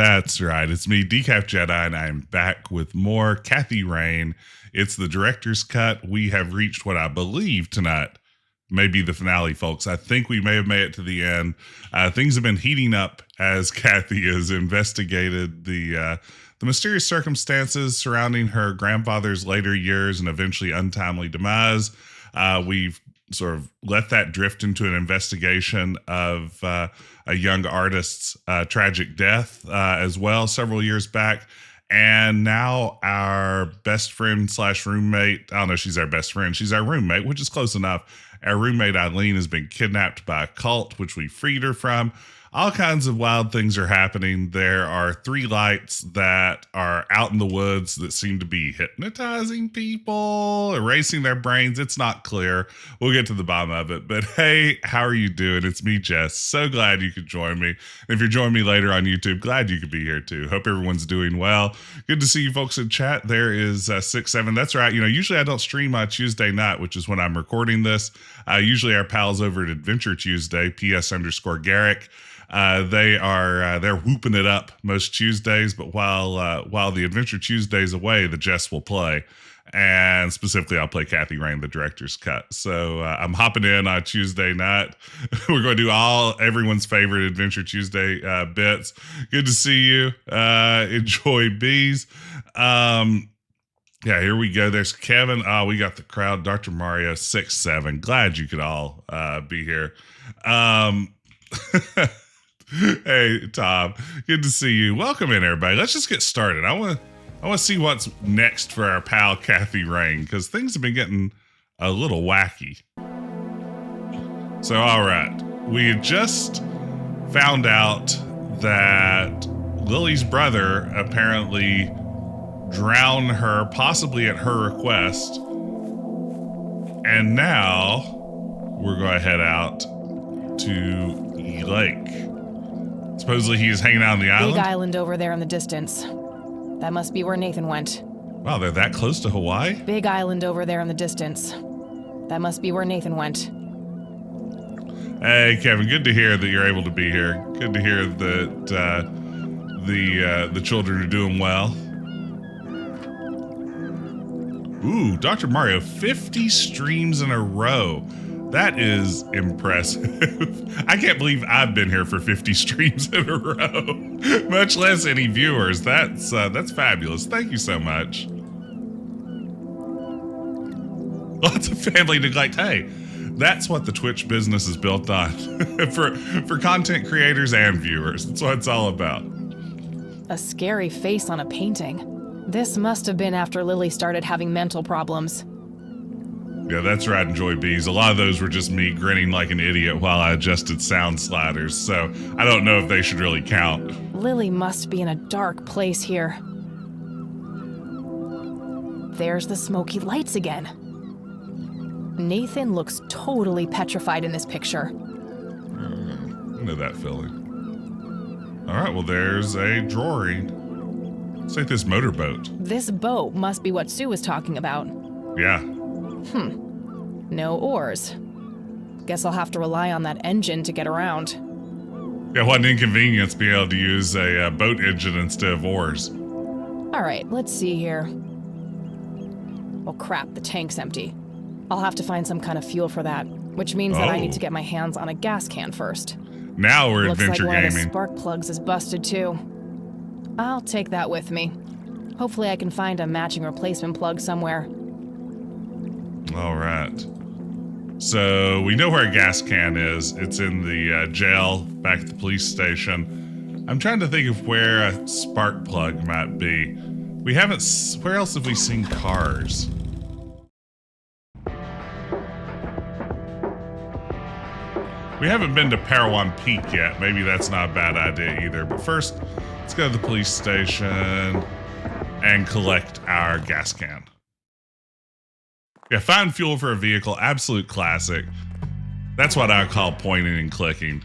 That's right. It's me, Decaf Jedi, and I'm back with more Kathy Rain. It's the director's cut. We have reached what I believe tonight may be the finale, folks. I think we may have made it to the end. Things have been heating up as Kathy has investigated the mysterious circumstances surrounding her grandfather's later years and eventually untimely demise. We've sort of let that drift into an investigation of a young artist's tragic death as well several years back. And now our best friend slash roommate, I don't know if she's our best friend, she's our roommate, which is close enough. Our roommate Eileen has been kidnapped by a cult, which we freed her from. All kinds of wild things are happening. There are 3 lights that are out in the woods that seem to be hypnotizing people, erasing their brains. It's not clear. We'll get to the bottom of it. But hey, how are you doing? It's me, Jess. So glad you could join me. And if you're joining me later on YouTube, glad you could be here too. Hope everyone's doing well. Good to see you folks in chat. There is 6-7. That's right. Usually I don't stream on Tuesday night, which is when I'm recording this. Usually our pals over at Adventure Tuesday, PS_Garrick. They're whooping it up most Tuesdays, but while the Adventure Tuesday's away, the Jess will play, and specifically I'll play Kathy Rain, the director's cut. So I'm hopping in on Tuesday night. We're going to do everyone's favorite Adventure Tuesday bits. Good to see you. Enjoy bees. Yeah, here we go. There's Kevin. Oh, we got the crowd. Dr. Mario 6-7. Glad you could all be here. Hey, Tom, good to see you. Welcome in, everybody. Let's just get started. I want to see what's next for our pal Kathy Rain, because things have been getting a little wacky. So, all right, we had just found out that Lily's brother apparently drowned her, possibly at her request, and now we're going to head out to the lake. Supposedly he is hanging out on the island? Big island over there in the distance. That must be where Nathan went. Wow, they're that close to Hawaii? Big island over there in the distance. That must be where Nathan went. Hey, Kevin, good to hear that you're able to be here. Good to hear that the children are doing well. Ooh, Dr. Mario, 50 streams in a row. That is impressive. I can't believe I've been here for 50 streams in a row, much less any viewers. That's fabulous. Thank you so much. Lots of family neglect. Hey, that's what the Twitch business is built on for content creators and viewers. That's what it's all about. A scary face on a painting. This must have been after Lily started having mental problems. Yeah, that's right, Enjoy Bees. A lot of those were just me grinning like an idiot while I adjusted sound sliders, so I don't know if they should really count. Lily must be in a dark place here. There's the smoky lights again. Nathan looks totally petrified in this picture. I know that feeling. All right, well, there's a drawing. It's like this motorboat. This boat must be what Sue was talking about. Yeah. No oars. Guess I'll have to rely on that engine to get around. Yeah, what an inconvenience being able to use a boat engine instead of oars. All right, let's see here. Oh crap, the tank's empty. I'll have to find some kind of fuel for that, which means that I need to get my hands on a gas can first. Now we're Looks adventure like one gaming. of the spark plugs is busted too. I'll take that with me. Hopefully I can find a matching replacement plug somewhere. All right. So we know where a gas can is. It's in the jail back at the police station. I'm trying to think of where a spark plug might be. We haven't. Where else have we seen cars? We haven't been to Parowan Peak yet. Maybe that's not a bad idea either. But first, let's go to the police station and collect our gas can. Yeah, find fuel for a vehicle, absolute classic. That's what I call pointing and clicking.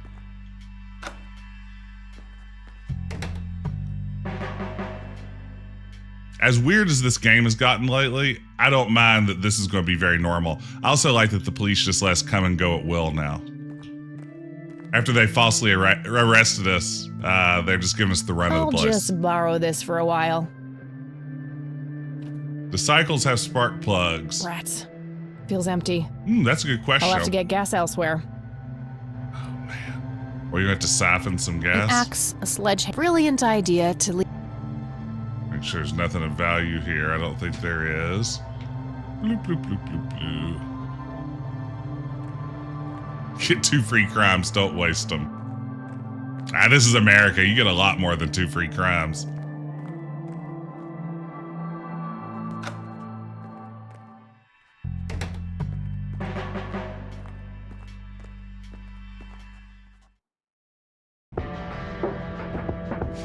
As weird as this game has gotten lately, I don't mind that this is going to be very normal. I also like that the police just let us come and go at will now. After they falsely arrested us, they're just giving us the run of I'll the place. just borrow this for a while. The cycles have spark plugs. Rats. Feels empty. That's a good question. I'll have to get gas elsewhere. Oh, man. Or you have to siphon some An gas? axe, a sledgehammer. Brilliant idea to leave. Make sure there's nothing of value here. I don't think there is. Bloop, bloop, bloop, bloop, bloop. Get 2 free crimes, don't waste them. This is America. You get a lot more than 2 free crimes.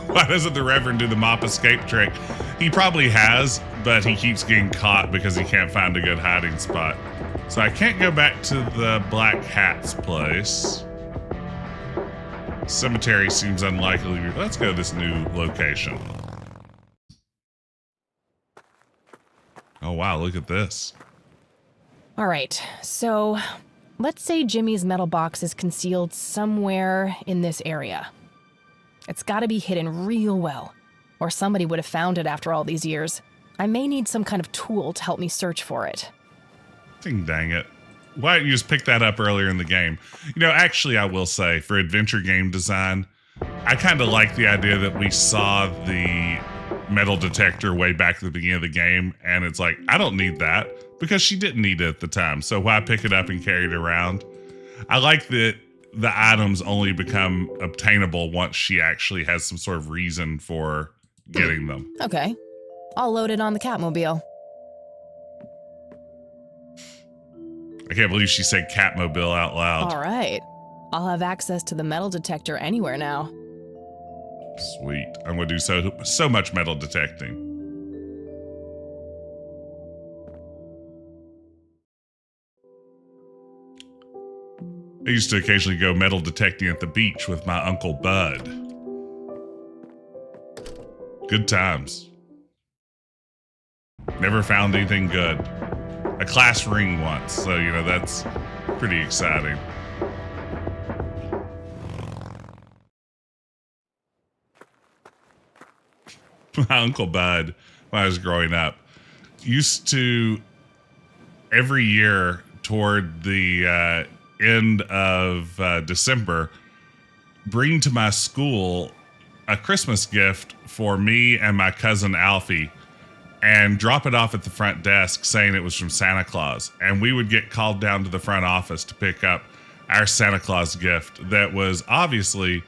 Why doesn't the Reverend do the mop escape trick? He probably has, but he keeps getting caught because he can't find a good hiding spot. So I can't go back to the Black Hat's place. Cemetery seems unlikely. Let's go to this new location. Oh, wow, look at this. All right, so let's say Jimmy's metal box is concealed somewhere in this area. It's got to be hidden real well, or somebody would have found it after all these years. I may need some kind of tool to help me search for it. Ding dang it. Why didn't you just pick that up earlier in the game? You know, actually, I will say, for adventure game design, I kind of like the idea that we saw the metal detector way back at the beginning of the game, and it's like, I don't need that, because she didn't need it at the time, so why pick it up and carry it around? I like that the items only become obtainable once she actually has some sort of reason for getting them. Okay, I'll load it on the Catmobile. I can't believe she said Catmobile out loud. All right, I'll have access to the metal detector anywhere now. Sweet. I'm going to do so much metal detecting. I used to occasionally go metal detecting at the beach with my Uncle Bud. Good times. Never found anything good. A class ring once, so, you know, that's pretty exciting. My Uncle Bud, when I was growing up, used to, every year toward the end of December, bring to my school a Christmas gift for me and my cousin Alfie and drop it off at the front desk saying it was from Santa Claus. And we would get called down to the front office to pick up our Santa Claus gift that was obviously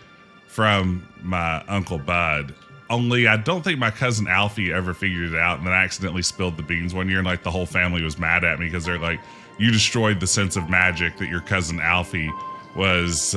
from my Uncle Bud. Only I don't think my cousin Alfie ever figured it out, and then I accidentally spilled the beans one year, and like the whole family was mad at me because they're like, you destroyed the sense of magic that your cousin Alfie was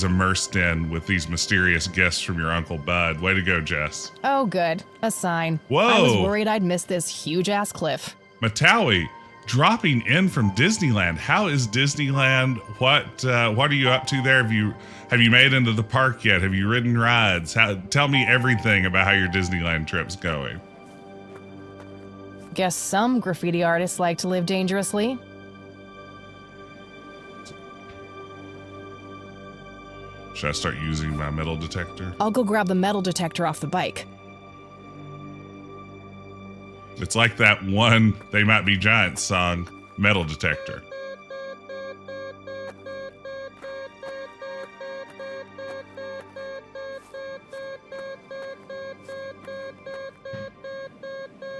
immersed in with these mysterious gifts from your Uncle Bud. Way to go, Jess. Oh, good. A sign. Whoa. I was worried I'd miss this huge-ass cliff. Matawi, dropping in from Disneyland. How is Disneyland? What are you up to there? Have you made it into the park yet? Have you ridden rides? Tell me everything about how your Disneyland trip's going. Guess some graffiti artists like to live dangerously. Should I start using my metal detector? I'll go grab the metal detector off the bike. It's like that one They Might Be Giants song, Metal Detector.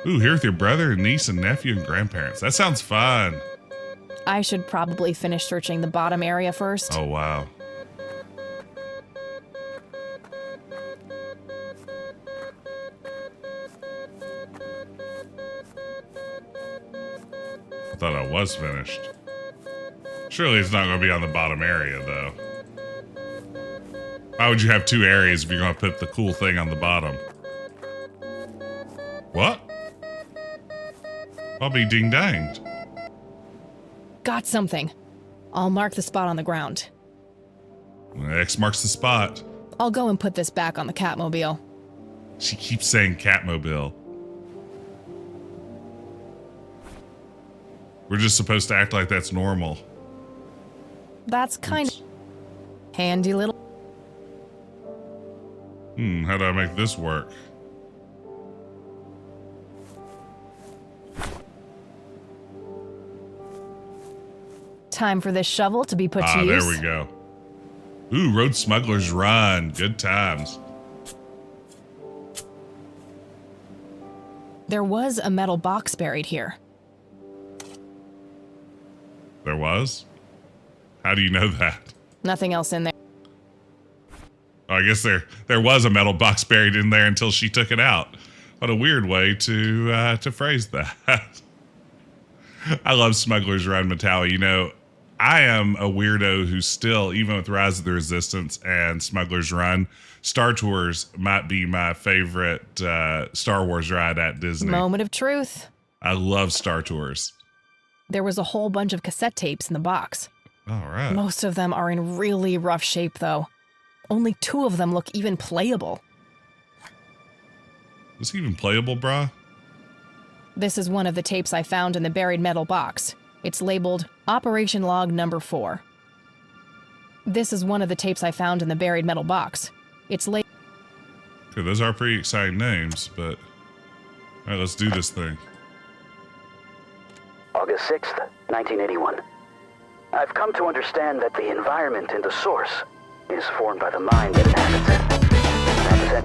Ooh, here with your brother and niece and nephew and grandparents. That sounds fun. I should probably finish searching the bottom area first. Oh, wow. I thought I was finished. Surely it's not going to be on the bottom area, though. Why would you have 2 areas if you're going to put the cool thing on the bottom? What? I'll be ding-danged. Got something. I'll mark the spot on the ground. X marks the spot. I'll go and put this back on the Catmobile. She keeps saying Catmobile. We're just supposed to act like that's normal. That's kind of... Handy little... How do I make this work? Time for this shovel to be put to use. There we go. Ooh, Road Smuggler's Run. Good times. There was a metal box buried here. There was? How do you know that? Nothing else in there. Oh, I guess there was a metal box buried in there until she took it out. What a weird way to phrase that. I love Smuggler's Run, Metalli. You know, I am a weirdo who still, even with Rise of the Resistance and Smuggler's Run, Star Tours might be my favorite Star Wars ride at Disney. Moment of truth. I love Star Tours. There was a whole bunch of cassette tapes in the box. All right. Most of them are in really rough shape, though. Only 2 of them look even playable. Is he even playable, brah? This is one of the tapes I found in the buried metal box. It's labeled Operation Log Number 4. This is one of the tapes I found in the buried metal box. It's labeled... Okay, those are pretty exciting names, but... All right, let's do this thing. August 6th, 1981. I've come to understand that the environment in the source is formed by the mind that inhabits it.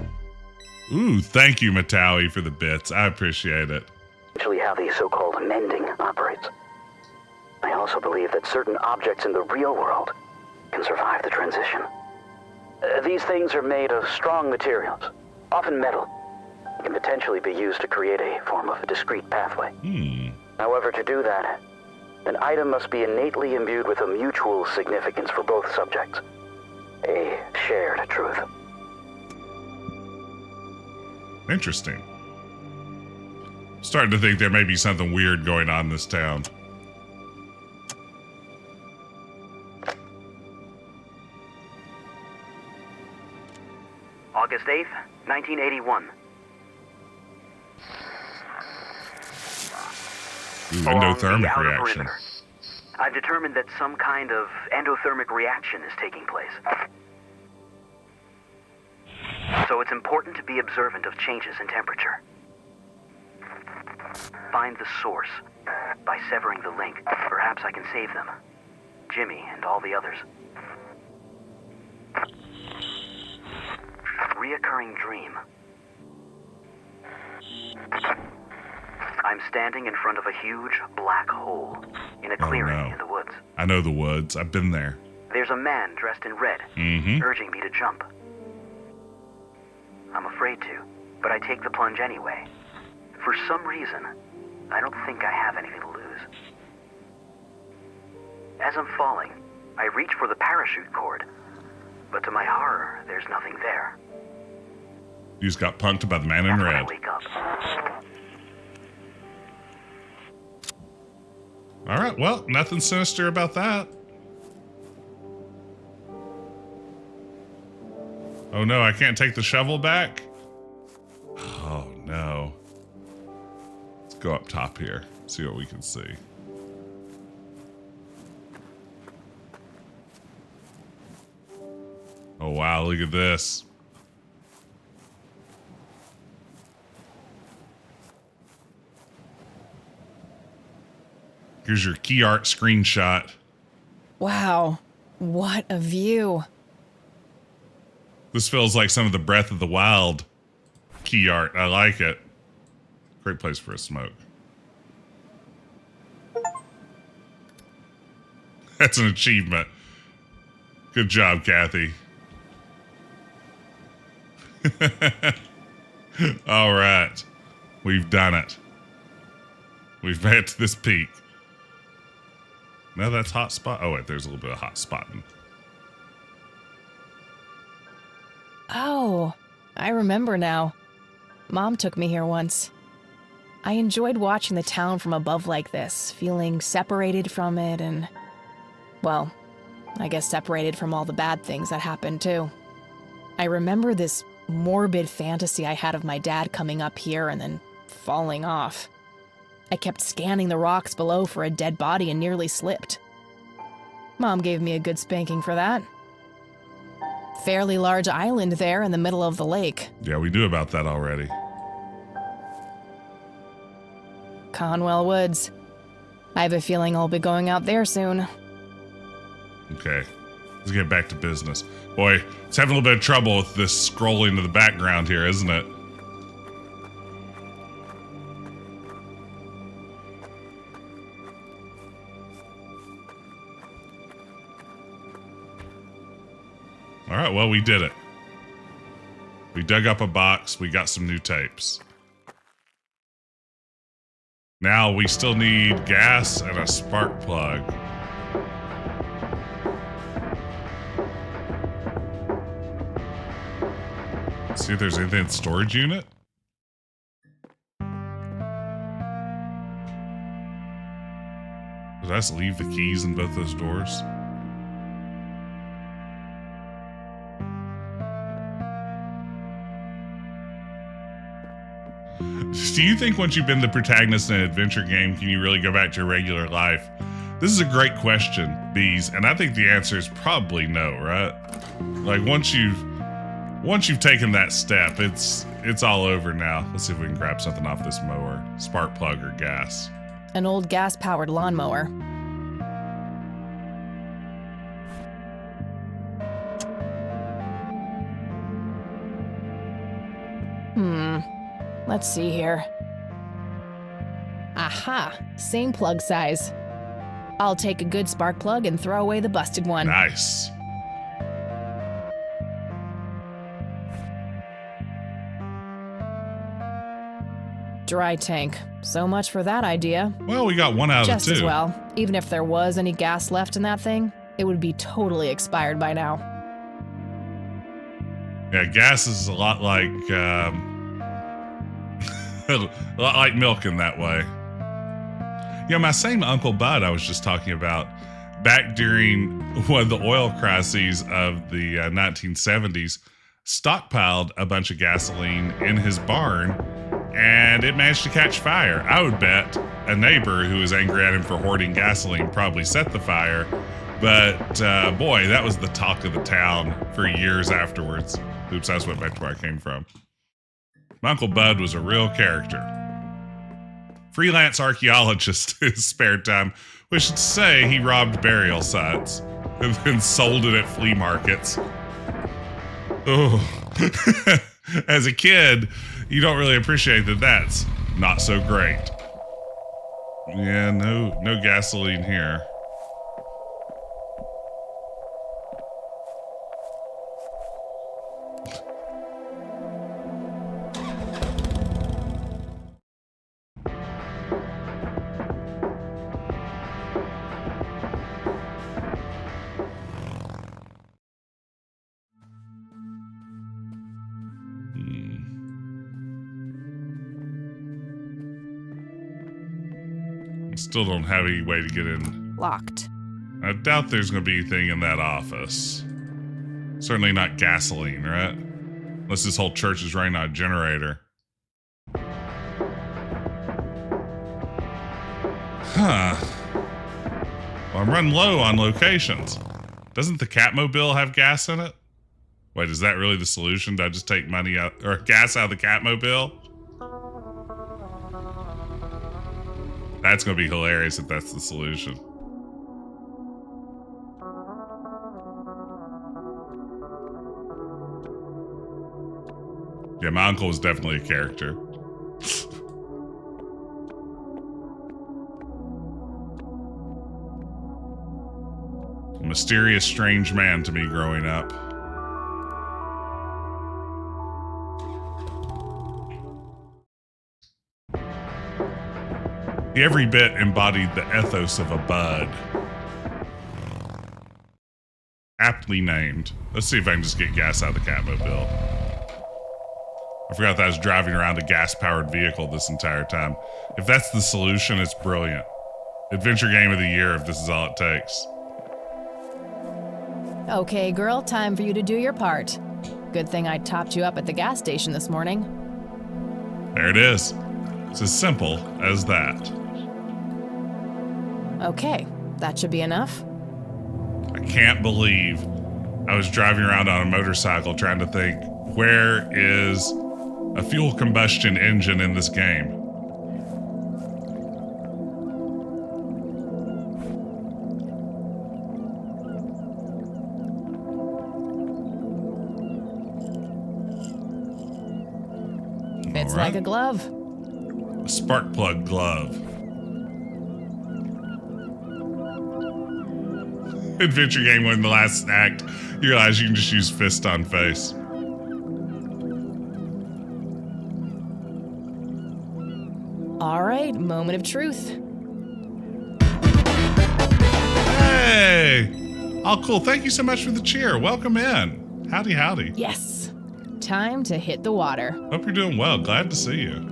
Ooh, thank you, Metalli, for the bits. I appreciate it. Actually how the so-called mending operates. I also believe that certain objects in the real world can survive the transition. These things are made of strong materials, often metal, and can potentially be used to create a form of a discrete pathway. However, to do that, an item must be innately imbued with a mutual significance for both subjects. A shared truth. Interesting. Starting to think there may be something weird going on in this town. August 8th, 1981. Endothermic reaction. I've determined that some kind of endothermic reaction is taking place. So it's important to be observant of changes in temperature. Find the source. By severing the link, perhaps I can save them. Jimmy and all the others. Reoccurring dream. I'm standing in front of a huge black hole in a clearing in the woods. I know the woods. I've been there. There's a man dressed in red, urging me to jump. I'm afraid to, but I take the plunge anyway. For some reason, I don't think I have anything to lose. As I'm falling, I reach for the parachute cord, but to my horror, there's nothing there. You just got punked by the man in That's when red. I wake up. All right, well, nothing sinister about that. Oh no, I can't take the shovel back? Oh no. Let's go up top here, see what we can see. Oh wow, look at this. Here's your key art screenshot. Wow, what a view. This feels like some of the Breath of the Wild key art. I like it. Great place for a smoke. That's an achievement. Good job, Kathy. All right. We've done it. We've made it to this peak. No, that's hotspot. Oh, wait, there's a little bit of hotspotting. Oh, I remember now. Mom took me here once. I enjoyed watching the town from above like this, feeling separated from it and, well, I guess separated from all the bad things that happened too. I remember this morbid fantasy I had of my dad coming up here and then falling off. I kept scanning the rocks below for a dead body and nearly slipped. Mom gave me a good spanking for that. fairly large island there in the middle of the lake. Yeah, we knew about that already. Conwell Woods. I have a feeling I'll be going out there soon. Okay, let's get back to business. Boy, it's having a little bit of trouble with this scrolling to the background here, isn't it? All right, well, we did it. We dug up a box. We got some new tapes. Now we still need gas and a spark plug. Let's see if there's anything in the storage unit. Did I just leave the keys in both those doors? Do you think once you've been the protagonist in an adventure game, can you really go back to your regular life? This is a great question, Bees, and I think the answer is probably no, right? Like once you've taken that step, it's all over now. Let's see if we can grab something off this mower. Spark plug or gas. An old gas-powered lawnmower. Let's see here. Aha, same plug size. I'll take a good spark plug and throw away the busted one. Nice. Dry tank. So much for that idea. Well, we got one out of Just the two. as well. Even if there was any gas left in that thing, it would be totally expired by now. Yeah, gas is a lot like a lot like milk in that way. Yeah, my same Uncle Bud I was just talking about back during one of the oil crises of the 1970s, stockpiled a bunch of gasoline in his barn, and it managed to catch fire. I would bet a neighbor who was angry at him for hoarding gasoline probably set the fire, but boy, that was the talk of the town for years afterwards. Oops, I just went back to where I came from. My Uncle Bud was a real character. Freelance archaeologist in his spare time, which is to say he robbed burial sites and then sold it at flea markets. Oh. As a kid, you don't really appreciate that that's not so great. Yeah, no gasoline here. Still don't have any way to get in. Locked. I doubt there's going to be anything in that office. Certainly not gasoline, right? Unless this whole church is running on a generator. Huh. Well, I'm running low on locations. Doesn't the Catmobile have gas in it? Wait, is that really the solution? Did I just take money out or gas out of the Catmobile? That's going to be hilarious if that's the solution. Yeah, my uncle was definitely a character. A mysterious, strange man to me growing up. He every bit embodied the ethos of a bud. Aptly named. Let's see if I can just get gas out of the Catmobile. I forgot that I was driving around a gas-powered vehicle this entire time. If that's the solution, it's brilliant. Adventure game of the year if this is all it takes. Okay, girl, time for you to do your part. Good thing I topped you up at the gas station this morning. There it is. It's as simple as that. Okay, that should be enough. I can't believe I was driving around on a motorcycle trying to think, where is a fuel combustion engine in this game? It's All right. like a glove. A spark plug glove. Adventure game when the last act, you realize you can just use fist on face. All right, moment of truth. Hey! Oh, cool. Thank you so much for the cheer. Welcome in. Howdy, howdy. Yes. Time to hit the water. Hope you're doing well. Glad to see you.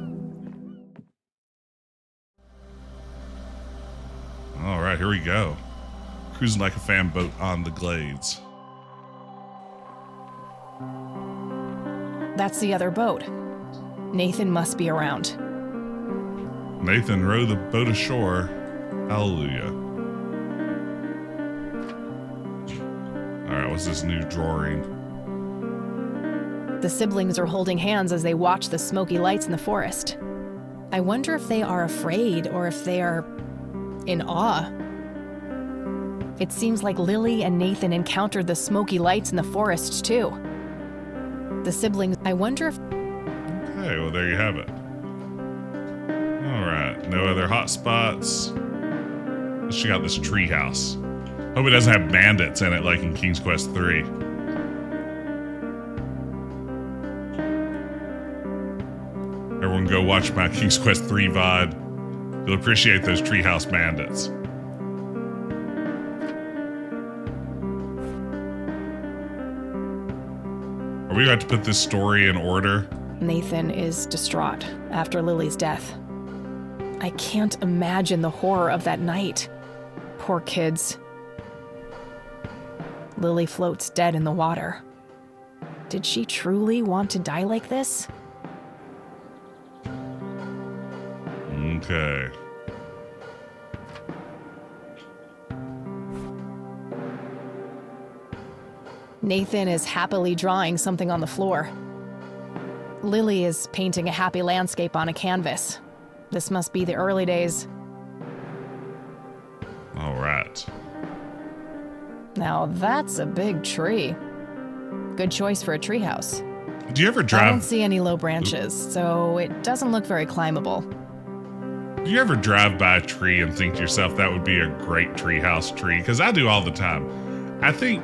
All right, here we go. Cruising like a fan boat on the glades. That's the other boat. Nathan must be around. Nathan, row the boat ashore. Hallelujah. All right, what's this new drawing? The siblings are holding hands as they watch the smoky lights in the forest. I wonder if they are afraid or if they are in awe. It seems like Lily and Nathan encountered the smoky lights in the forest too. The siblings, I wonder if... Okay, well, there you have it. All right, no other hot spots. Let's check out this tree house. Hope it doesn't have bandits in it like in King's Quest 3. Everyone go watch my King's Quest 3 VOD. You'll appreciate those treehouse bandits. Are we about to put this story in order? Nathan is distraught after Lily's death. I can't imagine the horror of that night. Poor kids. Lily floats dead in the water. Did she truly want to die like this? Okay. Nathan is happily drawing something on the floor. Lily is painting a happy landscape on a canvas. This must be the early days. All right. Now that's a big tree. Good choice for a treehouse. Do you ever I don't drive? see any low branches, so it doesn't look very climbable. Do you ever drive by a tree and think to yourself that would be a great treehouse tree? Because I do all the time. I think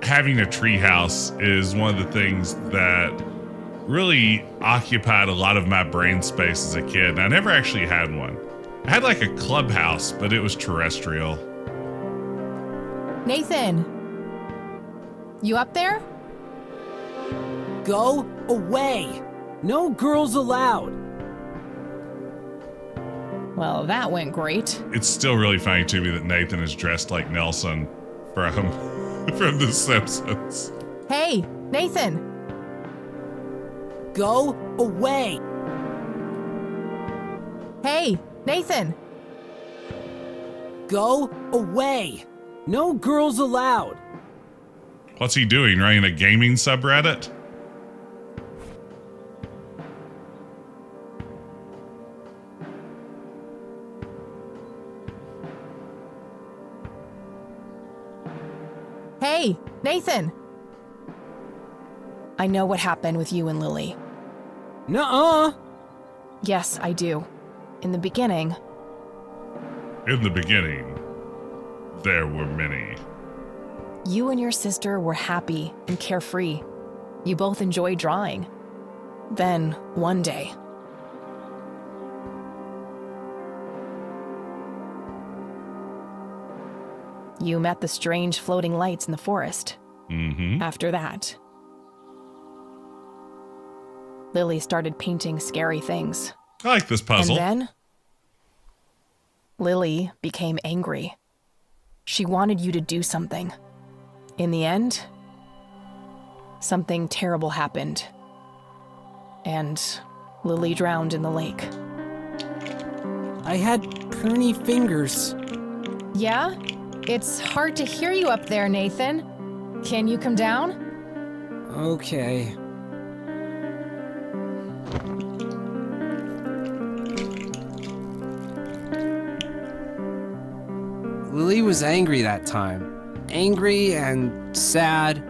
having a treehouse is one of the things that really occupied a lot of my brain space as a kid. And I never actually had one. I had like a clubhouse, but it was terrestrial. Nathan! You up there? Go away! No girls allowed! Well, that went great. It's still really funny to me that Nathan is dressed like Nelson from from The Simpsons. Hey, Nathan! Go away! Hey, Nathan! Go away! No girls allowed! What's he doing? Running a gaming subreddit? Hey, Nathan! I know what happened with you and Lily. Nuh-uh! Yes, I do. In the beginning, In the beginning, there were many. you and your sister were happy and carefree. You both enjoyed drawing. Then, one day, you met the strange floating lights in the forest. Mm-hmm. After that, Lily started painting scary things. I like this puzzle. And then, Lily became angry. She wanted you to do something. In the end, something terrible happened. And Lily drowned in the lake. I had perny fingers. Yeah? It's hard to hear you up there, Nathan. Can you come down? Okay. Lily was angry that time. Angry and sad.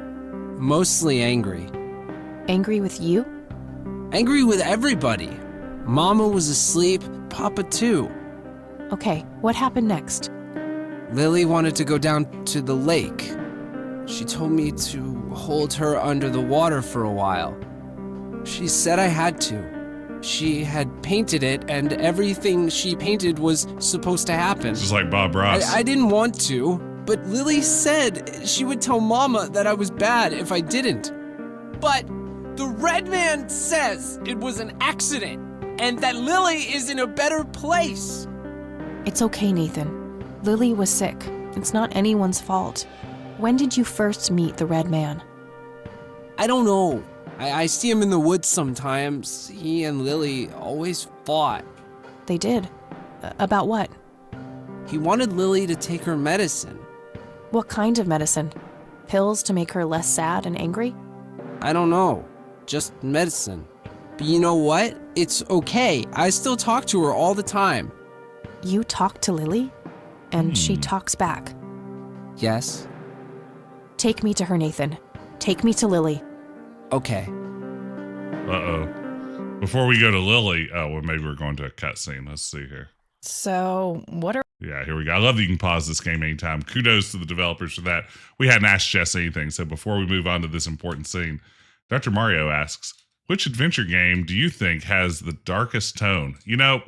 Mostly angry. Angry with you? Angry with everybody. Mama was asleep, Papa too. Okay, what happened next? Lily wanted to go down to the lake. She told me to hold her under the water for a while. She said I had to. She had painted it, and everything she painted was supposed to happen. Just like Bob Ross. I didn't want to, but Lily said she would tell Mama that I was bad if I didn't. But the Red Man says it was an accident, and that Lily is in a better place. It's okay, Nathan. Lily was sick. It's not anyone's fault. When did you first meet the Red Man? I don't know. I see him in the woods sometimes. He and Lily always fought. They did. About what? He wanted Lily to take her medicine. What kind of medicine? Pills to make her less sad and angry? I don't know. Just medicine. But you know what? It's okay. I still talk to her all the time. You talk to Lily? And she talks back. Yes? Take me to her, Nathan. Take me to Lily. Okay. Uh-oh. Before we go to Lily, well, maybe we're going to a cutscene. Let's see here. So, what are... Yeah, here we go. I love that you can pause this game anytime. Kudos to the developers for that. We hadn't asked Jess anything, so before we move on to this important scene, Dr. Mario asks, which adventure game do you think has the darkest tone? You know,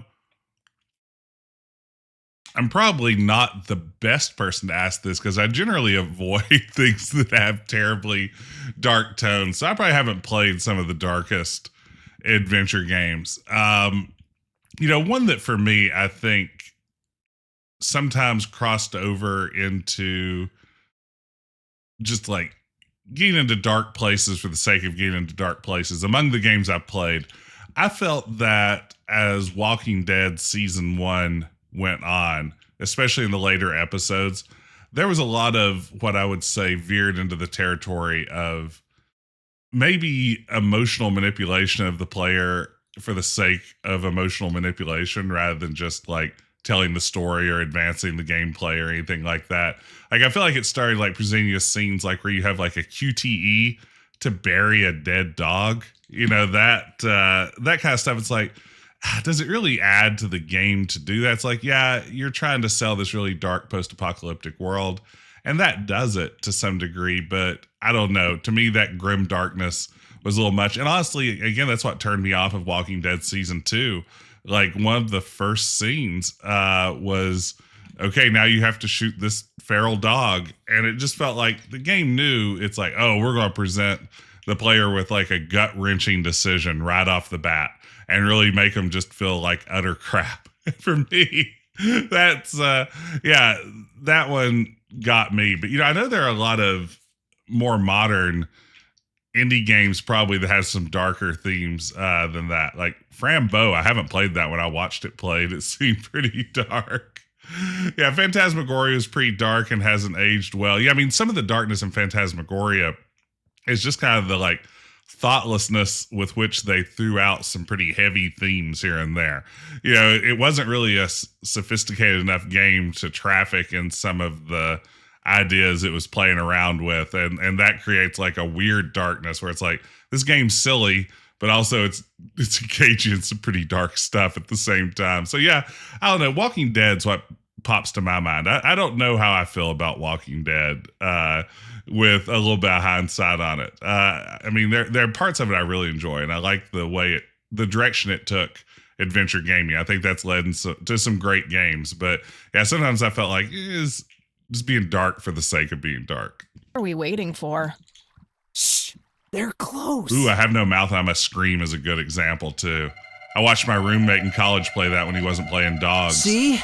I'm probably not the best person to ask this because I generally avoid things that have terribly dark tones. So I probably haven't played some of the darkest adventure games. You know, one that for me, I think sometimes crossed over into just like getting into dark places for the sake of getting into dark places. Among the games I played, I felt that as Walking Dead Season 1 went on, especially in the later episodes, there was a lot of what I would say veered into the territory of maybe emotional manipulation of the player for the sake of emotional manipulation rather than just like telling the story or advancing the gameplay or anything like that. Like, I feel like it started like presenting you scenes like where you have like a QTE to bury a dead dog, you know, that kind of stuff. It's like, does it really add to the game to do that? It's like, yeah, you're trying to sell this really dark post-apocalyptic world, and that does it to some degree, but I don't know. To me, that grim darkness was a little much. And honestly, again, that's what turned me off of Walking Dead Season 2. Like, one of the first scenes was, okay, now you have to shoot this feral dog. And it just felt like the game knew it's like, oh, we're going to present the player with like a gut-wrenching decision right off the bat and really make them just feel like utter crap. For me, that's, that one got me. But, you know, I know there are a lot of more modern indie games probably that has some darker themes than that. Like Frambo, I haven't played that one. I watched it played. It seemed pretty dark. Yeah, Phantasmagoria is pretty dark and hasn't aged well. Yeah, I mean, some of the darkness in Phantasmagoria is just kind of the like thoughtlessness with which they threw out some pretty heavy themes here and there. You know, it wasn't really a sophisticated enough game to traffic in some of the ideas it was playing around with, and that creates like a weird darkness where it's like, this game's silly, but also it's engaging in some pretty dark stuff at the same time. So yeah, I don't know. Walking Dead's what pops to my mind. I don't know how I feel about Walking Dead with a little bit of hindsight on it. I mean, there are parts of it I really enjoy, and I like the way the direction it took adventure gaming. I think that's led to some great games. But yeah, sometimes I felt like it's just being dark for the sake of being dark. What are we waiting for? Shh, they're close. Ooh, I have no mouth. I must scream is a good example too. I watched my roommate in college play that when he wasn't playing dogs. See?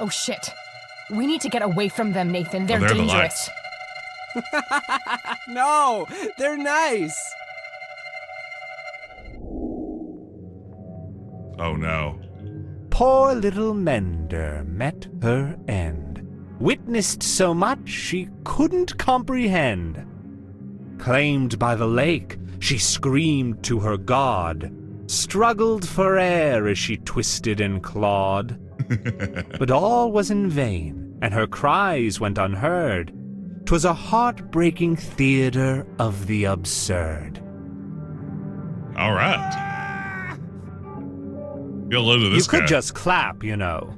Oh shit. We need to get away from them, Nathan. They're they're the dangerous. No, they're nice. Oh no. Poor little Mender met her end. witnessed so much she couldn't comprehend. Claimed by the lake, she screamed to her god, struggled for air as she twisted and clawed. But all was in vain, and her cries went unheard. 'Twas a heartbreaking theater of the absurd. All right. Get a load of this You could guy. just clap, you know.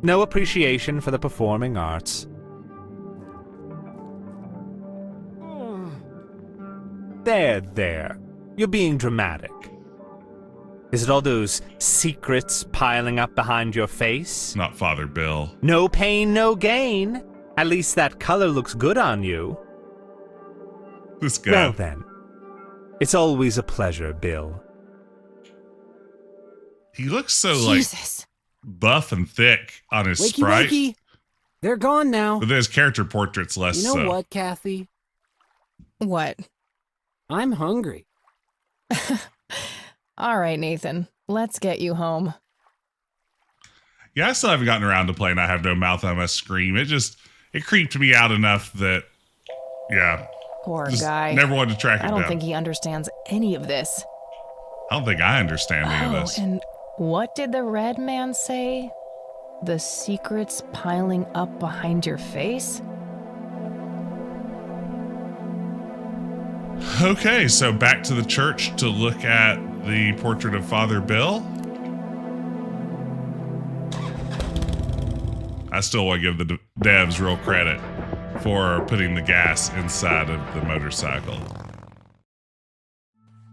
No appreciation for the performing arts. There. You're being dramatic. Is it all those secrets piling up behind your face? Not Father Bill. No pain, no gain. At least that color looks good on you. This guy. Well then, it's always a pleasure, Bill. He looks so Jesus. buff and thick on his Wakey, sprite. wakey. They're gone now. But his character portrait's less You know so. what, Kathy? What? I'm hungry. All right, Nathan. Let's get you home. Yeah, I still haven't gotten around to playing I Have No Mouth, I Must Scream. It creeped me out enough that, yeah. Poor Just guy. never wanted to track it I don't down. think he understands any of this. I don't think I understand any of Oh, this. and what did the red man say? The secrets piling up behind your face? Okay, so back to the church to look at the portrait of Father Bill. I still want to give the devs real credit for putting the gas inside of the motorcycle.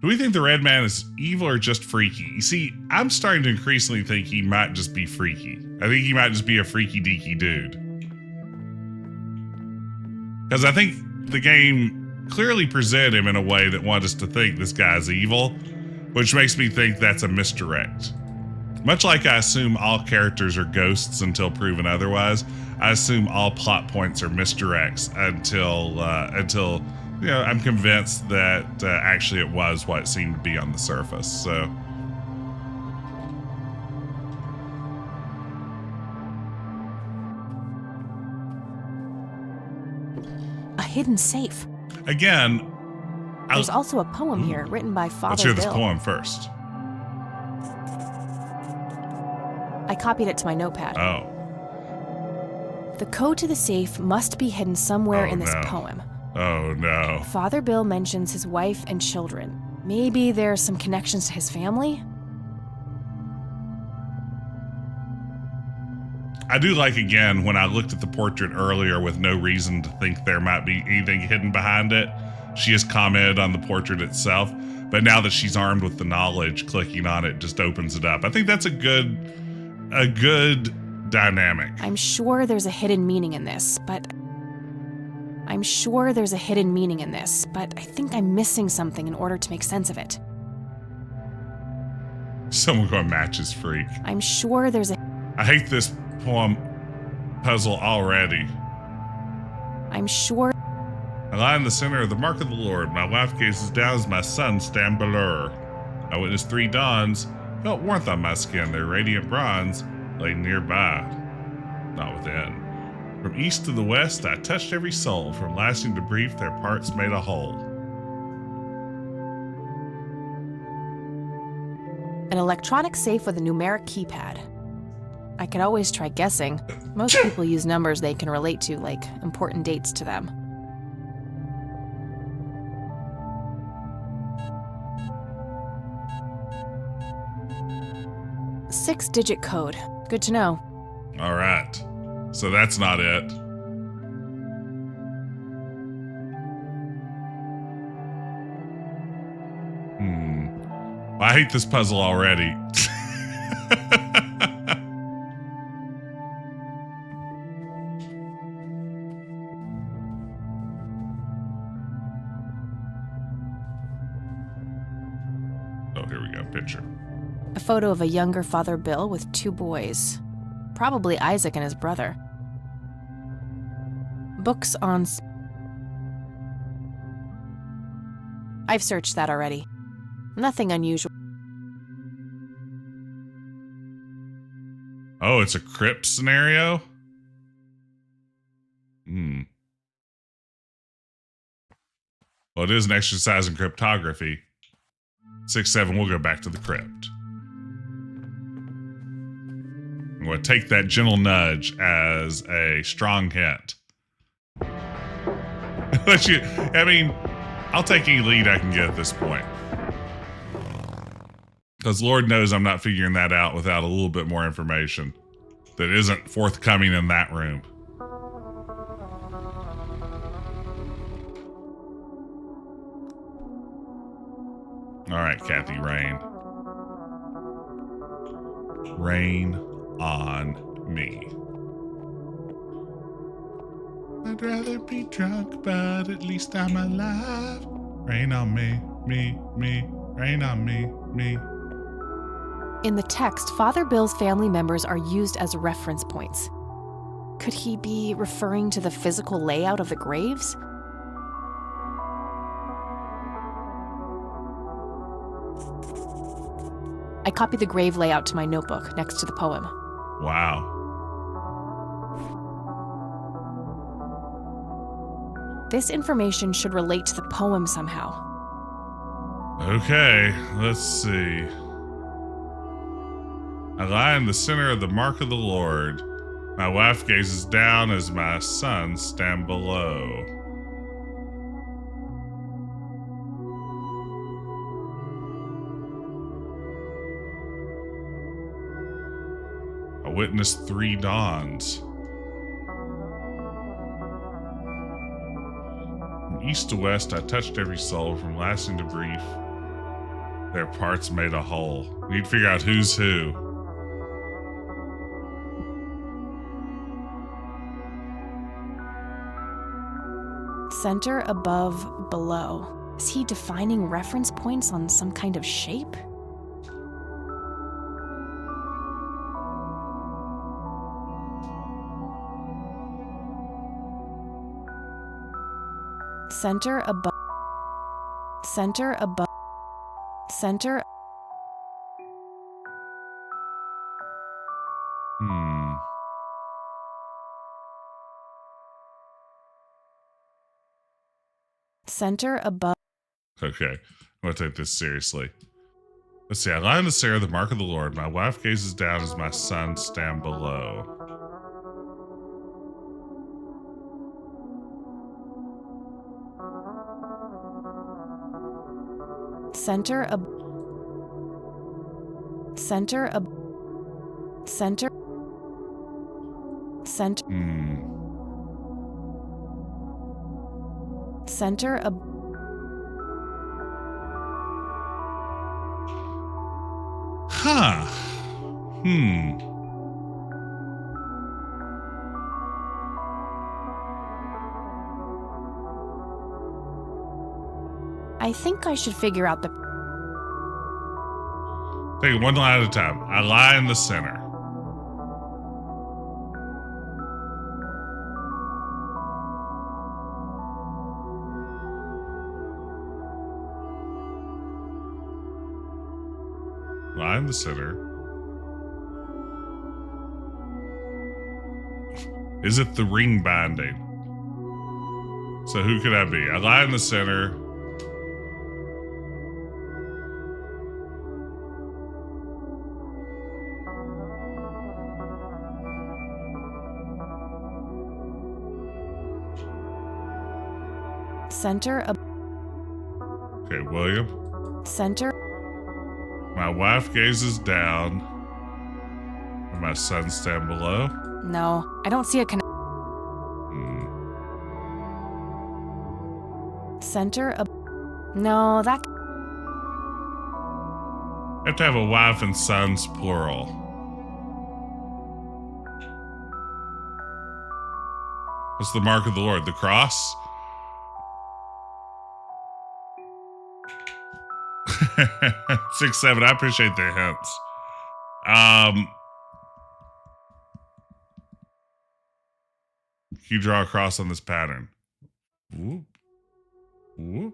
Do we think the red man is evil or just freaky? You see, I'm starting to increasingly think he might just be freaky. I think he might just be a freaky deaky dude. Because I think the game clearly presented him in a way that wanted us to think this guy's evil, which makes me think that's a misdirect. Much like I assume all characters are ghosts until proven otherwise, I assume all plot points are misdirects until you know, I'm convinced that actually it was what it seemed to be on the surface. So, A hidden safe. again, There's also a poem here written by Father let's hear Bill. this poem first. I copied it to my notepad. Oh, The code to the safe must be hidden somewhere Oh, in this no. poem. oh no. Father Bill mentions his wife and children. Maybe there's some connections to his family? I do like, again, when I looked at the portrait earlier with no reason to think there might be anything hidden behind it, she has commented on the portrait itself, but now that she's armed with the knowledge, clicking on it just opens it up. I think that's a good dynamic. I'm sure there's a hidden meaning in this, but I think I'm missing something in order to make sense of it. Someone going matches freak. I'm sure there's a I hate this poem puzzle already. I'm sure I lie in the center of the mark of the Lord. My wife gazes down as my sons stand below her. I witnessed 3 dawns, felt warmth on my skin. Their radiant bronze lay nearby, not within. From east to the west, I touched every soul. From lasting to brief, their parts made a whole. an electronic safe with a numeric keypad. I could always try guessing. Most people use numbers they can relate to, like important dates to them. Six-digit code. Good to know. All right. So that's not it. I hate this puzzle already. Oh, here we go. Picture. A photo of a younger Father Bill with 2 boys. Probably Isaac and his brother. Books on... I've searched that already. Nothing unusual. Oh, it's a crypt scenario? Hmm. Well, it is an exercise in cryptography. 6-7, we'll go back to the crypt. I'm going to take that gentle nudge as a strong hint. I mean, I'll take any lead I can get at this point. Because Lord knows I'm not figuring that out without a little bit more information that isn't forthcoming in that room. All right, Kathy, rain. Rain on me. I'd rather be drunk, but at least I'm alive. Rain on me, me, rain on me, me. In the text, Father Bill's family members are used as reference points. Could he be referring to the physical layout of the graves? I copied the grave layout to my notebook next to the poem. Wow. This information should relate to the poem somehow. Okay, let's see. I lie in the center of the mark of the Lord. My wife gazes down as my sons stand below. I witnessed 3 dawns. From east to west, I touched every soul, from lasting to brief. Their parts made a whole. We need to figure out who's who. Center, above, below. Is he defining reference points on some kind of shape? Center, above. Center, above. Center. Center, above. Okay, I'm going to take this seriously. Let's see. I lie in the center of the mark of the Lord. My wife gazes down as my sons stand below. Center, center, center, center, center, Huh. I think I should figure out the. Take it one line at a time. I lie in the center. Lie in the center. Is it the ring binding? So who could I be? I lie in the center. Center, Okay, William. center. My wife gazes down, and my sons stand below. No, I don't see a connection. Center, no, that. I have to have a wife and sons, plural. What's the mark of the Lord? The cross? 6-7. I appreciate the hints. You draw a cross on this pattern. Whoop. Whoop.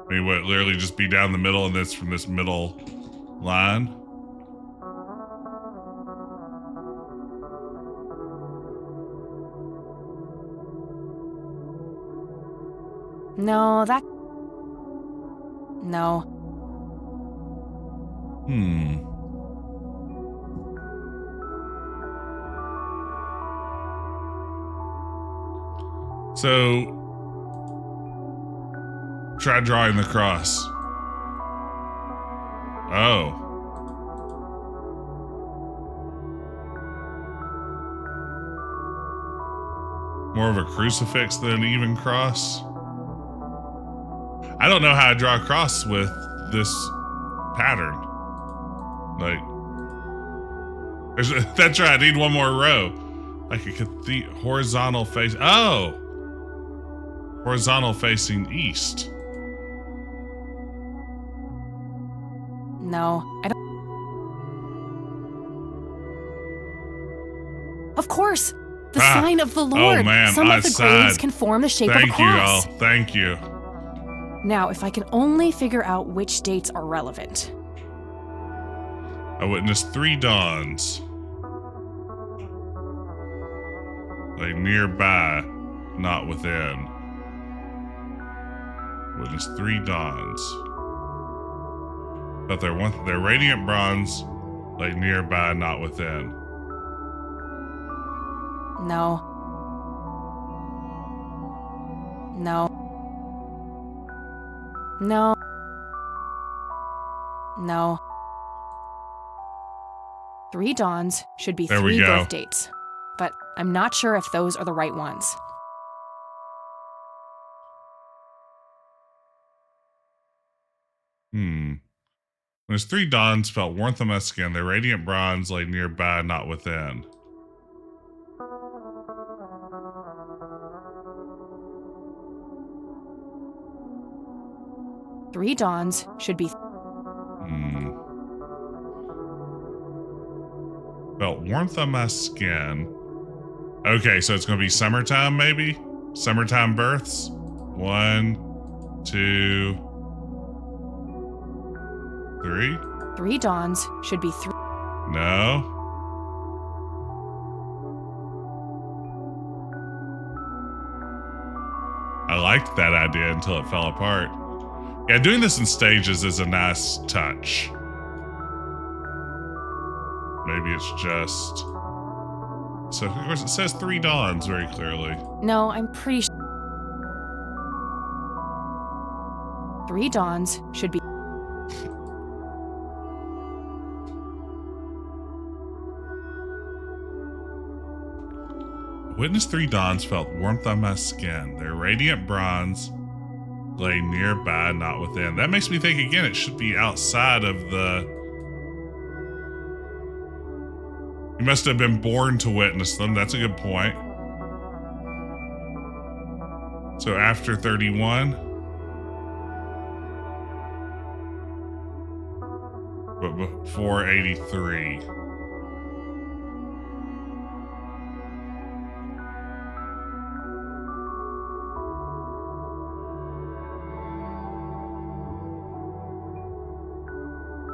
I mean, what, literally just be down the middle and this from this middle line? No, that... No. So, try drawing the cross. Oh. More of a crucifix than an even cross. I don't know how to draw a cross with this pattern. Like, that's right. I need one more row. Like a horizontal face. Oh, horizontal facing east. No, I don't... Of course! The sign of the Lord! Oh man, Some of the graves can form the shape of a cross. Thank you. Now, if I can only figure out which dates are relevant. I witnessed 3 dawns. Like nearby, not within. Witnessed 3 dawns. But they're radiant bronze, like nearby, not within. No. No. No. No. 3 dawns should be There we 3 go. birth dates, but I'm not sure if those are the right ones. When his 3 dawns felt warmth on my skin, their radiant bronze lay nearby, not within. Three dawns should be... Felt warmth on my skin. Okay, so it's going to be summertime, maybe? Summertime births? 1, 2, 3? 3 dawns should be 3... No. I liked that idea until it fell apart. Yeah, doing this in stages is a nice touch. Maybe it's just... So, of course, it says 3 dawns very clearly. No, I'm pretty sure... 3 dawns should be... Witness 3 dawns felt warmth on my skin. Their radiant bronze lay nearby, not within. That makes me think again, it should be outside of the... You must have been born to witness them. That's a good point. So after 31? But before 83.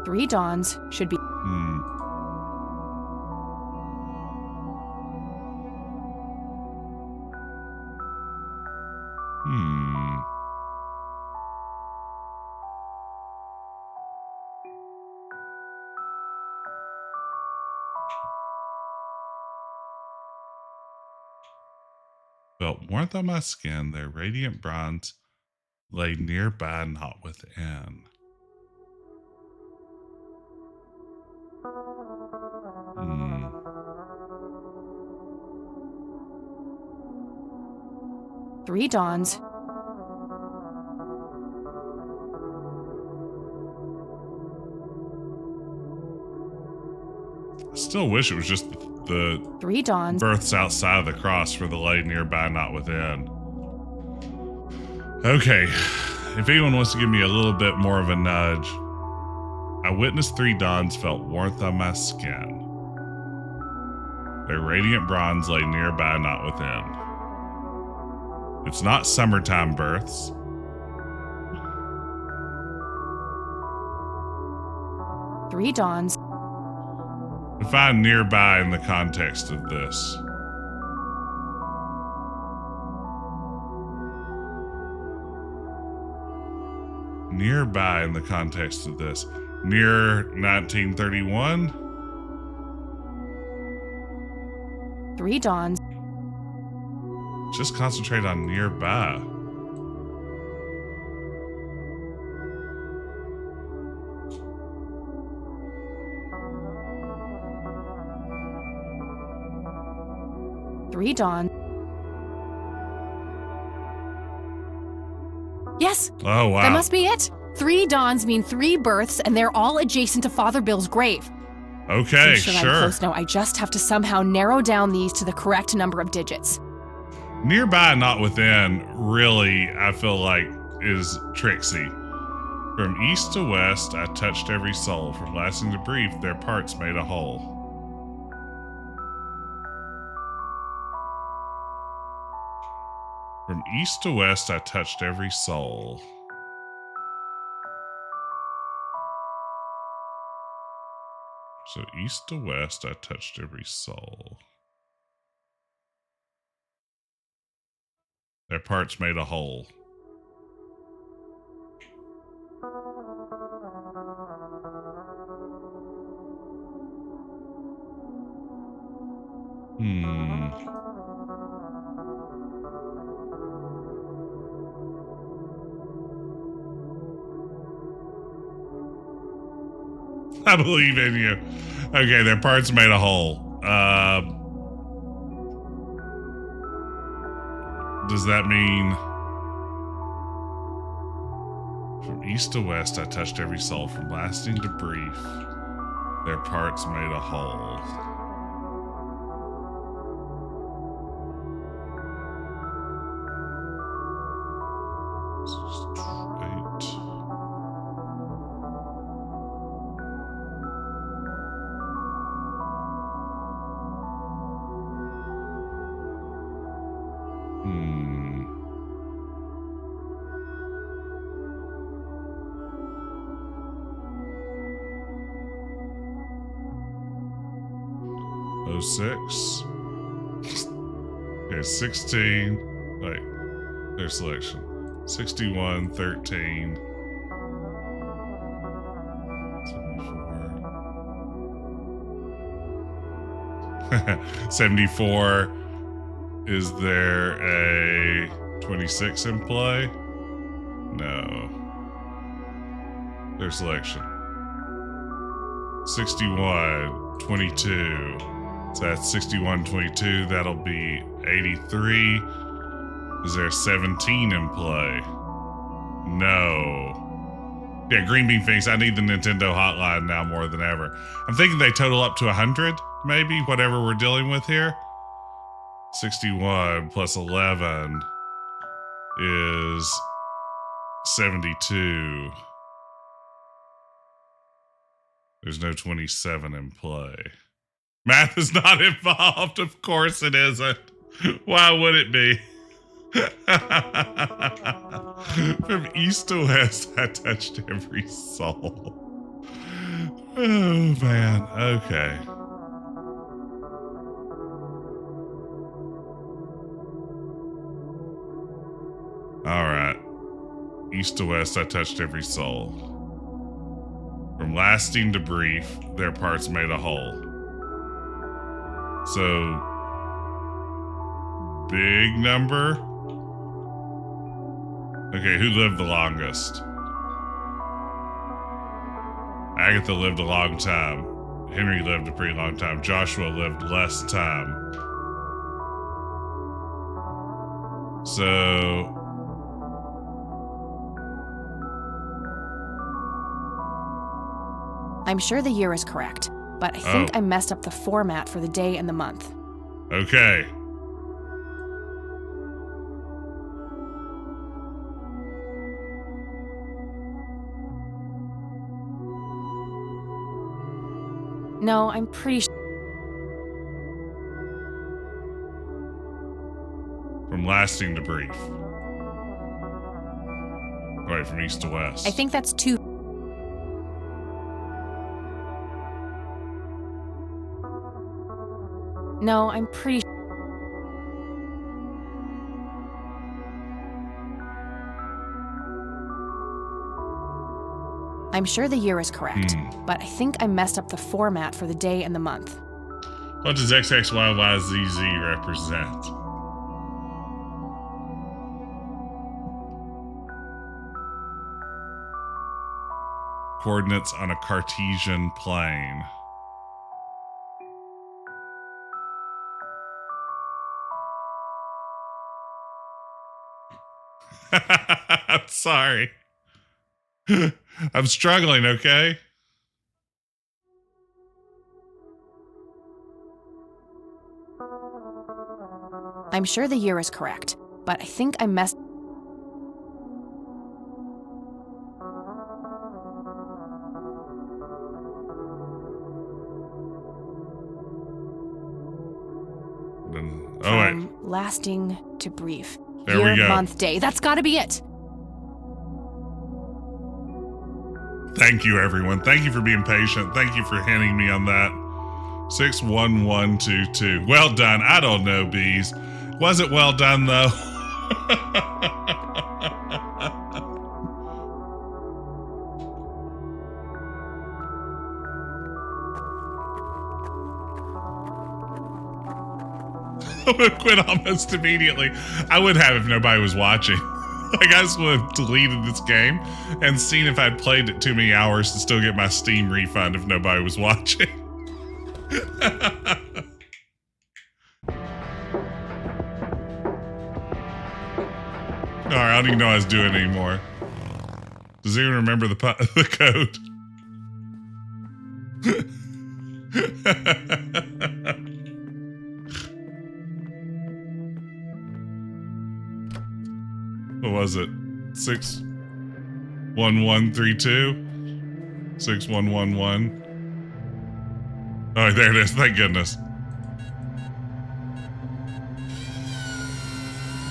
Three dawns should be... Felt warmth on my skin. Their radiant bronze lay nearby, not within. Three dawns... I still wish it was just the 3 dawns... births outside of the cross for the lay nearby, not within. Okay, if anyone wants to give me a little bit more of a nudge. I witnessed 3 dawns, felt warmth on my skin. Their radiant bronze lay nearby, not within. It's not summertime births. 3 dawns. Define nearby in the context of this. Nearby in the context of this. Near 1931? 3 dawns. Just concentrate on nearby. Three dawns. Yes, Oh, wow. that must be it. 3 dawns mean 3 births, and they're all adjacent to Father Bill's grave. Okay, I'm sure I'm sure. close now. I just have to somehow narrow down these to the correct number of digits. Nearby, not within, really, I feel like, is tricksy. From east to west, I touched every soul. From lasting to brief, their parts made a whole. From east to west, I touched every soul. So east to west, I touched every soul. Their parts made a whole. I believe in you. Okay, their parts made a whole. Does that mean from east to west I touched every soul, from lasting to brief their parts made a whole? Oh, 06. Okay, 16. Wait, their selection. 61, 13. 74. 74. Is there a 26 in play? No. Their selection. 61, 22. So that's 61, 22. That'll be 83. Is there a 17 in play? No. Yeah, Green Bean Phoenix, I need the Nintendo hotline now more than ever. I'm thinking they total up to 100, maybe, whatever we're dealing with here. 61 plus 11 is 72. There's no 27 in play. Math is not involved. Of course it isn't. Why would it be? From east to west, I touched every soul. Oh, man. Okay. All right. East to west, I touched every soul. From lasting to brief, their parts made a whole. So, big number. Okay, who lived the longest? Agatha lived a long time. Henry lived a pretty long time. Joshua lived less time. So, I'm sure the year is correct, but I think I messed up the format for the day and the month. okay. No, I'm pretty sure. From lasting to brief. Right, from east to west. I think that's 2. No, I'm pretty I'm sure the year is correct, but I think I messed up the format for the day and the month. What does XXYYZZ represent? Coordinates on a Cartesian plane. I'm sorry. I'm struggling, okay? I'm sure the year is correct, but I think I messed... Oh, wait. From lasting to brief. There Year, we go. month, day. That's gotta be it! Thank you, everyone. Thank you for being patient. Thank you for hinting me on that. 61122. Well done. I don't know, bees. Was it well done, though? I would quit almost immediately. I would have if nobody was watching. Like, I just would have deleted this game and seen if I'd played it too many hours to still get my Steam refund if nobody was watching. Alright, I don't even know what I was doing anymore. Does anyone remember the code? What was it? 61132? 6111? Oh, there it is. Thank goodness.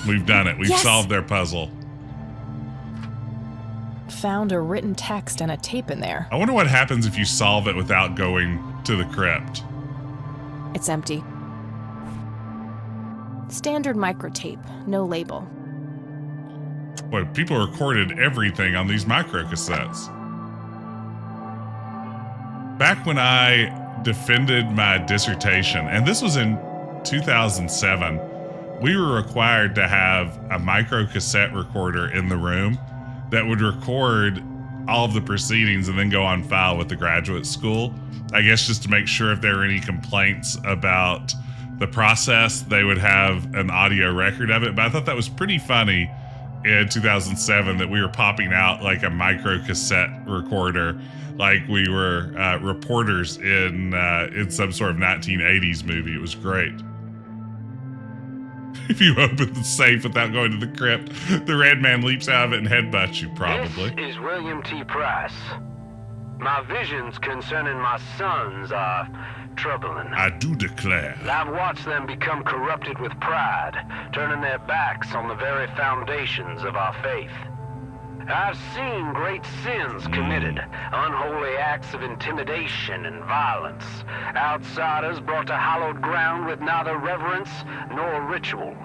We've done it. We've Yes! solved their puzzle. Found a written text and a tape in there. I wonder what happens if you solve it without going to the crypt. It's empty. Standard microtape, no label. Boy, people recorded everything on these micro cassettes. Back when I defended my dissertation, and this was in 2007, we were required to have a micro cassette recorder in the room that would record all of the proceedings and then go on file with the graduate school. I guess just to make sure if there were any complaints about the process, they would have an audio record of it. But I thought that was pretty funny in 2007 that we were popping out like a micro cassette recorder, like we were reporters in some sort of 1980s movie. It was great. If you open the safe without going to the crypt, the red man leaps out of it and headbutts you, probably. This is William T. Price. My visions concerning my sons are troubling. I do declare. I've watched them become corrupted with pride, turning their backs on the very foundations of our faith. I've seen great sins committed, unholy acts of intimidation and violence, outsiders brought to hallowed ground with neither reverence nor ritual.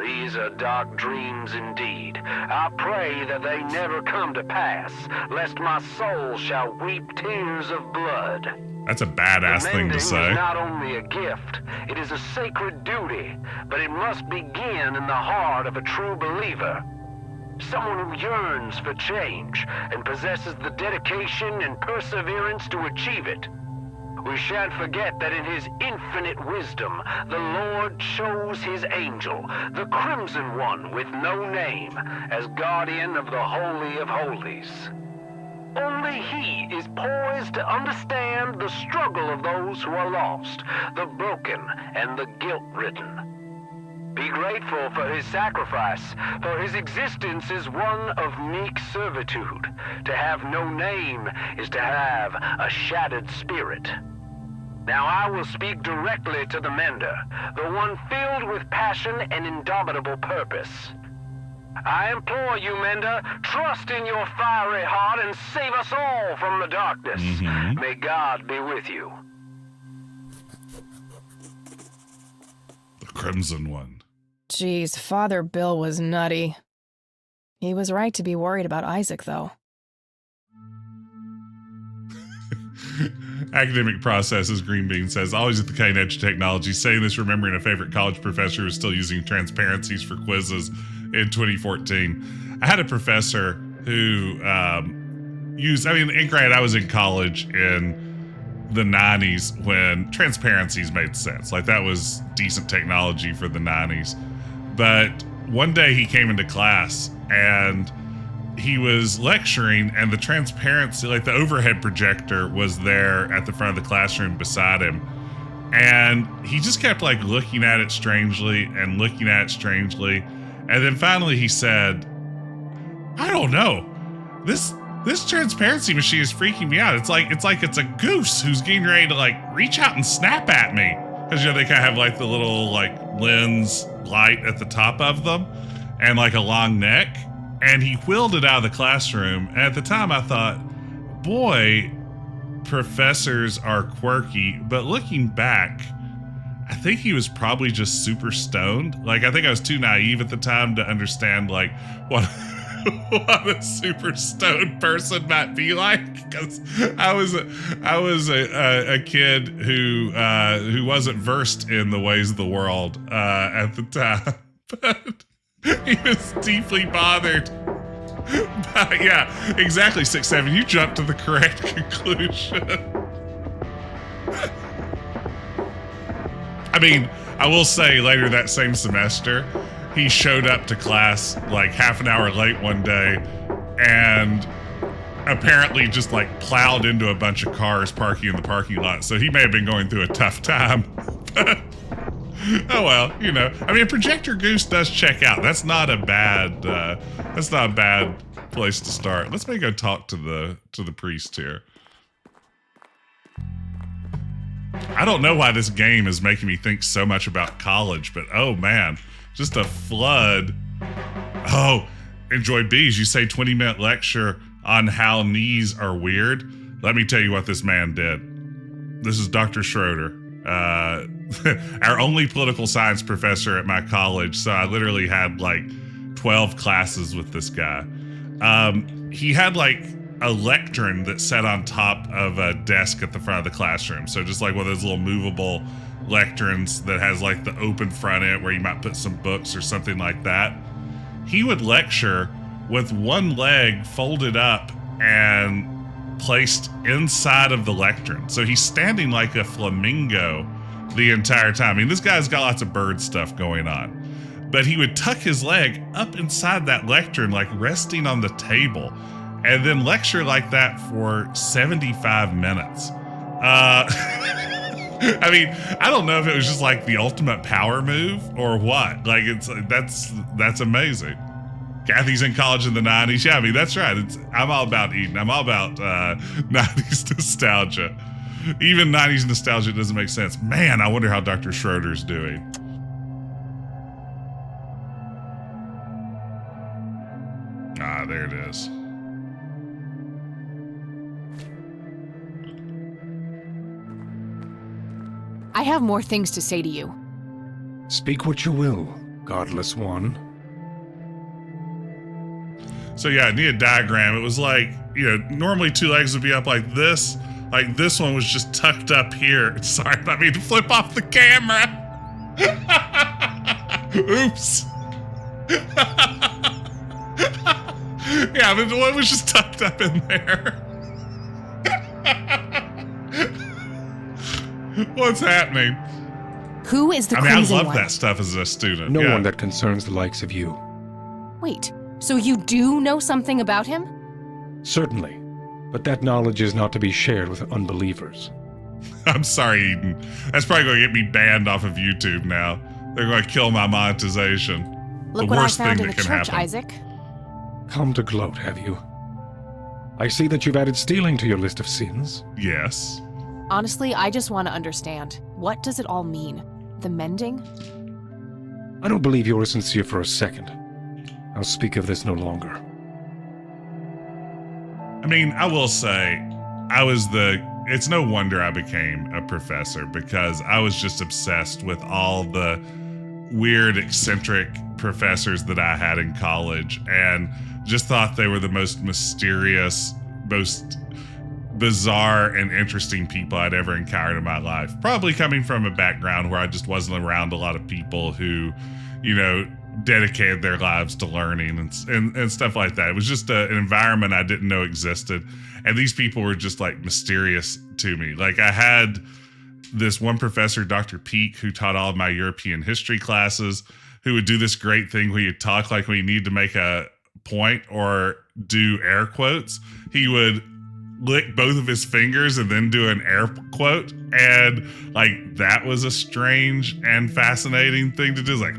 These are dark dreams indeed. I pray that they never come to pass, lest my soul shall weep tears of blood. That's a badass thing to Mending say. is not only a gift, it is a sacred duty, but it must begin in the heart of a true believer. Someone who yearns for change and possesses the dedication and perseverance to achieve it. We shan't forget that in his infinite wisdom, the Lord chose his angel, the Crimson One with no name, as guardian of the Holy of Holies. Only he is poised to understand the struggle of those who are lost, the broken, and the guilt-ridden. Be grateful for his sacrifice, for his existence is one of meek servitude. To have no name is to have a shattered spirit. Now I will speak directly to the mender, the one filled with passion and indomitable purpose. I implore you, Mender, trust in your fiery heart and save us all from the darkness. May God be with you. Crimson One. Geez, Father Bill was nutty. He was right to be worried about Isaac, though. Academic processes, Green Bean says, always at the cutting edge of technology. Saying this, remembering a favorite college professor who was still using transparencies for quizzes in 2014. I had a professor who and granted, I was in college in the 90s when transparencies made sense. Like, that was decent technology for the 90s. But one day he came into class and he was lecturing, and the transparency, like the overhead projector, was there at the front of the classroom beside him. And he just kept like looking at it strangely and looking at it strangely. And then finally he said, I don't know. This transparency machine is freaking me out. It's like it's a goose who's getting ready to like reach out and snap at me. Because they kind of have like the little like lens light at the top of them and like a long neck. And he wheeled it out of the classroom. And at the time I thought, boy, professors are quirky. But looking back, I think he was probably just super stoned. Like, I think I was too naive at the time to understand like what a super stoned person might be like. Because I was a kid who wasn't versed in the ways of the world at the time. But he was deeply bothered. But yeah, exactly, 6'7". You jumped to the correct conclusion. I mean, I will say later that same semester, he showed up to class like half an hour late one day and apparently just like plowed into a bunch of cars parking in the parking lot. So he may have been going through a tough time. Oh well, I mean, Projector Goose does check out. That's not a bad place to start. Let's maybe go talk to the priest here. I don't know why this game is making me think so much about college, but oh man, just a flood. Oh, enjoy bees. You say 20-minute lecture on how knees are weird. Let me tell you what this man did. This is Dr. Schroeder. Our only political science professor at my college, so I literally had like 12 classes with this guy. He had like a lectern that sat on top of a desk at the front of the classroom. So just like one of those little movable lecterns that has like the open front end where you might put some books or something like that. He would lecture with one leg folded up and placed inside of the lectern. So he's standing like a flamingo the entire time. I mean, this guy's got lots of bird stuff going on. But he would tuck his leg up inside that lectern, like resting on the table, and then lecture like that for 75 minutes. I mean, I don't know if it was just like the ultimate power move or what. Like, that's amazing. Kathy's in college in the 90s. Yeah, I mean, that's right. I'm all about Eden. I'm all about 90s nostalgia. Even 90s nostalgia doesn't make sense. Man, I wonder how Dr. Schroeder's doing. Ah, there it is. I have more things to say to you. Speak what you will, godless one. So yeah, I need a diagram. It was like, normally two legs would be up like this. Like this one was just tucked up here. Sorry, I mean to flip off the camera. Oops. Yeah, but the one was just tucked up in there. What's happening? Who is the I Crimson love One? that stuff as a student. No one that concerns the likes of you. Wait, so you do know something about him? Certainly, but that knowledge is not to be shared with unbelievers. I'm sorry, Eden. That's probably going to get me banned off of YouTube now. They're going to kill my monetization. Look the what I worst found thing in the that can church, happen. Isaac. Come to gloat, have you? I see that you've added stealing to your list of sins. Yes. Honestly, I just want to understand. What does it all mean? The mending? I don't believe you are sincere for a second. I'll speak of this no longer. I mean, I will say, it's no wonder I became a professor because I was just obsessed with all the weird, eccentric professors that I had in college, and just thought they were the most mysterious, most bizarre and interesting people I'd ever encountered in my life. Probably coming from a background where I just wasn't around a lot of people who, dedicated their lives to learning and stuff like that. It was just an environment I didn't know existed. And these people were just like mysterious to me. Like I had this one professor, Dr. Peak, who taught all of my European history classes, who would do this great thing where you'd talk like when you need to make a point or do air quotes. He would lick both of his fingers and then do an air quote. And like that was a strange and fascinating thing to do. It's like,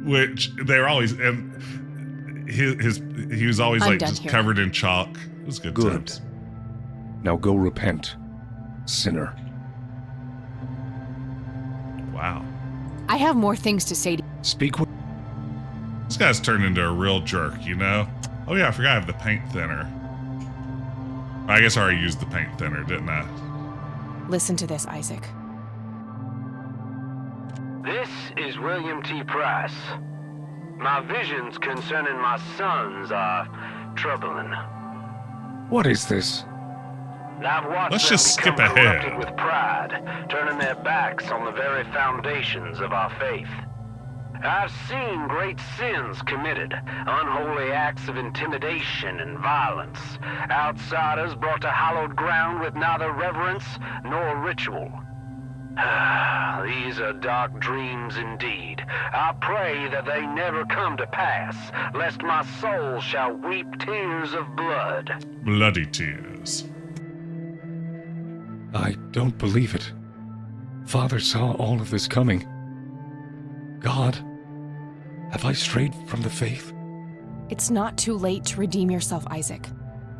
which they were always, and he was always like just here. covered in chalk. It was good times. Now go repent, sinner. Wow. I have more things to say to you. Speak with... This guy's turned into a real jerk, Oh yeah, I forgot I have the paint thinner. I guess I already used the paint thinner, didn't I? Listen to this, Isaac. This is William T. Price. My visions concerning my sons are troubling. What is this? I've watched Let's them just skip become ahead. corrupted with pride, turning their backs on the very foundations of our faith. I've seen great sins committed, unholy acts of intimidation and violence, outsiders brought to hallowed ground with neither reverence nor ritual. These are dark dreams indeed. I pray that they never come to pass, lest my soul shall weep tears of blood. Bloody tears. I don't believe it. Father saw all of this coming. God, have I strayed from the faith? It's not too late to redeem yourself, Isaac.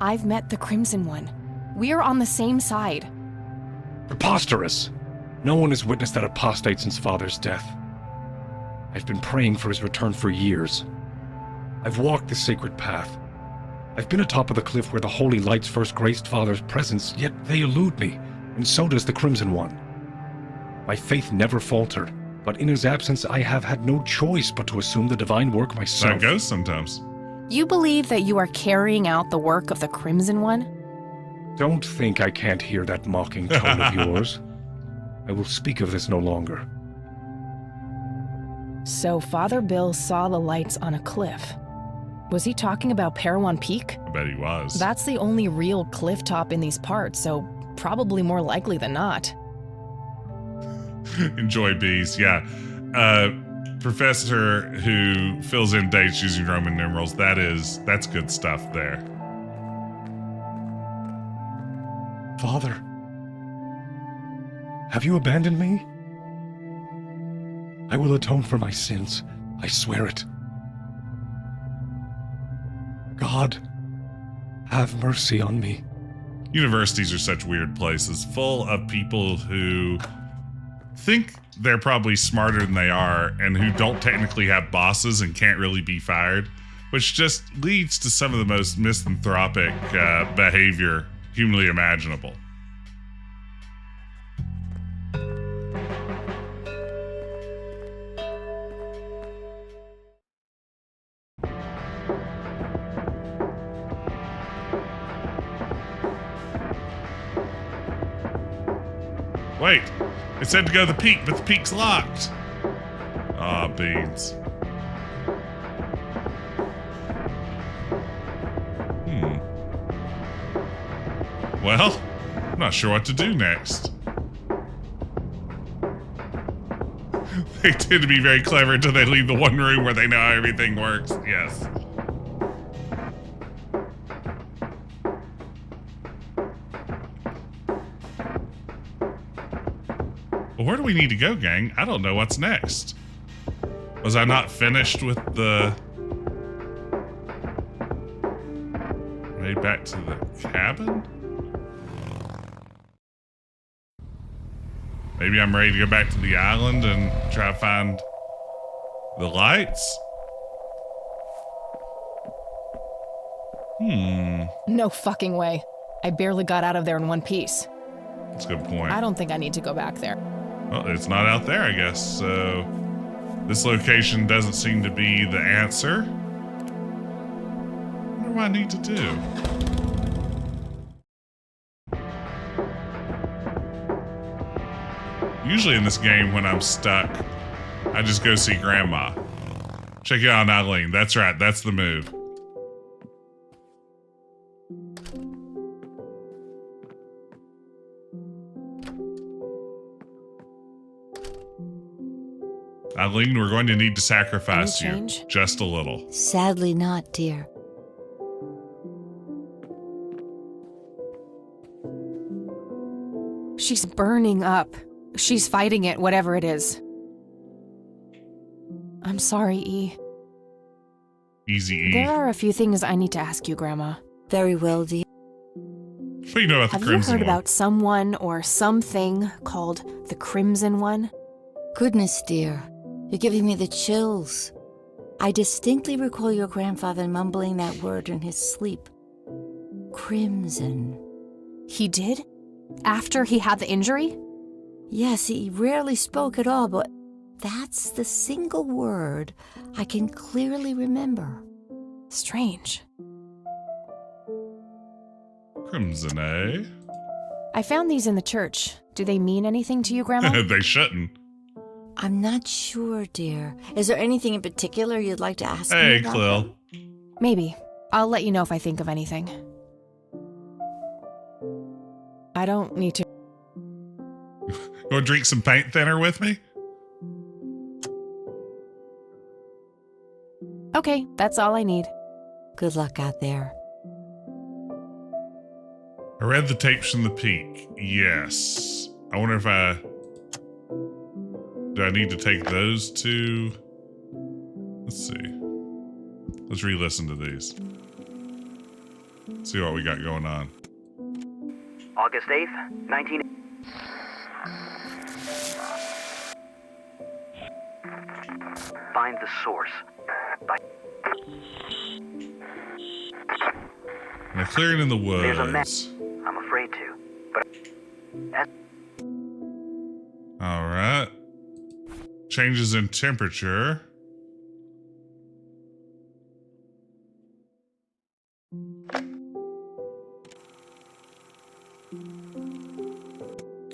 I've met the Crimson One. We're on the same side. Preposterous! No one has witnessed that apostate since Father's death. I've been praying for his return for years. I've walked the sacred path. I've been atop of the cliff where the holy lights first graced Father's presence, yet they elude me, and so does the Crimson One. My faith never faltered, but in his absence I have had no choice but to assume the divine work myself. That goes sometimes. You believe that you are carrying out the work of the Crimson One? Don't think I can't hear that mocking tone of yours. I will speak of this no longer. So Father Bill saw the lights on a cliff. Was he talking about Parowan Peak? I bet he was. That's the only real cliff top in these parts, so probably more likely than not. Enjoy bees, yeah. Professor who fills in dates using Roman numerals, that's good stuff there. Father, have you abandoned me? I will atone for my sins. I swear it. God, have mercy on me. Universities are such weird places, full of people who think they're probably smarter than they are and who don't technically have bosses and can't really be fired, which just leads to some of the most misanthropic behavior humanly imaginable. Wait, it said to go to the peak, but the peak's locked. Ah, beans. Well, I'm not sure what to do next. They tend to be very clever until they leave the one room where they know how everything works. Yes. Well, where do we need to go, gang? I don't know what's next. Was I not finished with the... Maybe back to the cabin? Maybe I'm ready to go back to the island and try to find the lights? No fucking way. I barely got out of there in one piece. That's a good point. I don't think I need to go back there. Well, it's not out there, I guess. So this location doesn't seem to be the answer. What do I need to do? Usually in this game, when I'm stuck, I just go see Grandma. Check it out, Eileen. That's right. That's the move. Eileen, we're going to need to sacrifice Any you change? just a little. Sadly not, dear. She's burning up. She's fighting it, whatever it is. I'm sorry, E. Easy E. There are a few things I need to ask you, Grandma. Very well, dear. What do you know about Have the you Crimson heard One? about someone or something called the Crimson One? Goodness, dear. You're giving me the chills. I distinctly recall your grandfather mumbling that word in his sleep. Crimson. He did? After he had the injury? Yes, he rarely spoke at all, but that's the single word I can clearly remember. Strange. Crimson, eh? I found these in the church. Do they mean anything to you, Grandma? They shouldn't. I'm not sure, dear. Is there anything in particular you'd like to ask me Hey, about Clell. them? Maybe. I'll let you know if I think of anything. I don't need to. You want to drink some paint thinner with me? Okay, that's all I need. Good luck out there. I read the tapes from the peak. Yes. I wonder if do I need to take those two? Let's see. Let's re-listen to these. See what we got going on. August 8th, 19... Find the source. They're clearing in the There's a map. woods. I'm afraid to, but... All right. Changes in temperature.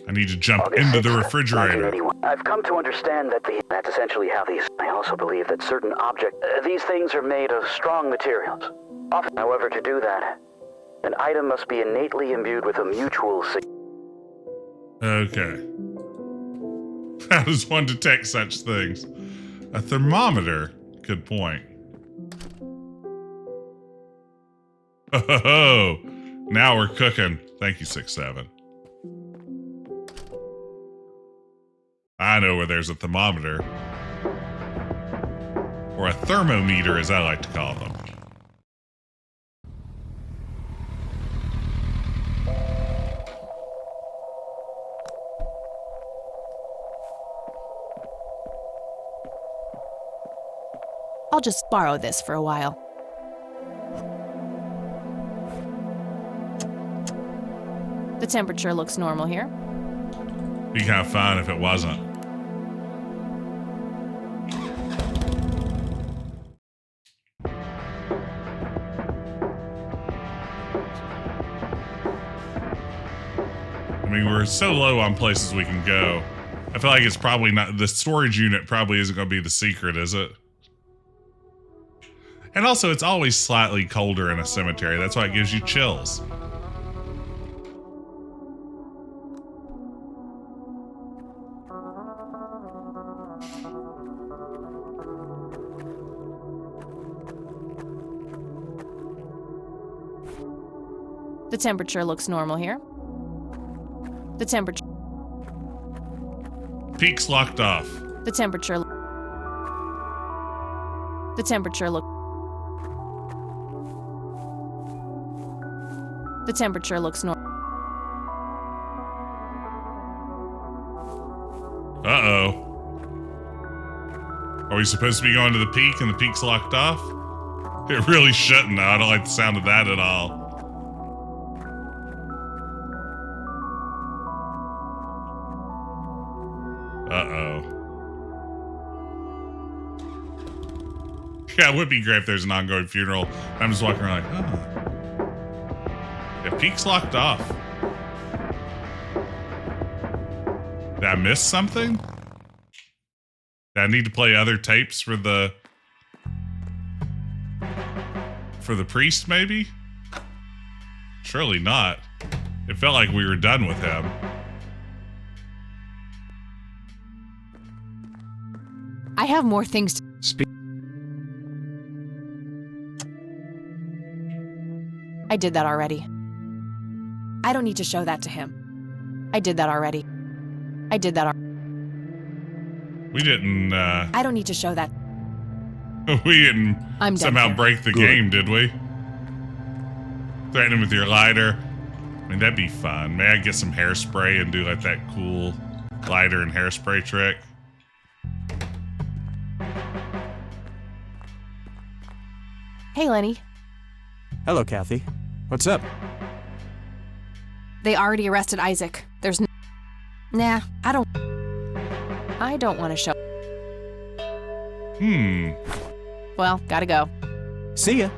I need to jump August into the 6th, refrigerator. 1981. I've come to understand that that's essentially how these... I also believe that certain these things are made of strong materials. Often, however, to do that, an item must be innately imbued with a mutual... Okay. How does one detect such things? A thermometer. Good point. Oh, now we're cooking. Thank you, 6-7. I know where there's a thermometer. Or a thermometer, as I like to call them. I'll just borrow this for a while. The temperature looks normal here. Be kind of fun if it wasn't. I mean, we're so low on places we can go. I feel like it's probably not, the storage unit probably isn't going to be the secret, is it? And also, it's always slightly colder in a cemetery. That's why it gives you chills. The temperature looks normal here. The temperature. Peak's locked off. The temperature. The temperature look. The temperature looks normal. Uh-oh. Are we supposed to be going to the peak and the peak's locked off? It really shouldn't. I don't like the sound of that at all. Yeah, it would be great if there's an ongoing funeral. I'm just walking around like, oh. Yeah, Peak's locked off. Did I miss something? Did I need to play other tapes for the priest, maybe? Surely not. It felt like we were done with him. I have more things to Speak. I did that already. I don't need to show that to him. I did that already. I did that. We didn't, I don't need to show that. we didn't I'm done somehow here. break the game, did we? Threaten him with your lighter. I mean, that'd be fun. May I get some hairspray and do like that cool lighter and hairspray trick? Hey, Lenny. Hello, Kathy. What's up? They already arrested Isaac. There's Nah, I don't want to show. Well, gotta go. See ya.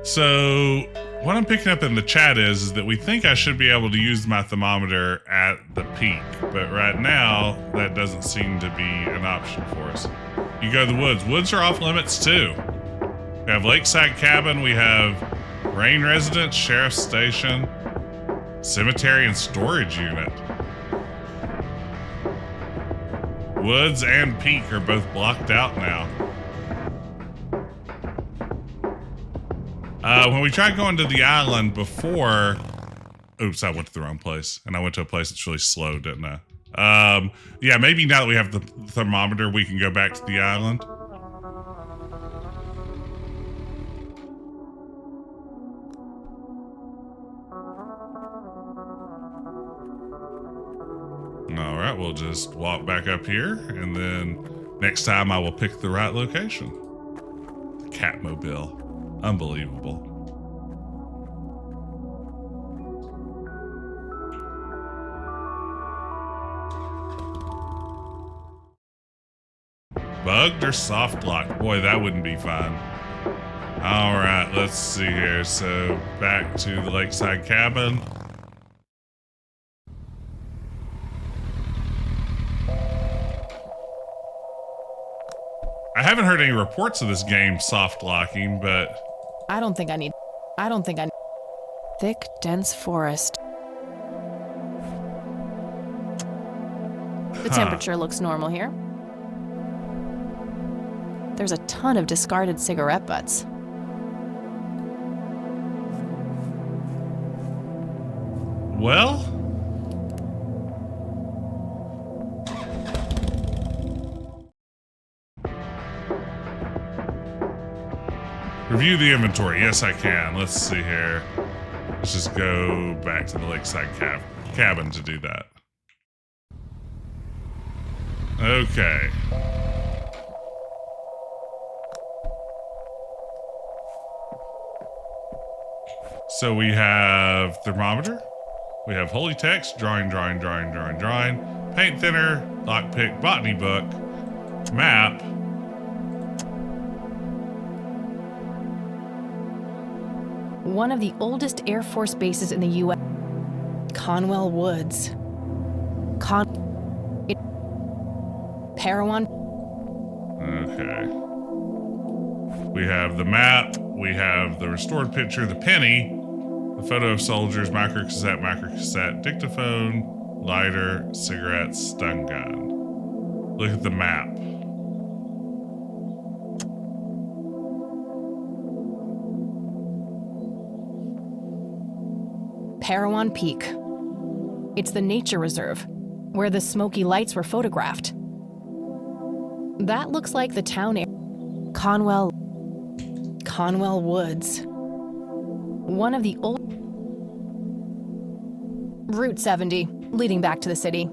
So what I'm picking up in the chat is that we think I should be able to use my thermometer at the peak, but right now that doesn't seem to be an option for us. You go to the woods. Woods are off limits too. We have Lakeside Cabin, we have Rain Residence, Sheriff's Station, Cemetery and Storage Unit. Woods and Peak are both blocked out now. When we tried going to the island before... Oops, I went to the wrong place. And I went to a place that's really slow, didn't I? Yeah, maybe now that we have the thermometer, we can go back to the island. All right, we'll just walk back up here, and then next time I will pick the right location. The Catmobile. Unbelievable. Bugged or soft locked? Boy, that wouldn't be fun. All right, let's see here. So back to the Lakeside Cabin. I haven't heard any reports of this game soft locking, but I don't think I need. Thick, dense forest. The temperature looks normal here. There's a ton of discarded cigarette butts. well, review the inventory. Yes, I can. Let's see here. Let's just go back to the Lakeside Cabin to do that. Okay. So we have thermometer. We have holy text, drawing, paint thinner, lockpick, botany book, map. One of the oldest Air Force bases in the U.S. Conwell Woods. Parowan. Okay. We have the map. We have the restored picture, the penny, the photo of soldiers, microcassette, dictaphone, lighter, cigarettes, stun gun. Look at the map. Parowan Peak. It's the nature reserve, where the smoky lights were photographed. That looks like the town area. Conwell Woods. One of the old... Route 70, leading back to the city.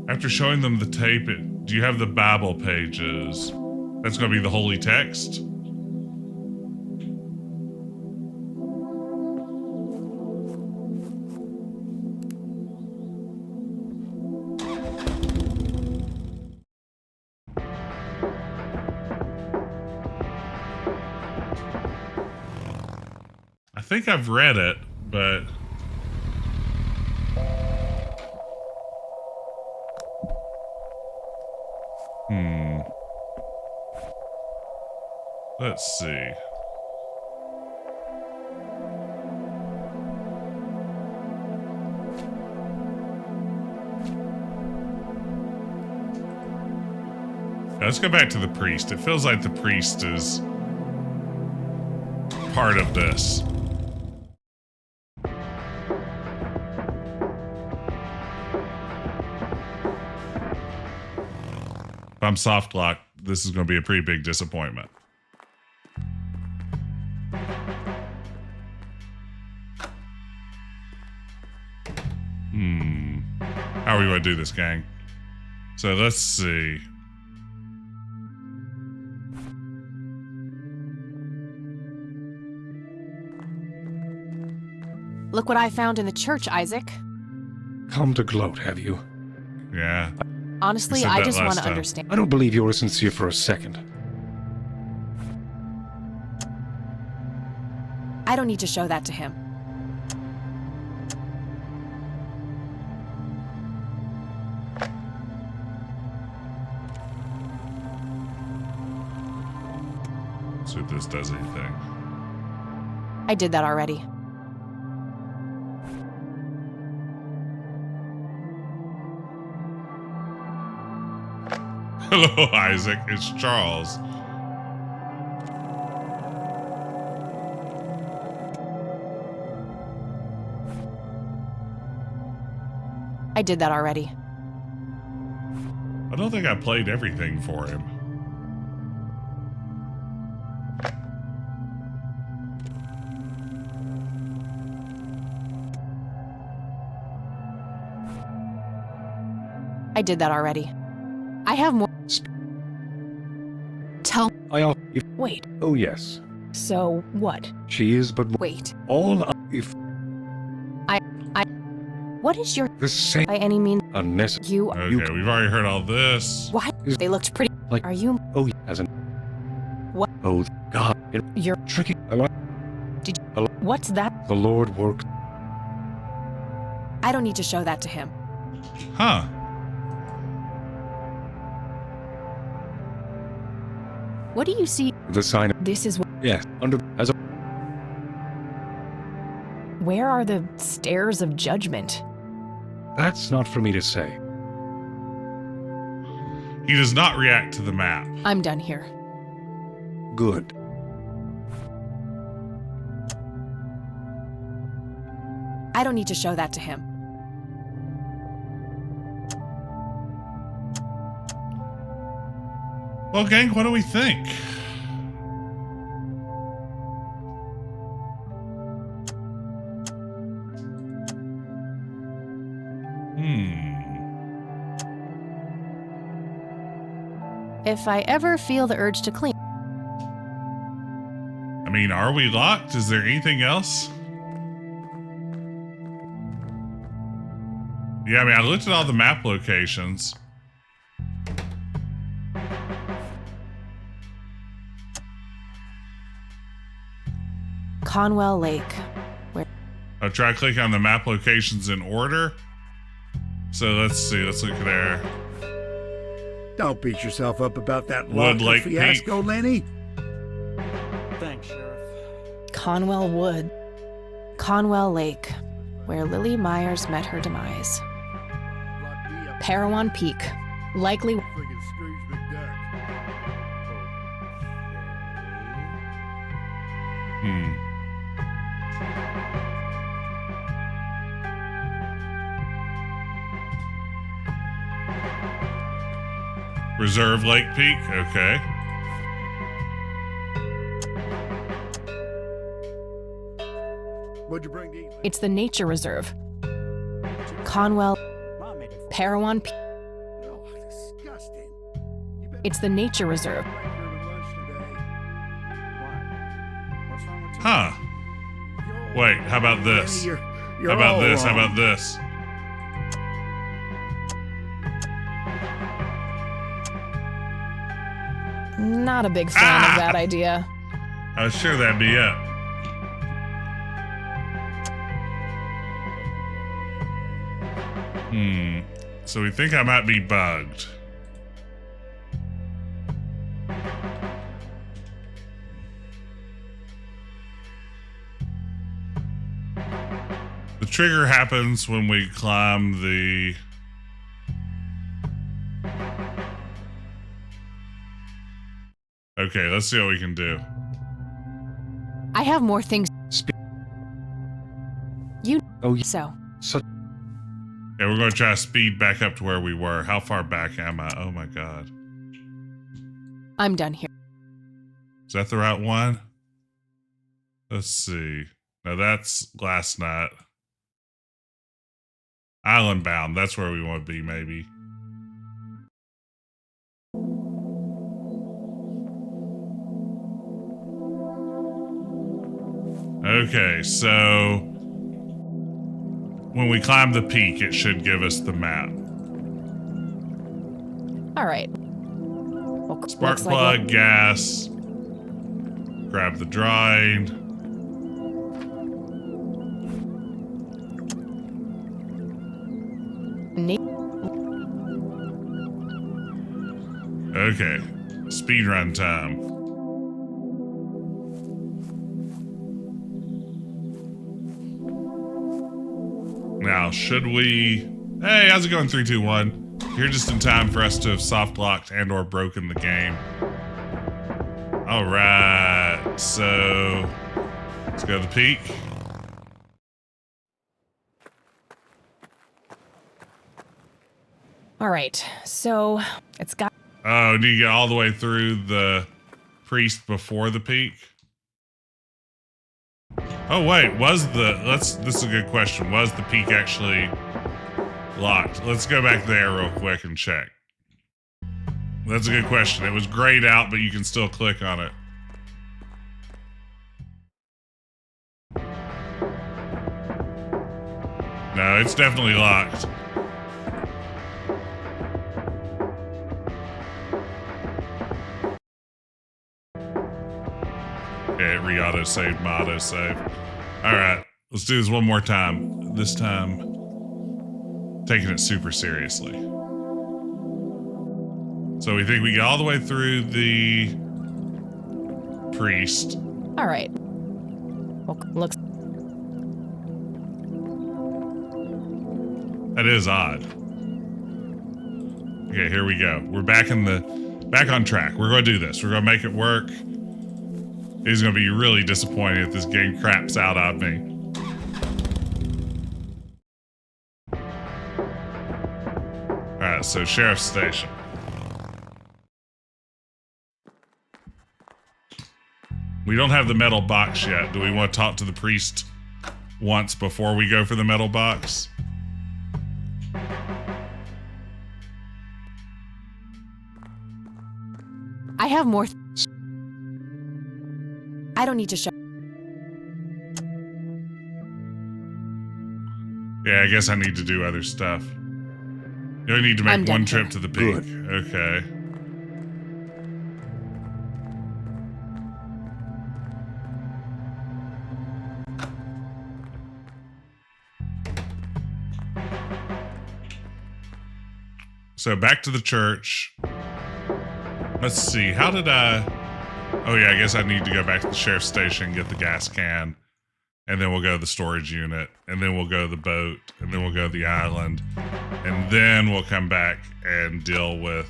After showing them the tape, do you have the Bible pages? That's going to be the holy text? think I've read it, but let's see. Let's go back to the priest. It feels like the priest is part of this. If I'm soft locked, this is going to be a pretty big disappointment. How are we going to do this, gang? So let's see. Look what I found in the church, Isaac. Come to gloat, have you? Yeah. Honestly, You said I that just last want to time. understand. I don't believe you were sincere for a second. I don't need to show that to him. See if this does anything. I did that already. Hello, Isaac. It's Charles. I did that already. I don't think I played everything for him. I did that already. I have more. Tell. Wait, Oh yes, so what? she is but Wait. all if What is your. the same By any means. unnecessary. You. Okay, we've already heard all this. Why? They looked pretty. Like- Are you. Oh, as an What? Oh God, You're. tricky. I like What's that? the Lord works. I don't need to show that to him. Huh. What do you see? The sign of This is. yes under as a Where are the stairs of judgment? that's not for me to say. He does not react to the map. I'm done here. Good. I don't need to show that to him. Well, gang, what do we think? If I ever feel the urge to clean. I mean, are we locked? Is there anything else? Yeah, I mean, I looked at all the map locations. Conwell Lake. I'll try clicking on the map locations in order. So let's see. Let's look there. Don't beat yourself up about that Wood locker Lake fiasco, Lenny. Thanks, Sheriff. Conwell Wood. Conwell Lake, where Lily Myers met her demise. Lock me up. Parowan Peak. Likely. Friggin' Scrooge McDuck. Reserve Lake Peak. Okay. What'd you bring to eat? It's the nature reserve. Conwell. Mom made it. Parowan Peak. Oh, disgusting. You better It's the nature reserve. break here at lunch today. Why? What's wrong with you? Huh. Yo, Wait, how about this? Lenny, you're How about all this? How wrong. about this? Not a big fan of that idea. I was sure that'd be it. So we think I might be bugged. The trigger happens when we climb the... Okay, let's see what we can do. I have more things. Oh, yeah. So. Yeah, we're going to try to speed back up to where we were. How far back am I? Oh my god. I'm done here. Is that the right one? Let's see. No, that's last night. Island bound. That's where we want to be, maybe. Okay, so when we climb the peak, it should give us the map. All right. Spark plug, gas. Grab the drawing. Okay, speedrun time. Now, should we... Hey, how's it going, 3, 2, 1? You're just in time for us to have soft locked and or broken the game. All right, so let's go to the peak. All right, so it's got... Oh, do you get all the way through the priest before the peak? Oh wait, this is a good question. Was the peak actually locked? Let's go back there real quick and check. That's a good question. It was grayed out, but you can still click on it. No, it's definitely locked. Okay, it re-auto-saved my auto-save. Alright, let's do this one more time. This time, taking it super seriously. So we think we get all the way through the priest. All right. Well, looks... That is odd. Okay, here we go. We're back on track. We're going to do this. We're going to make it work. He's going to be really disappointed if this game craps out on me. Alright, so Sheriff's Station. We don't have the metal box yet. Do we want to talk to the priest once before we go for the metal box? I have more. I don't need to show. Yeah, I guess I need to do other stuff. You only need to make one trip to the peak. Okay. So back to the church. Let's see, how did I... Oh yeah, I guess I need to go back to the sheriff's station, get the gas can, and then we'll go to the storage unit, and then we'll go to the boat, and then we'll go to the island, and then we'll come back and deal with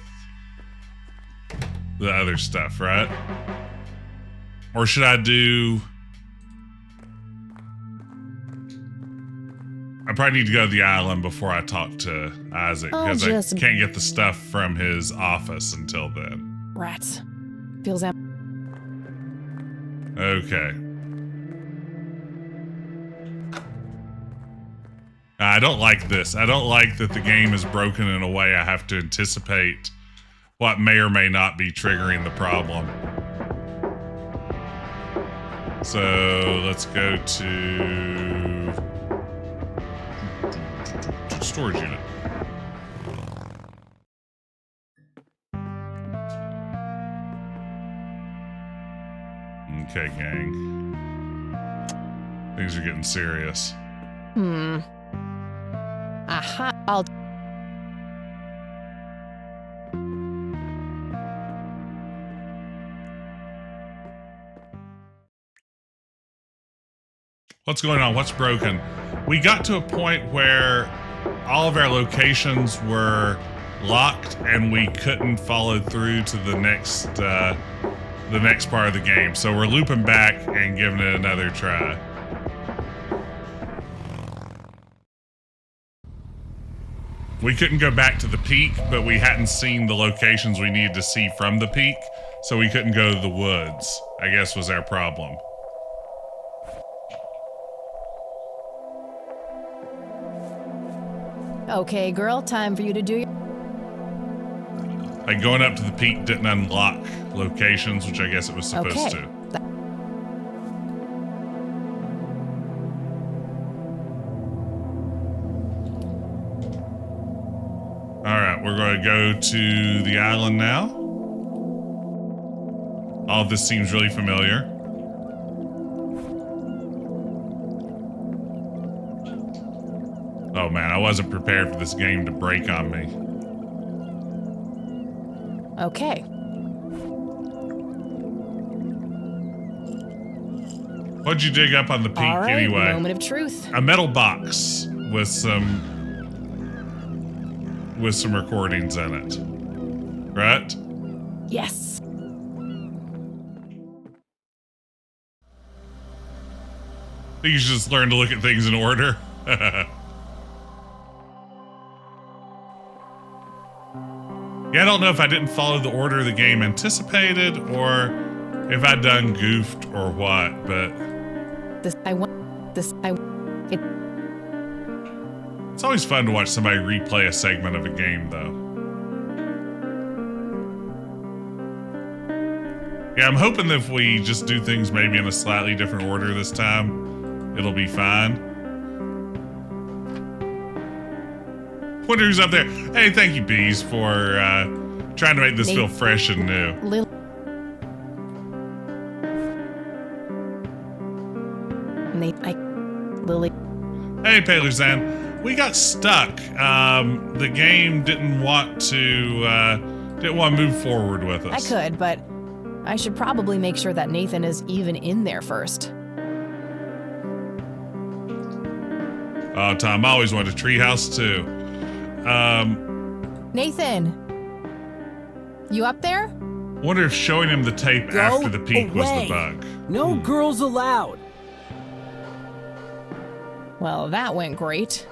the other stuff, right? Or should I do... I probably need to go to the island before I talk to Isaac, because I can't get the stuff from his office until then. Rats. Feels empty. Okay. I don't like this. I don't like that the game is broken in a way I have to anticipate what may or may not be triggering the problem. So let's go to storage unit. Okay, gang. Things are getting serious. Aha, I'll... What's going on? What's broken? We got to a point where all of our locations were locked and we couldn't follow through to the next part of the game. So we're looping back and giving it another try. We couldn't go back to the peak, but we hadn't seen the locations we needed to see from the peak, so we couldn't go to the woods, I guess was our problem. Okay, girl, time for you to do your... Like going up to the peak didn't unlock locations, which I guess it was supposed to. Alright, we're going to go to the island now. All of this seems really familiar. Oh man, I wasn't prepared for this game to break on me. Okay. What'd you dig up on the peak All right, anyway? moment of truth. A metal box with some recordings in it. Right? Yes. I think you should just learn to look at things in order. Yeah, I don't know if I didn't follow the order the game anticipated or if I done goofed or what, but It's always fun to watch somebody replay a segment of a game, though. Yeah, I'm hoping that if we just do things maybe in a slightly different order this time, it'll be fine. Wonder who's up there. Hey, thank you, Bees, for trying to make this feel fresh and new. Lily. Hey, Palerzan. We got stuck. The game didn't want to move forward with us. I could, but I should probably make sure that Nathan is even in there first. Oh, Tom, I always wanted a treehouse too. Nathan, you up there? Wonder if showing him the tape after the peak was the bug. No girls allowed. Well, that went great.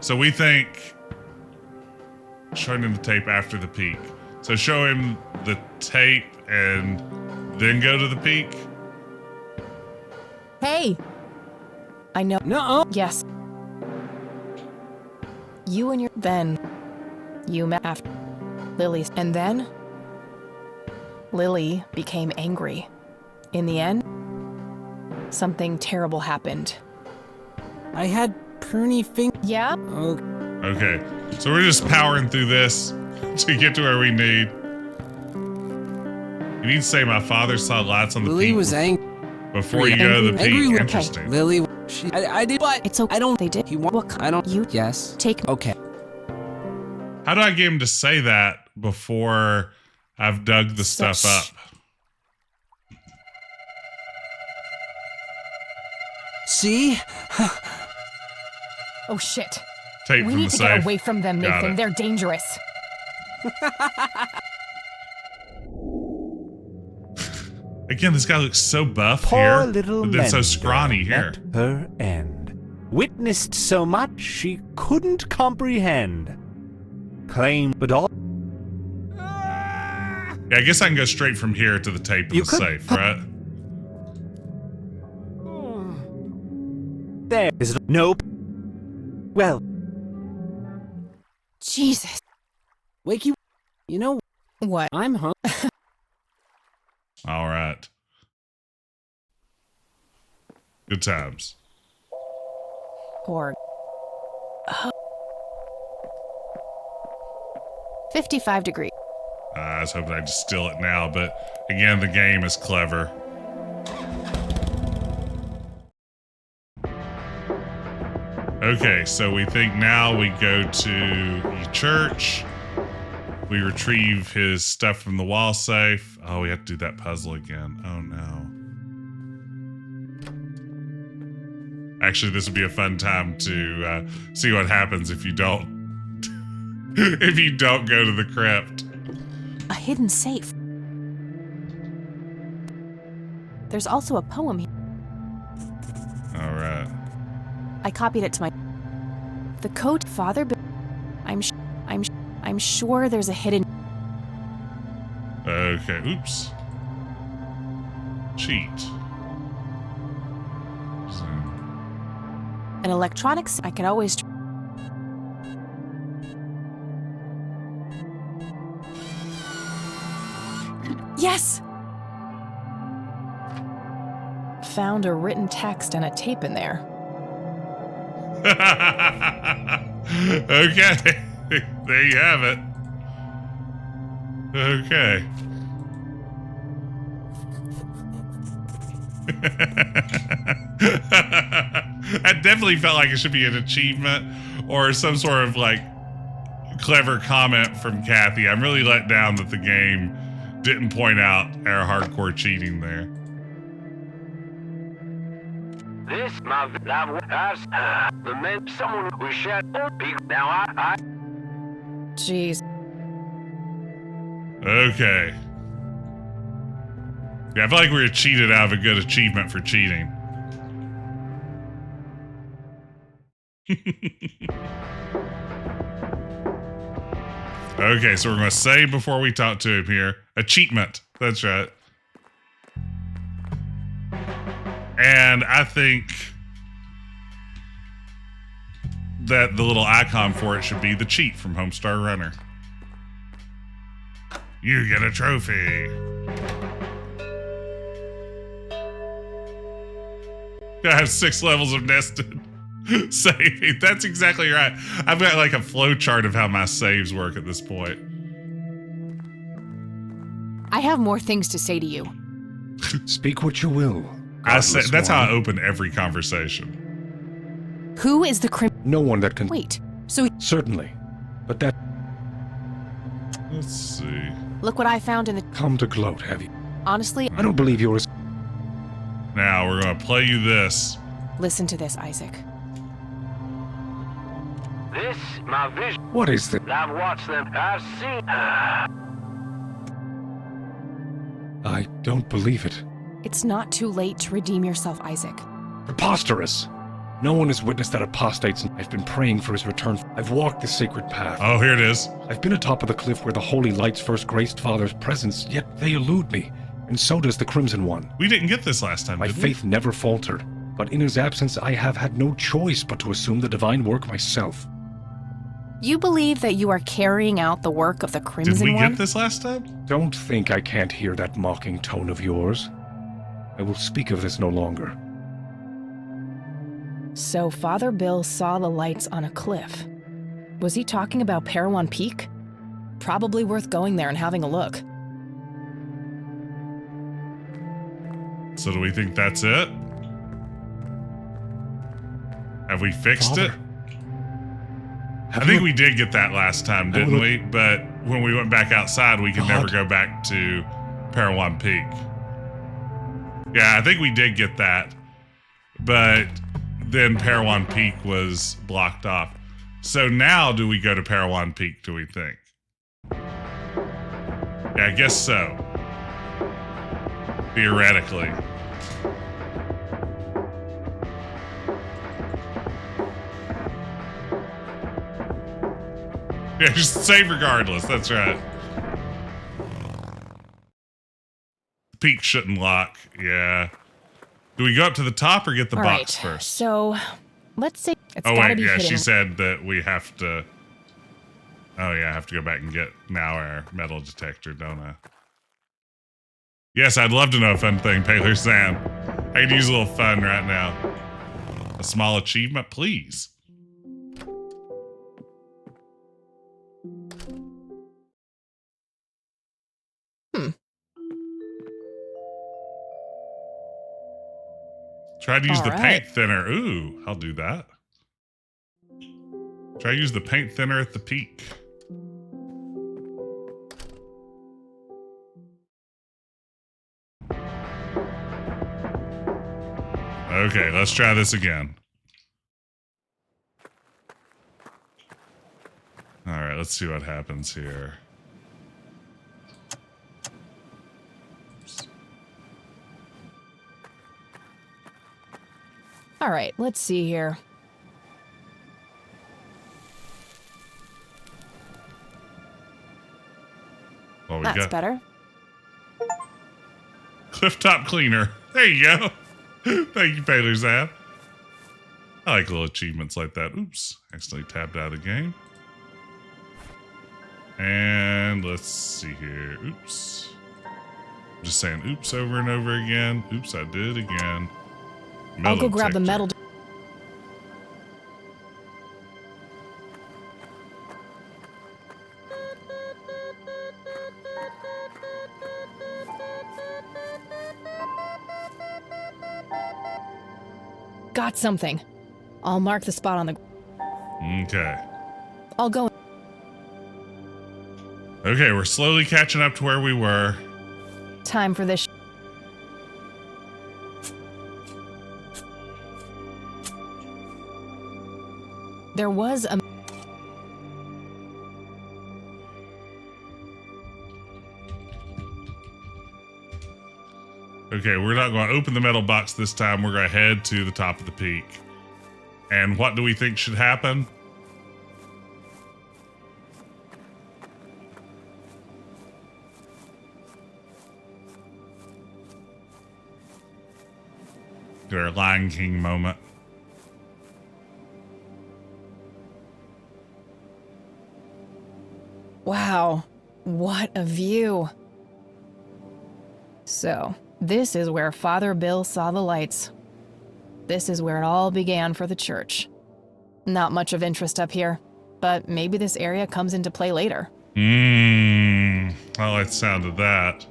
So we think showing him the tape after the peak. So show him the tape and then go to the peak. Hey, I know. No. Yes. You and your... Then you met after Lily's... And then Lily became angry. In the end, something terrible happened. I had pruny fingers. Yeah? Okay. So we're just powering through this to get to where we need. You need to say my father saw lights on the Lily peak was angry. before you go to the peak. Angry. Interesting. Lily, I did, but It's okay. I don't. They did. He want. I don't. You Yes. take. Okay. How do I get him to say that before I've dug the stuff up? See? Oh, shit. Tape We from need the to get safe. away from them, Got Nathan. it. They're dangerous. Again, this guy looks so buff Poor here, little but then so Mender scrawny here. met her end. Witnessed so much she couldn't comprehend. Claimed, but all... Yeah, I guess I can go straight from here to the tape in You the could- safe, right? There is no... Well, Jesus. Wakey, you know, What? I'm hungry. All right. Good times. Or... 55 degrees. I was hoping I'd just steal it now, but again, the game is clever. Okay, so we think now we go to the church. We retrieve his stuff from the wall safe. Oh, we have to do that puzzle again. Oh no. Actually, this would be a fun time to see what happens if you don't if you don't go to the crypt. A hidden safe. There's also a poem here. All right. I copied it to my... The code Father Bill... I'm sure there's a hidden... Okay, oops. Cheat. An electronics... I could always... Yes! Found a written text and a tape in there. Okay. There you have it. Okay. That definitely felt like it should be an achievement or some sort of like clever comment from Kathy. I'm really let down that the game didn't point out our hardcore cheating there. This, my the men, someone who shot now I. Jeez. Okay. Yeah, I feel like we were cheated out of a good achievement for cheating. Okay, so we're going to save before we talk to him here. Achievement. That's right. And I think that the little icon for it should be the cheat from Homestar Runner. You get a trophy. I have 6 levels of nested saving. That's exactly right. I've got like a flow chart of how my saves work at this point. I have more things to say to you. Speak what you will. I say, that's how I one. open every conversation. Who is the No one that can... Wait, so Certainly. But that... Let's see. look what I found in the... Come to gloat, have you? Honestly, I don't believe you're as... Now we're going to play you this. listen to this, Isaac. This, my vision. What is this? I've watched them. I've seen. I don't believe it. It's not too late to redeem yourself, Isaac. Preposterous! No one has witnessed that apostate since I've been praying for his return. I've walked the sacred path. Oh, here it is. I've been atop of the cliff where the holy lights first graced Father's presence, yet they elude me, and so does the Crimson One. We didn't get this last time, My did we? faith never faltered, but in his absence I have had no choice but to assume the divine work myself. You believe that you are carrying out the work of the Did Crimson we One? get this last time? Don't think I can't hear that mocking tone of yours. I will speak of this no longer. So Father Bill saw the lights on a cliff. Was he talking about Parowan Peak? Probably worth going there and having a look. So do we think that's it? Have we fixed it? I think we did get that last time, didn't we? But when we went back outside, we could never go back to Parowan Peak. Yeah, I think we did get that. But then Parowan Peak was blocked off. So now do we go to Parowan Peak, do we think? Yeah, I guess so. Theoretically. Yeah, just save regardless. That's right. Peak shouldn't lock. Yeah. Do we go up to the top or get the All box right, first? so let's say it's Oh, gotta wait. be Yeah, hidden. she said that we have to. Oh, yeah. I have to go back and get now our metal detector, don't I? Yes, I'd love to know a fun thing, Paler Sam. I could use a little fun right now. A small achievement, please. Try to use All the right. paint thinner. Ooh, I'll do that. Try to use the paint thinner at the peak. Okay, let's try this again. All right, let's see what happens here. All right, let's see here. Well, That's better. Clifftop cleaner. There you go. Thank you, Paylor Zap. I like little achievements like that. Oops, accidentally tabbed out of the game. And let's see here. Oops. I'm just saying oops over and over again. Oops, I did it again. I'll go grab the metal. Got something. I'll mark the spot on the... Okay. I'll go... Okay, we're slowly catching up to where we were. Time for this. There was a... Okay, we're not going to open the metal box this time. We're going to head to the top of the peak. And what do we think should happen? Get our Lion King moment. Wow, what a view. So, this is where Father Bill saw the lights. This is where it all began for the church. Not much of interest up here, but maybe this area comes into play later. I like the sound of that.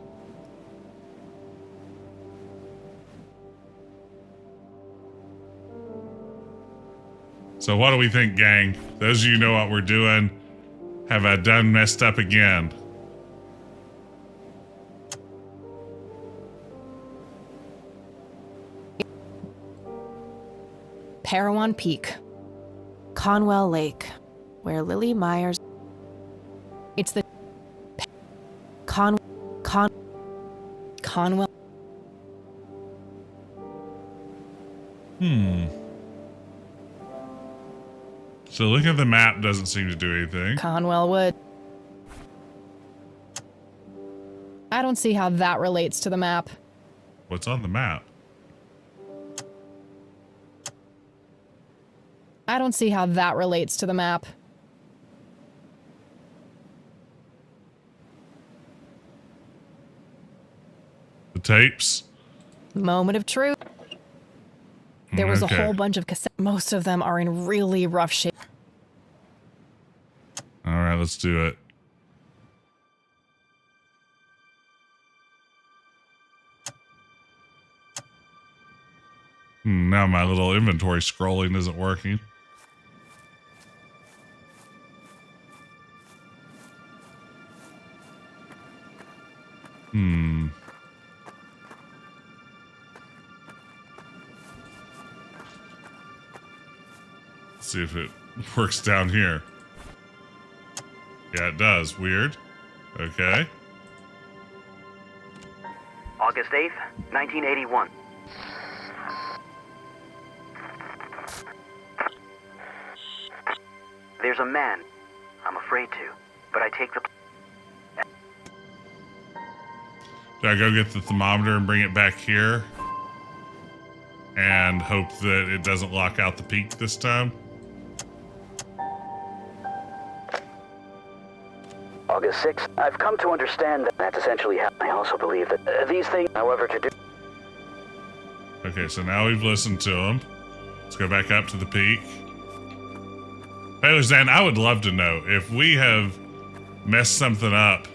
So what do we think, gang? Those of you who know what we're doing, have I done messed up again? Parowan Peak. Conwell Lake, where Lily Myers... It's the... Conwell... So looking at the map doesn't seem to do anything. Conwell Wood. I don't see how that relates to the map. What's on the map? I don't see how that relates to the map. The tapes? Moment of truth. There was Okay. a whole bunch of cassettes. Most of them are in really rough shape. All right, let's do it. Now my little inventory scrolling isn't working. Let's see if it works down here. Yeah, it does. Weird. Okay. August 8th, 1981. There's a man. I'm afraid to, but I take the... Do I go get the thermometer and bring it back here? And hope that it doesn't lock out the peak this time? August 6th. I've come to understand that that's essentially how I also believe that these things, however, to do... Okay, so now we've listened to them. Let's go back up to the peak. Hey, Zan, I would love to know if we have messed something up.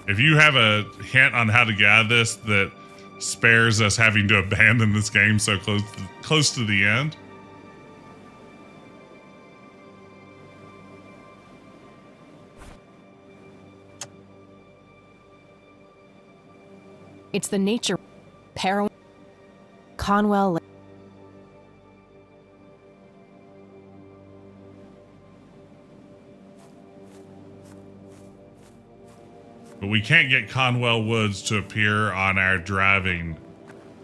If you have a hint on how to get out of this that spares us having to abandon this game so close to the end. It's the nature. Conwell. But we can't get Conwell Woods to appear on our driving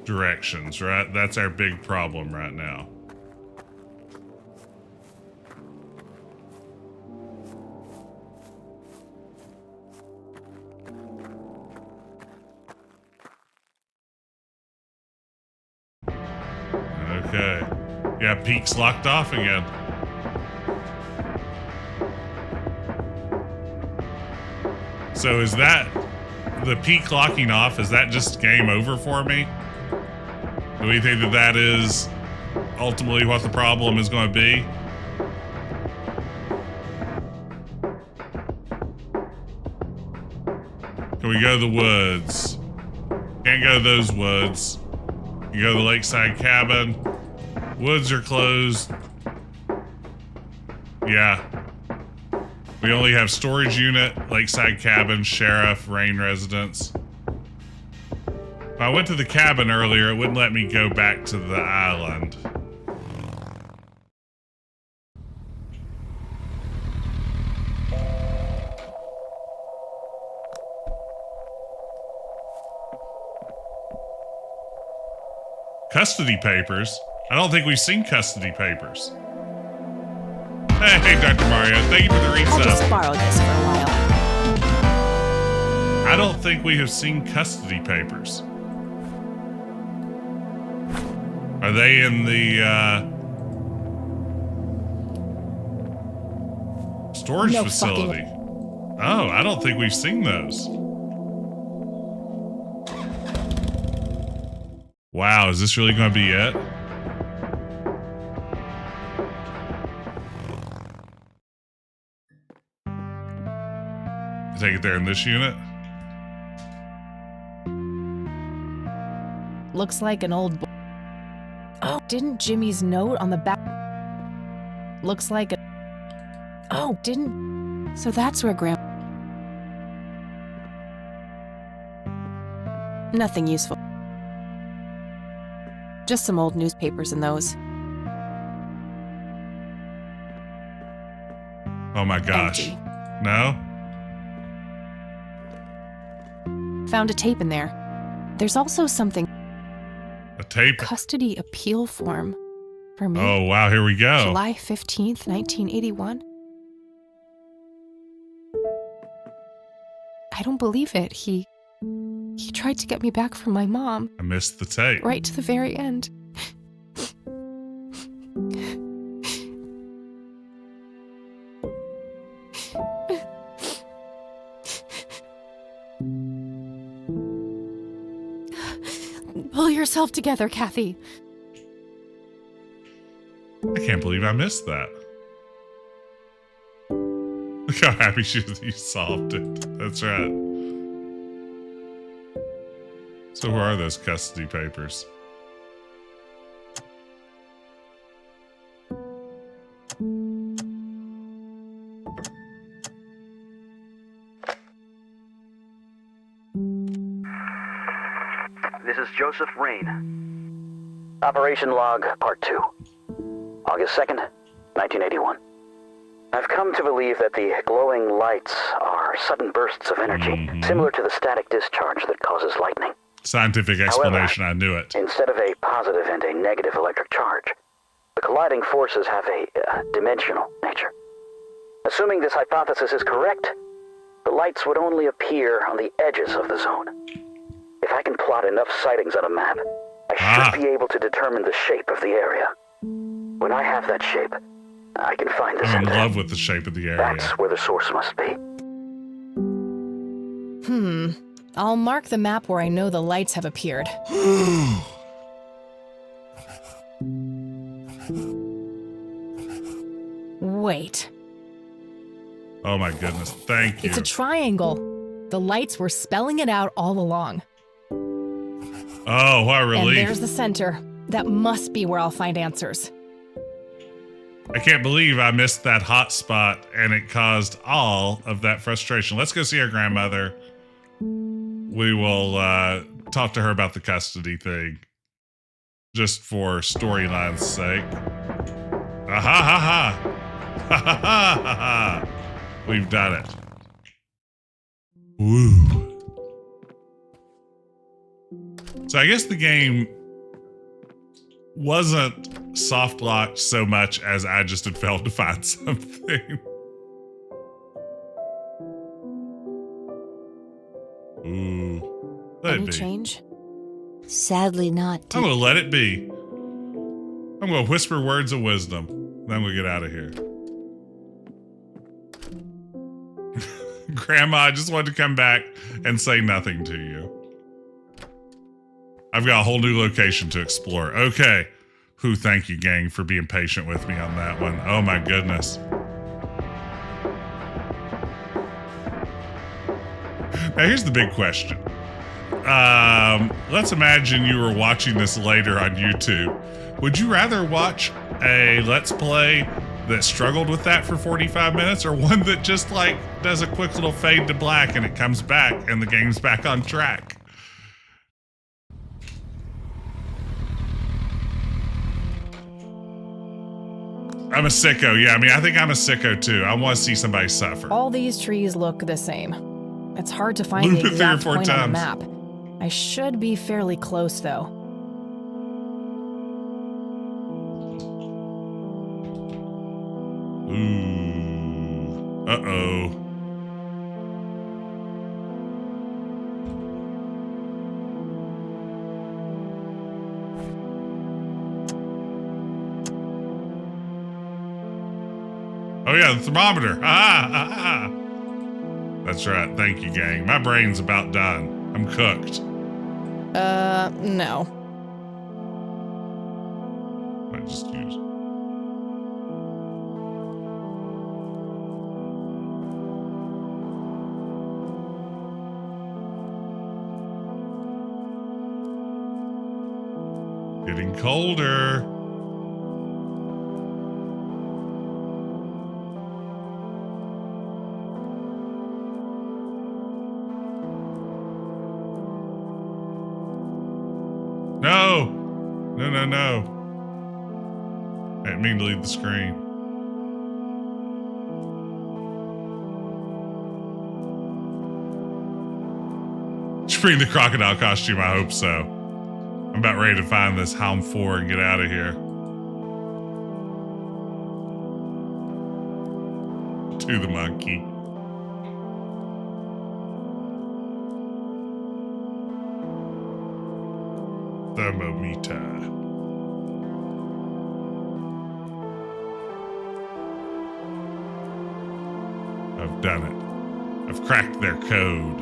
directions, right? That's our big problem right now. Okay. Yeah, Peak's locked off again. So is that the Peak locking off? Is that just game over for me? Do we think that that is ultimately what the problem is going to be? Can we go to the woods? Can't go to those woods. You go to the lakeside cabin. Woods are closed. Yeah. We only have storage unit, lakeside cabin, sheriff, rain residence. If I went to the cabin earlier, it wouldn't let me go back to the island. Custody papers? I don't think we've seen custody papers. Hey, Dr. Mario, thank you for the I'll just resub. borrow this for a while. I don't think we have seen custody papers. Are they in the storage No facility? Oh, I don't think we've seen those. Wow, is this really going to be it? Take it there in this unit. Looks like an old. Oh, didn't Jimmy's note on the back? Looks like a. Oh, didn't. So that's where Nothing useful. Just some old newspapers in those. Oh my gosh. Empty. No? Found a tape in there. There's also something. A tape? Custody appeal form. For me. Oh, wow, here we go. July 15th, 1981. I don't believe it. He tried to get me back from my mom. I missed the tape. Right to the very end. Pull yourself together, Kathy. I can't believe I missed that. Look how happy you solved it. That's right. So where are those custody papers? This is Joseph Rain. Operation Log, Part 2. August 2nd, 1981. I've come to believe that the glowing lights are sudden bursts of energy, similar to the static discharge that causes lightning. Scientific explanation, I knew it. Instead of a positive and a negative electric charge, the colliding forces have a dimensional nature. Assuming this hypothesis is correct, the lights would only appear on the edges of the zone. If I can plot enough sightings on a map, I should be able to determine the shape of the area. When I have that shape, I can find the I'm in center. love with the shape of the area. That's where the source must be. I'll mark the map where I know the lights have appeared. Wait. Oh my goodness, thank you. It's a triangle. The lights were spelling it out all along. Oh, what a relief. And there's the center. That must be where I'll find answers. I can't believe I missed that hotspot and it caused all of that frustration. Let's go see our grandmother. We will talk to her about the custody thing. Just for storyline's sake. Ha ha ha ha. Ha ha ha ha. We've done it. Woo. So I guess the game wasn't soft locked so much as I just had failed to find something. Ooh. Let Any it be. change? Sadly not. I'm going to let it be. I'm going to whisper words of wisdom. Then we'll get out of here. Grandma, I just wanted to come back and say nothing to you. I've got a whole new location to explore. Okay. Whew, thank you, gang, for being patient with me on that one. Oh, my goodness. Now, here's the big question. Let's imagine you were watching this later on YouTube. Would you rather watch a Let's Play that struggled with that for 45 minutes or one that just like does a quick little fade to black and it comes back and the game's back on track? I'm a sicko. Yeah, I mean, I think I'm a sicko too. I want to see somebody suffer. All these trees look the same. It's hard to find Loop the it 3 or exact 4 point on the times. map. I should be fairly close, though. Ooh. Uh-oh. Oh yeah, the thermometer. Ah. That's right. Thank you, gang. My brain's about done. I'm cooked. No. I just use. Getting colder. No! No. I didn't mean to leave the screen. Did you bring the crocodile costume? I hope so. I'm about ready to find this Helm 4 and get out of here. To the monkey. Thermometer. I've done it. I've cracked their code.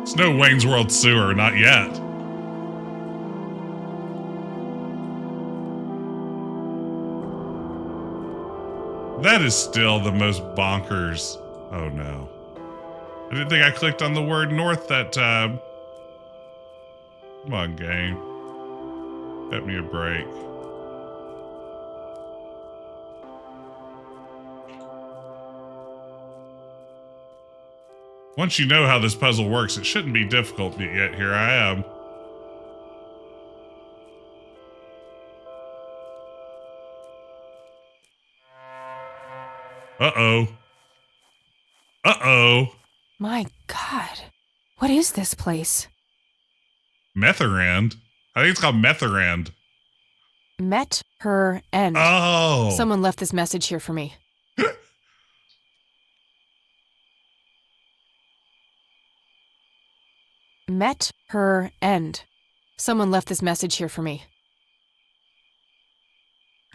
It's no Wayne's World sewer, not yet. That is still the most bonkers. Oh no. I didn't think I clicked on the word north that time. Come on, game. Get me a break. Once you know how this puzzle works, it shouldn't be difficult, but yet here I am. Uh-oh. Uh-oh. My God. What is this place? Metherand? I think it's called Metherand. Met her end. Oh. Someone left this message here for me. Met her end. Someone left this message here for me.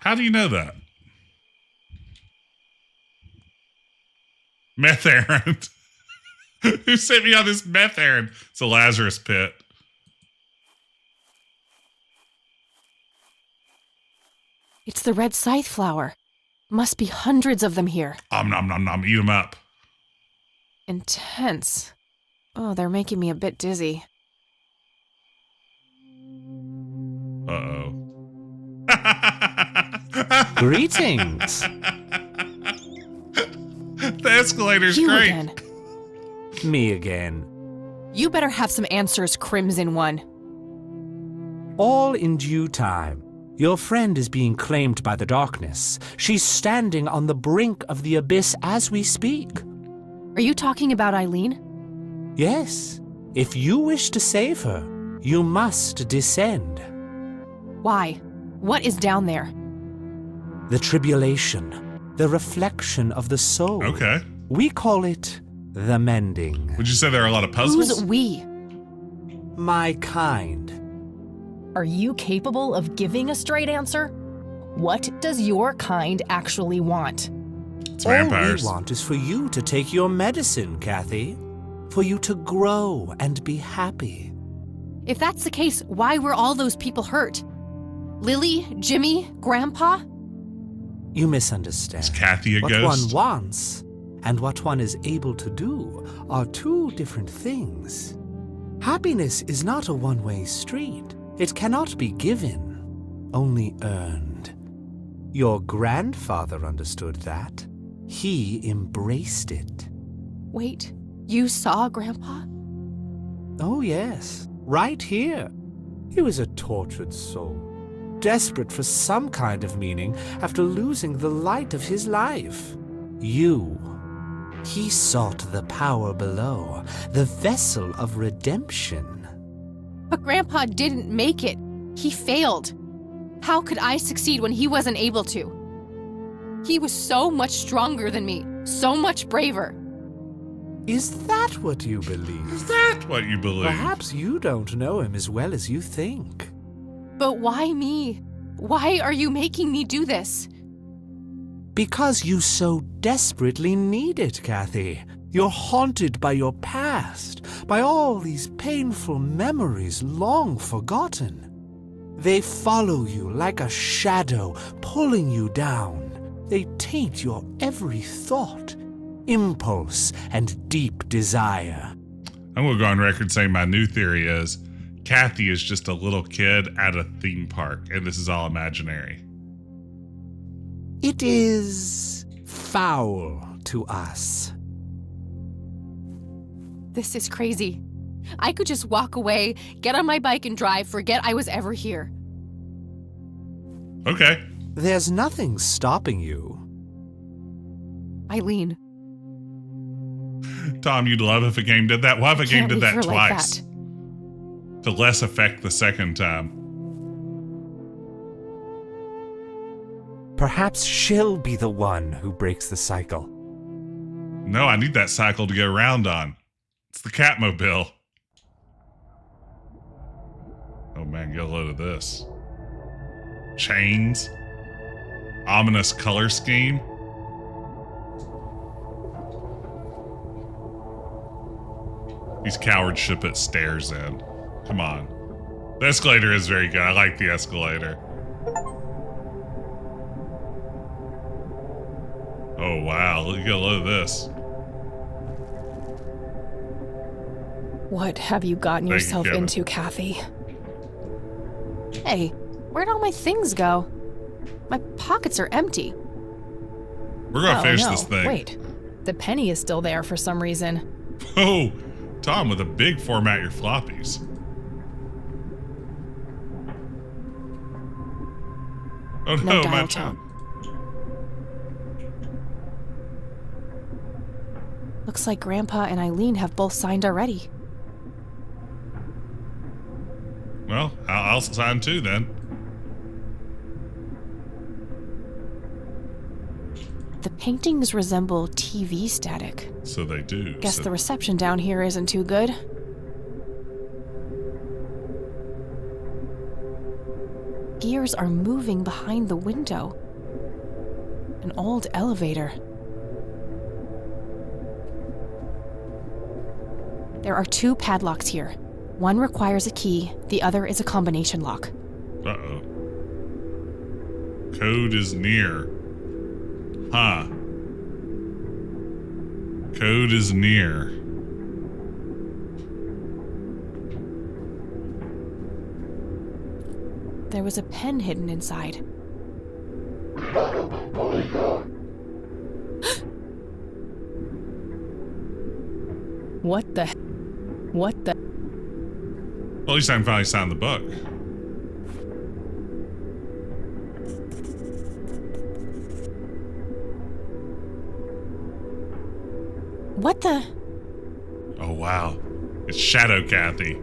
How do you know that? Meth errand. Who sent me on this meth errand? It's a Lazarus pit. It's the red scythe flower. Must be hundreds of them here. Nom nom nom. Eat them up. Intense. Oh, they're making me a bit dizzy. Uh-oh. Greetings. The escalator's You great. again. Me again. You better have some answers, Crimson One. All in due time. Your friend is being claimed by the darkness. She's standing on the brink of the abyss as we speak. Are you talking about Eileen? Yes. If you wish to save her, you must descend. Why? What is down there? The tribulation, the reflection of the soul. Okay. We call it the mending. Would you say there are a lot of puzzles? Who's we? My kind. Are you capable of giving a straight answer? What does your kind actually want? It's All vampires. we want is for you to take your medicine, Kathy. For you to grow and be happy. If that's the case, why were all those people hurt? Lily, Jimmy, Grandpa? You misunderstand. Is Kathy a what ghost? one wants and what one is able to do are two different things. Happiness is not a one-way street. It cannot be given, only earned. Your grandfather understood that. He embraced it. Wait, you saw Grandpa? Oh, yes, right here. He was a tortured soul, desperate for some kind of meaning after losing the light of his life. You. He sought the power below, the vessel of redemption. But Grandpa didn't make it. He failed. How could I succeed when he wasn't able to? He was so much stronger than me, so much braver. Is that what you believe? Is that what you believe? Perhaps you don't know him as well as you think. But why me? Why are you making me do this? Because you so desperately need it, Kathy. You're haunted by your past, by all these painful memories long forgotten. They follow you like a shadow, pulling you down. They taint your every thought, impulse, and deep desire. I'm going to go on record saying my new theory is Kathy is just a little kid at a theme park, and this is all imaginary. It is foul to us. This is crazy. I could just walk away, get on my bike and drive, forget I was ever here. Okay. There's nothing stopping you. Eileen. Tom, you'd love if a game did that. What if a game Can't did leave that her like twice? that. To less effect the second time. Perhaps she'll be the one who breaks the cycle. No, I need that cycle to get around on. It's the Catmobile. Oh man, get a load of this. Chains. Ominous color scheme. These cowards should put stairs in. Come on. The escalator is very good. I like the escalator. Oh wow, look at a load of this. What have you gotten Thank you, yourself Kevin. into, Kathy? Hey, where'd all my things go? My pockets are empty. We're gonna finish no. this thing. Wait, the penny is still there for some reason. Oh, Tom with a big format your floppies. Oh No no, my dial Tom. tone. Looks like Grandpa and Eileen have both signed already. Well, I'll sign too then. The paintings resemble TV static. So they do. Guess So- the reception down here isn't too good. Gears are moving behind the window. An old elevator. There are 2 padlocks here. One requires a key, the other is a combination lock. Uh-oh. Code is near. Huh. Code is near. There was a pen hidden inside. What the? What the? Well, at least I can finally sign the book. What the? Oh, wow. It's Shadow Kathy.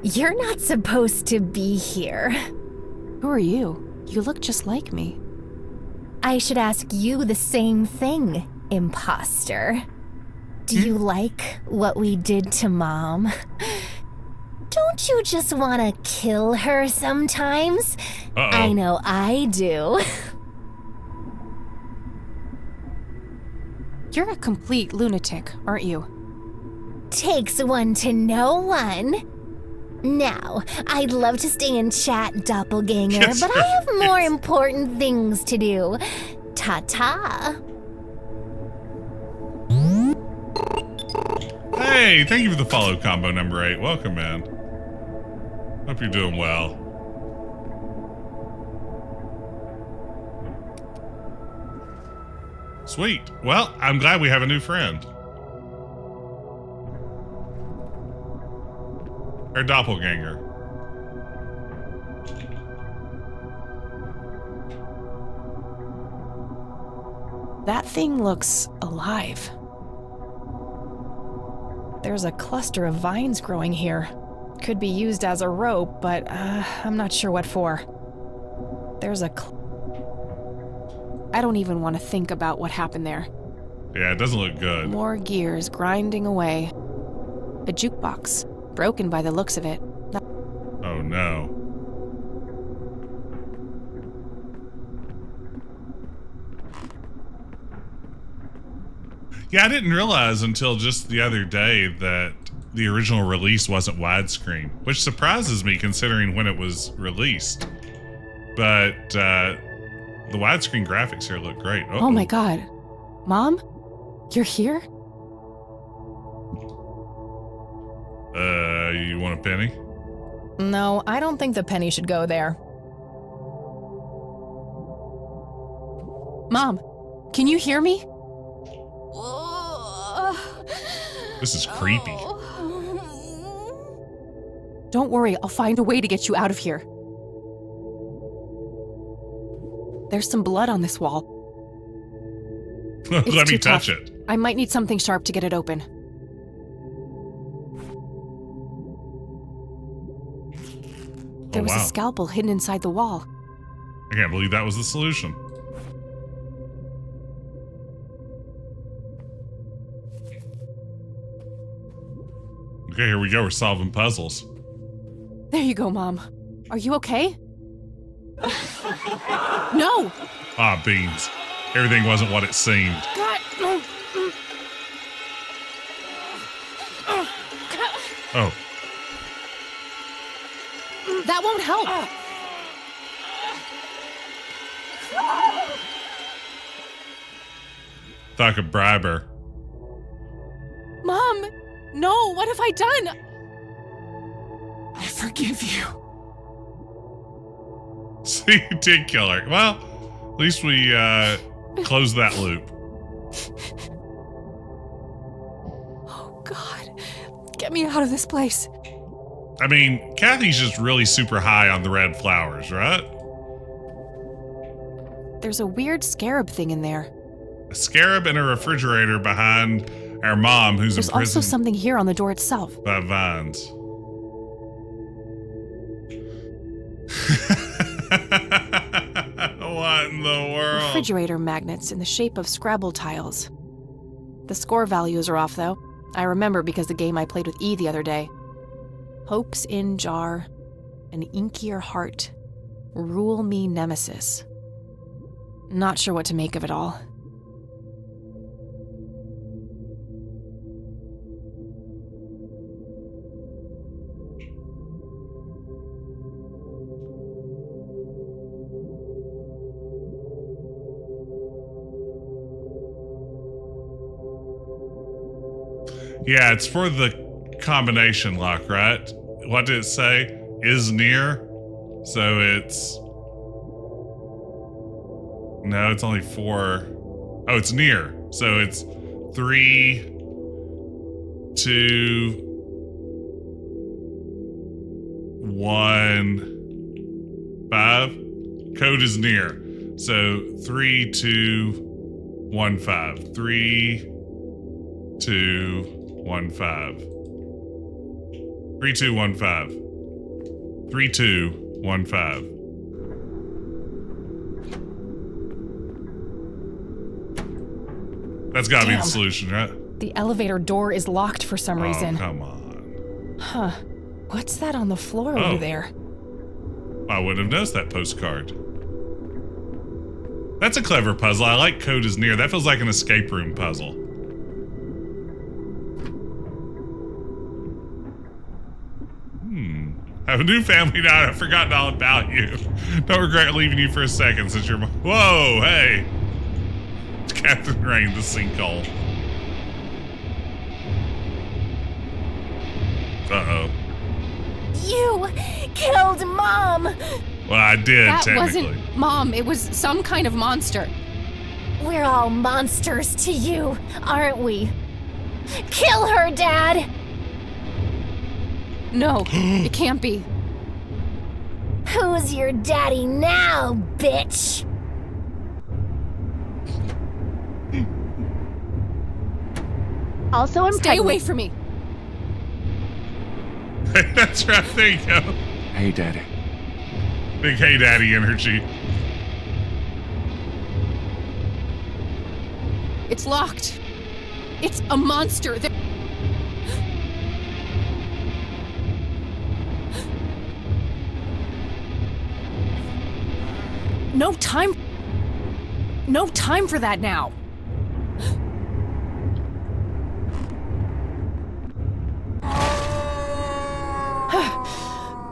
You're not supposed to be here. Who are you? You look just like me. I should ask you the same thing, imposter. Do you like what we did to Mom? Don't you just want to kill her sometimes? Uh-oh. I know I do. You're a complete lunatic, aren't you? Takes one to know one. Now, I'd love to stay and chat, doppelganger, Yes, but I have more yes. important things to do. Ta-ta. Hey, thank you for the follow combo number 8. Welcome, man. Hope you're doing well. Sweet. Well, I'm glad we have a new friend. Our doppelganger. That thing looks alive. There's a cluster of vines growing here. Could be used as a rope, but I'm not sure what for. There's a I don't even want to think about what happened there. Yeah, it doesn't look good. More gears grinding away. A jukebox, broken by the looks of it. Oh no. Yeah, I didn't realize until just the other day that the original release wasn't widescreen, which surprises me considering when it was released. But the widescreen graphics here look great. Oh my god. Mom? You're here? You want a penny? No, I don't think the penny should go there. Mom, can you hear me? This is creepy. Don't worry, I'll find a way to get you out of here. There's some blood on this wall. Let me too touch tough. it. I might need something sharp to get it open. There was a scalpel hidden inside the wall. I can't believe that was the solution. Okay, here we go. We're solving puzzles. There you go, Mom. Are you okay? No! Ah, beans. Everything wasn't what it seemed. God! Oh. That won't help! Thought I could bribe her. Mom! No, what have I done? I forgive you. See, you did kill her. Well, at least we closed that loop. Oh, God. Get me out of this place. I mean, Kathy's just really super high on the red flowers, right? There's a weird scarab thing in there. A scarab and a refrigerator behind our mom, who's There's also imprisoned something here on the door itself. by vines. What in the world? Refrigerator magnets in the shape of Scrabble tiles. The score values are off, though. I remember because the game I played with E the other day. Hopes in jar, an inkier heart, rule me nemesis. Not sure what to make of it all. Yeah, it's for the combination lock, right? What did it say? Is near. So it's No, it's only 4. Oh, it's near. So it's 3, 2, 1, 5. Code is near. So 3, 2, 1, 5. 3, 2, 1, 5. 3, 2, 1, 5. 3, 2, 1, 5. That's gotta be the solution, right? The elevator door is locked for some reason. Oh, come on. Huh. What's that on the floor over there? I wouldn't have noticed that postcard. That's a clever puzzle. I like Code is Near. That feels like an escape room puzzle. I have a new family now. I've forgotten all about you. Don't regret leaving you for a second since you're... Whoa, hey. It's Catherine Rain, the sinkhole. Uh-oh. You killed Mom! Well, I did, That technically. wasn't Mom. It was some kind of monster. We're all monsters to you, aren't we? Kill her, Dad! No, it can't be. Who's your daddy now, bitch? Also, I'm Stay pregnant. away from me. That's right, there you go. Hey, Daddy. Big hey daddy energy. It's locked. It's a monster. No time. No time for that now.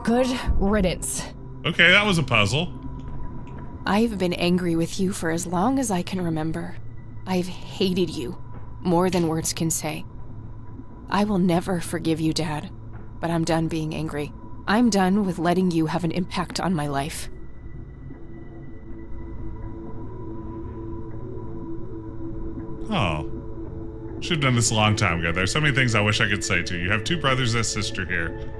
Good riddance. Okay, that was a puzzle. I've been angry with you for as long as I can remember. I've hated you more than words can say. I will never forgive you, Dad, but I'm done being angry. I'm done with letting you have an impact on my life. Oh. Should have done this a long time ago. There's so many things I wish I could say to you. You have 2 brothers and a sister here.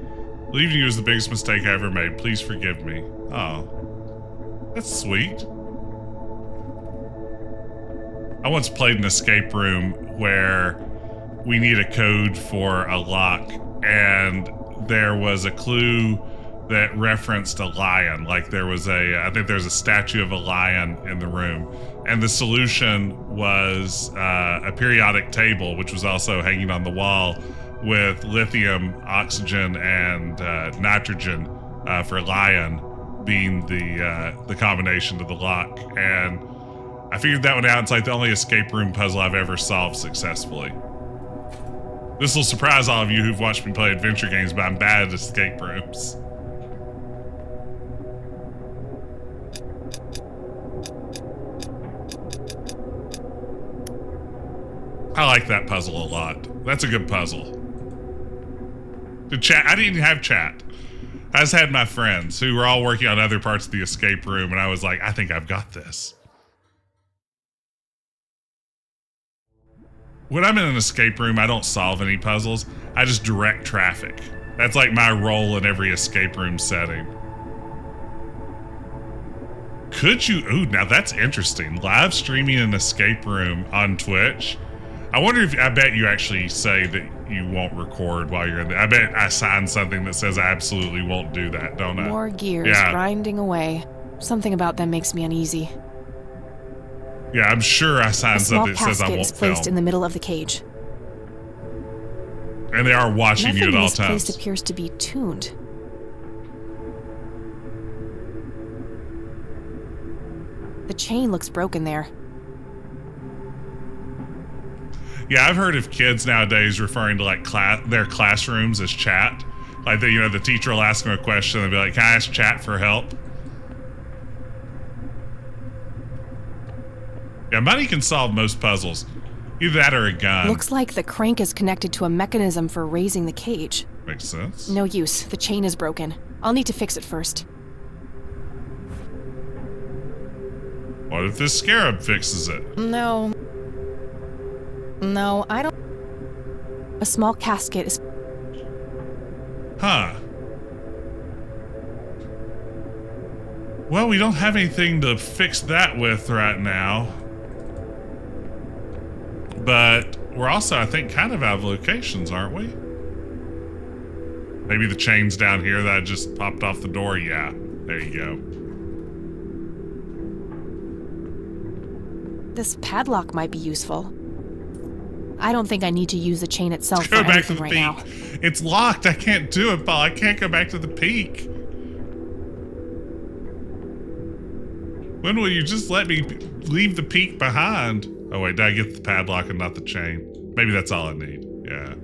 Leaving you is the biggest mistake I ever made. Please forgive me. Oh. That's sweet. I once played an escape room where we need a code for a lock, and there was a clue that referenced a lion. Like there was I think there's a statue of a lion in the room. And the solution was a periodic table, which was also hanging on the wall with lithium, oxygen, and nitrogen for lion being the combination to the lock. And I figured that one out. It's like the only escape room puzzle I've ever solved successfully. This will surprise all of you who've watched me play adventure games, but I'm bad at escape rooms. I like that puzzle a lot. That's a good puzzle. The chat, I didn't have chat. I just had my friends who were all working on other parts of the escape room, and I was like, I think I've got this. When I'm in an escape room, I don't solve any puzzles. I just direct traffic. That's like my role in every escape room setting. Could you, ooh, now that's interesting. Live streaming an escape room on Twitch. I wonder if, I bet you actually say that you won't record while you're in there. I bet I signed something that says I absolutely won't do that, don't I? More gears grinding away. Something about them makes me uneasy. Yeah, I'm sure I signed something that says I won't is placed film. in the middle of the cage. And they are watching you at all Nothing in this times. place appears to be tuned. The chain looks broken there. Yeah, I've heard of kids nowadays referring to like their classrooms as chat. Like the teacher will ask them a question and they'll be like, "Can I ask chat for help?" Yeah, money can solve most puzzles. Either that or a gun. Looks like the crank is connected to a mechanism for raising the cage. Makes sense. No use. The chain is broken. I'll need to fix it first. What if this scarab fixes it? No. No, I don't. A small casket is. Huh. Well, we don't have anything to fix that with right now. But we're also, I think, kind of out of locations, aren't we? Maybe the chain's down here that I just popped off the door. Yeah, there you go. This padlock might be useful. I don't think I need to use the chain itself for Go back to anything the right peak. now. It's locked. I can't do it, Paul. I can't go back to the peak. When will you just let me leave the peak behind? Oh wait, did I get the padlock and not the chain? Maybe that's all I need. Yeah.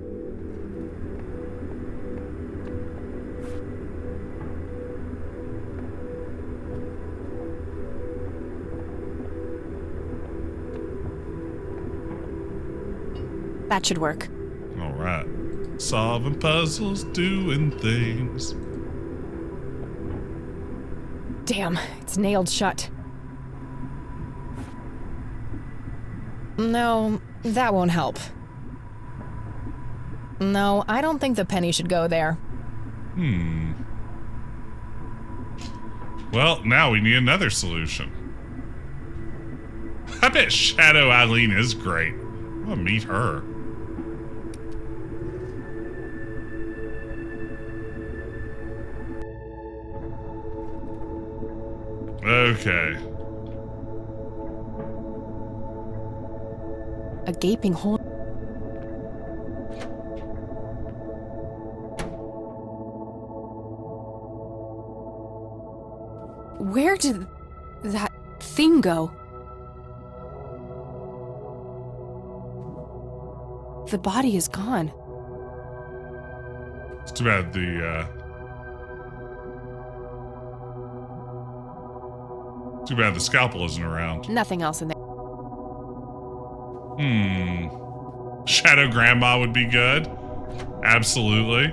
That should work. All right. Solving puzzles, doing things. Damn, it's nailed shut. No, that won't help. No, I don't think the penny should go there. Well, now we need another solution. I bet Shadow Eileen is great. I want to meet her. Okay. A gaping hole. Where did that thing go? The body is gone. It's too bad the scalpel isn't around. Nothing else in there. Shadow Grandma would be good. Absolutely.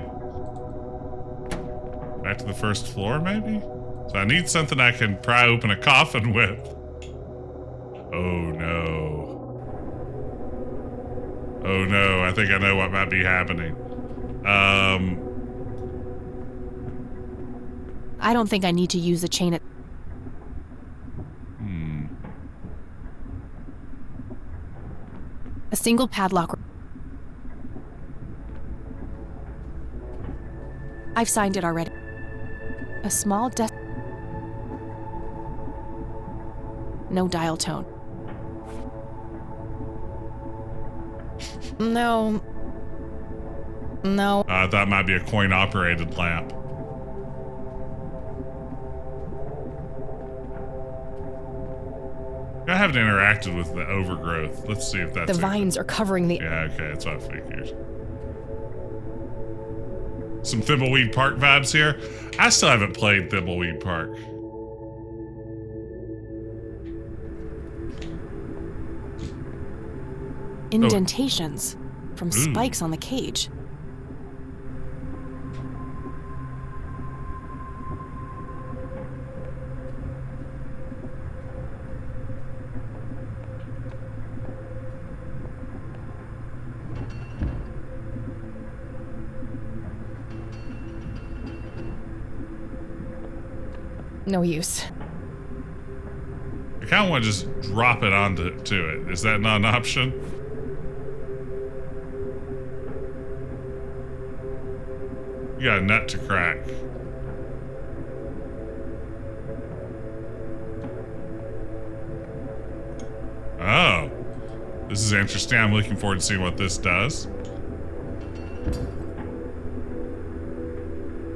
Back to the first floor, maybe? So I need something I can pry open a coffin with. Oh no. Oh no, I think I know what might be happening. I don't think I need to use the chain. A single padlock. I've signed it already. A small desk. No dial tone. No. No. That might be a coin-operated lamp. I haven't interacted with the overgrowth. Let's see if that's The vines are covering the. Yeah, okay, that's what I figured. Some Thimbleweed Park vibes here. I still haven't played Thimbleweed Park. Indentations from spikes on the cage. No use. I kind of want to just drop it onto it. Is that not an option? You got a nut to crack. Oh. This is interesting. I'm looking forward to seeing what this does.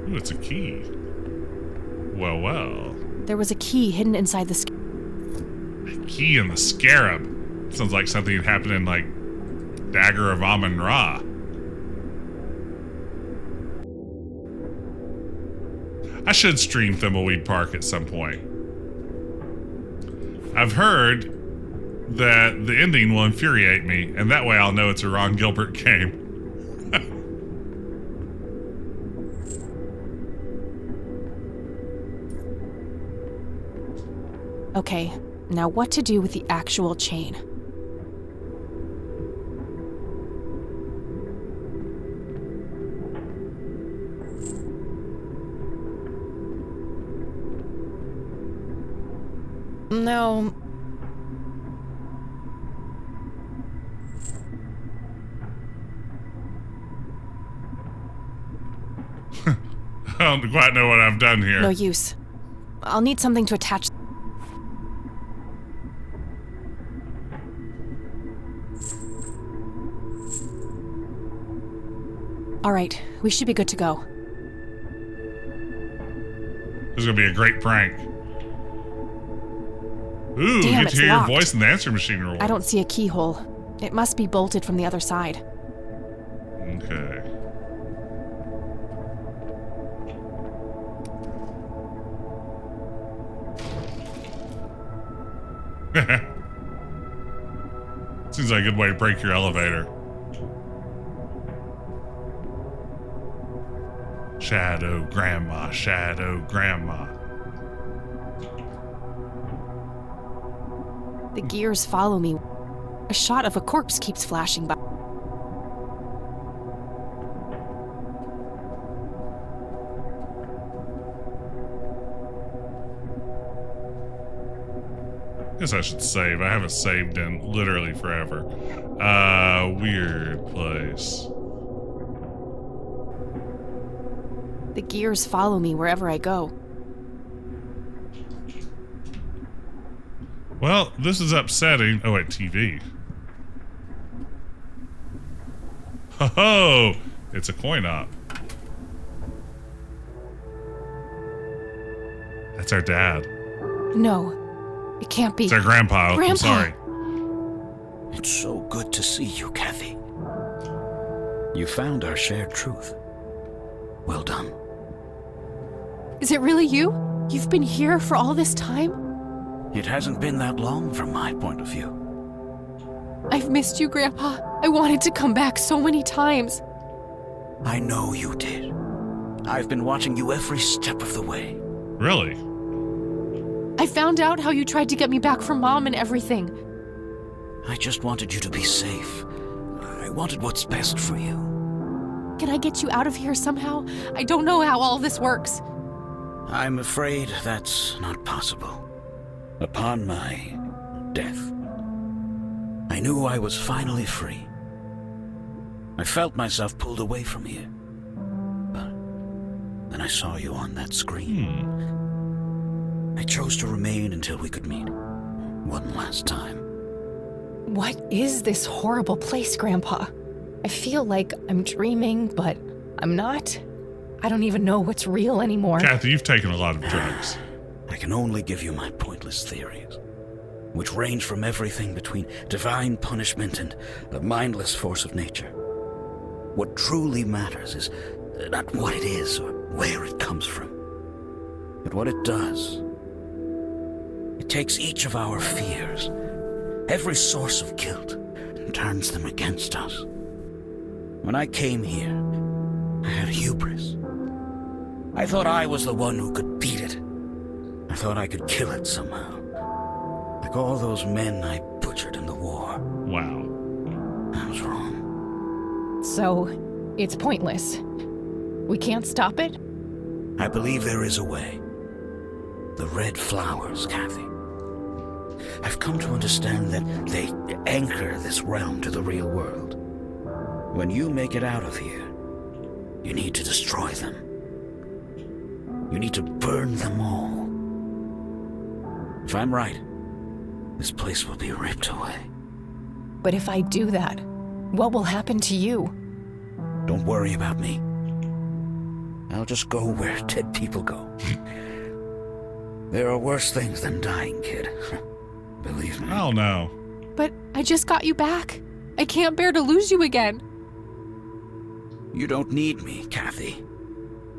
Ooh, it's a key. Well, well. There was a key hidden inside the A key in the scarab. Sounds like something that happened in, like, Dagger of Amun-Ra. I should stream Thimbleweed Park at some point. I've heard that the ending will infuriate me, and that way I'll know it's a Ron Gilbert game. Okay, Now what to do with the actual chain? No. I don't quite know what I've done here. No use. I'll need something to attach. All right, we should be good to go. This is going to be a great prank. Ooh, Damn, get to it's hear your locked. voice in the answer machine roll. I don't see a keyhole. It must be bolted from the other side. Okay. Seems like a good way to break your elevator. Shadow Grandma, Shadow Grandma. The gears follow me. A shot of a corpse keeps flashing by. Guess I should save. I haven't saved in literally forever. Weird place. The gears follow me wherever I go. Well, this is upsetting. Oh, wait, TV. Ho-ho! It's a coin op. That's our dad. No, it can't be. It's our grandpa. Grandpa. I'm sorry. It's so good to see you, Kathy. You found our shared truth. Well done. Is it really you? You've been here for all this time? It hasn't been that long from my point of view. I've missed you, Grandpa. I wanted to come back so many times. I know you did. I've been watching you every step of the way. Really? I found out how you tried to get me back from Mom and everything. I just wanted you to be safe. I wanted what's best for you. Can I get you out of here somehow? I don't know how all this works. I'm afraid that's not possible. Upon my death, I knew I was finally free. I felt myself pulled away from here. But then I saw you on that screen. I chose to remain until we could meet. One last time. What is this horrible place, Grandpa? I feel like I'm dreaming, but I'm not. I don't even know what's real anymore. Kathy, you've taken a lot of drugs. I can only give you my pointless theories, which range from everything between divine punishment and a mindless force of nature. What truly matters is not what it is or where it comes from, but what it does. It takes each of our fears, every source of guilt, and turns them against us. When I came here, I had hubris. I thought I was the one who could beat it. I thought I could kill it somehow. Like all those men I butchered in the war. Wow. I was wrong. So, it's pointless. We can't stop it? I believe there is a way. The red flowers, Kathy. I've come to understand that they anchor this realm to the real world. When you make it out of here, you need to destroy them. You need to burn them all. If I'm right, this place will be ripped away. But if I do that, what will happen to you? Don't worry about me. I'll just go where dead people go. There are worse things than dying, kid. Believe me. Oh, no. But I just got you back. I can't bear to lose you again. You don't need me, Kathy.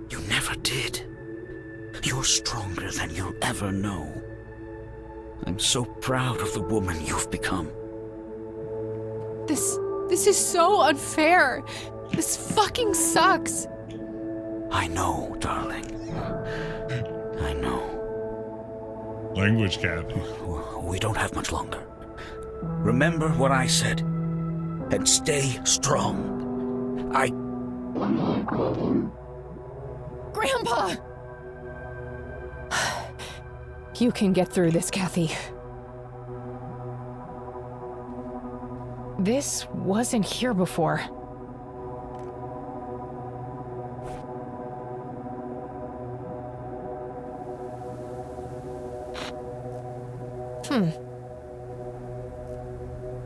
You never did. You're stronger than you'll ever know. I'm so proud of the woman you've become. This is so unfair. This fucking sucks. I know, darling. I know. language, Kathy. We don't have much longer. Remember what I said, and stay strong. Grandpa! You can get through this, Kathy. This wasn't here before.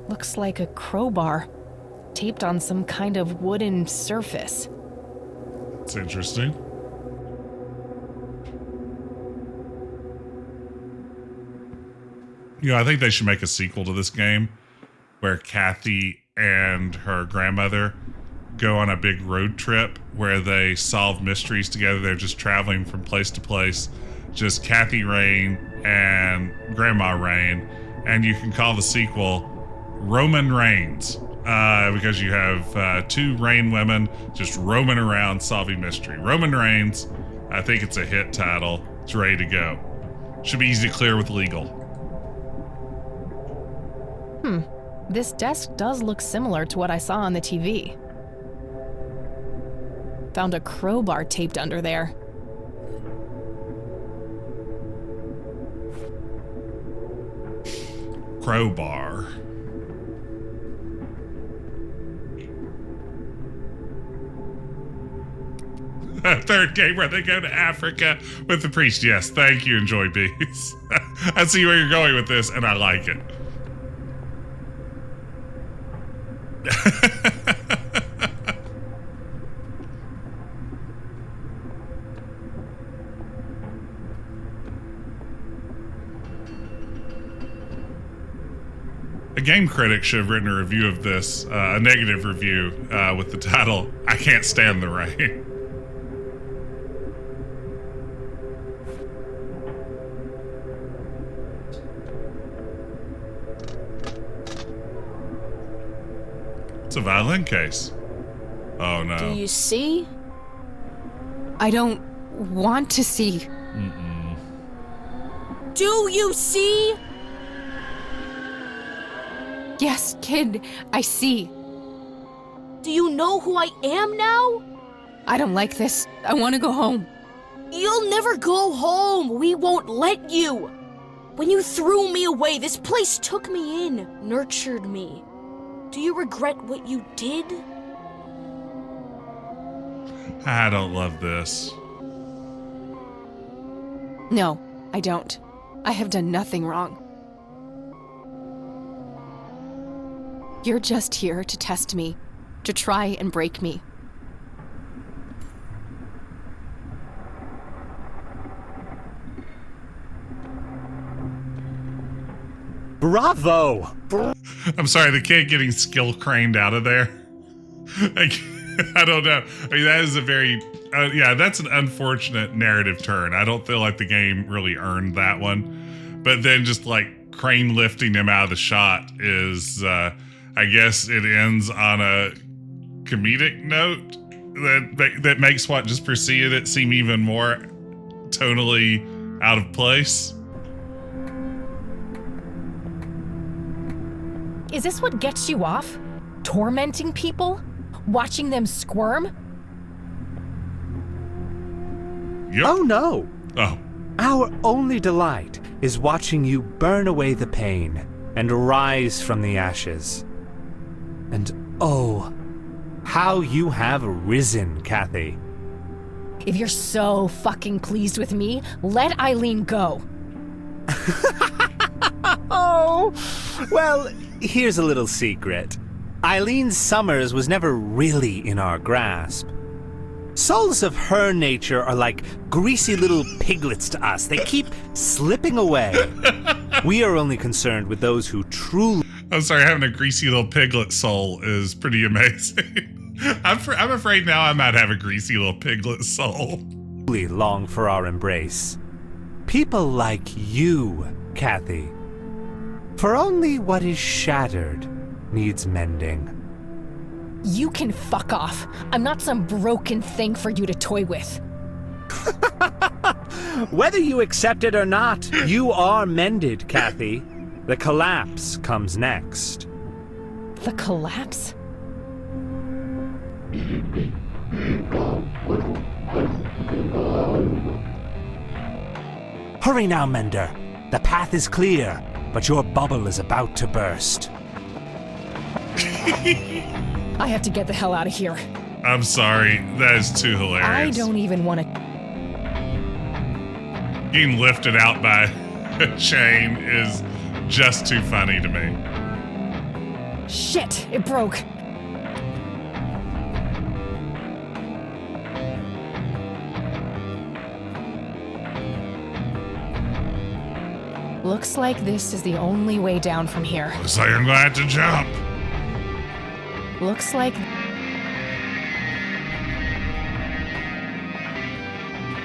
Looks like a crowbar, taped on some kind of wooden surface. It's interesting. You know, I think they should make a sequel to this game where Kathy and her grandmother go on a big road trip where they solve mysteries together. They're just traveling from place to place. Just Kathy Rain and Grandma Rain. And you can call the sequel Roman Reigns. Because you have two Rain women just roaming around solving mystery. Roman Reigns, I think it's a hit title. It's ready to go. Should be easy to clear with legal. This desk does look similar to what I saw on the TV. Found a crowbar taped under there. Crowbar. Third game where they go to Africa with the priest. Yes, thank you, Enjoy Bees. I see where you're going with this, and I like it. A game critic should have written a review of this, a negative review with the title, I Can't Stand the Rain. It's a violin case. Oh no. Do you see? I don't want to see. Do you see? Yes, kid, I see. Do you know who I am now? I don't like this. I want to go home. You'll never go home. We won't let you. When you threw me away, this place took me in, nurtured me. Do you regret what you did? I don't love this. No, I don't. I have done nothing wrong. You're just here to test me, to try and break me. Bravo! I'm sorry, the kid getting skill craned out of there. Like, I don't know. I mean, that is a very, yeah, that's an unfortunate narrative turn. I don't feel like the game really earned that one. But then just like crane lifting him out of the shot is, I guess it ends on a comedic note that makes what just preceded it seem even more tonally out of place. Is this what gets you off? Tormenting people? Watching them squirm? Yep. Oh no! Oh. Our only delight is watching you burn away the pain and rise from the ashes. And oh, how you have risen, Kathy. If you're so fucking pleased with me, let Eileen go. Oh, well, here's a little secret. Eileen Summers was never really in our grasp. Souls of her nature are like greasy little piglets to us. They keep slipping away. We are only concerned with those who truly... I'm sorry, having a greasy little piglet soul is pretty amazing. I'm afraid now I might have a greasy little piglet soul. ...long for our embrace. People like you, Kathy. For only what is shattered needs mending. You can fuck off. I'm not some broken thing for you to toy with. Whether you accept it or not, you are mended, Kathy. The collapse comes next. The collapse? Hurry now, Mender. The path is clear, but your bubble is about to burst. I have to get the hell out of here. I'm sorry. That is too hilarious. I don't even want to. Getting lifted out by a chain is just too funny to me. Shit, it broke. Looks like this is the only way down from here. Looks like I'm gonna have to jump. Looks like...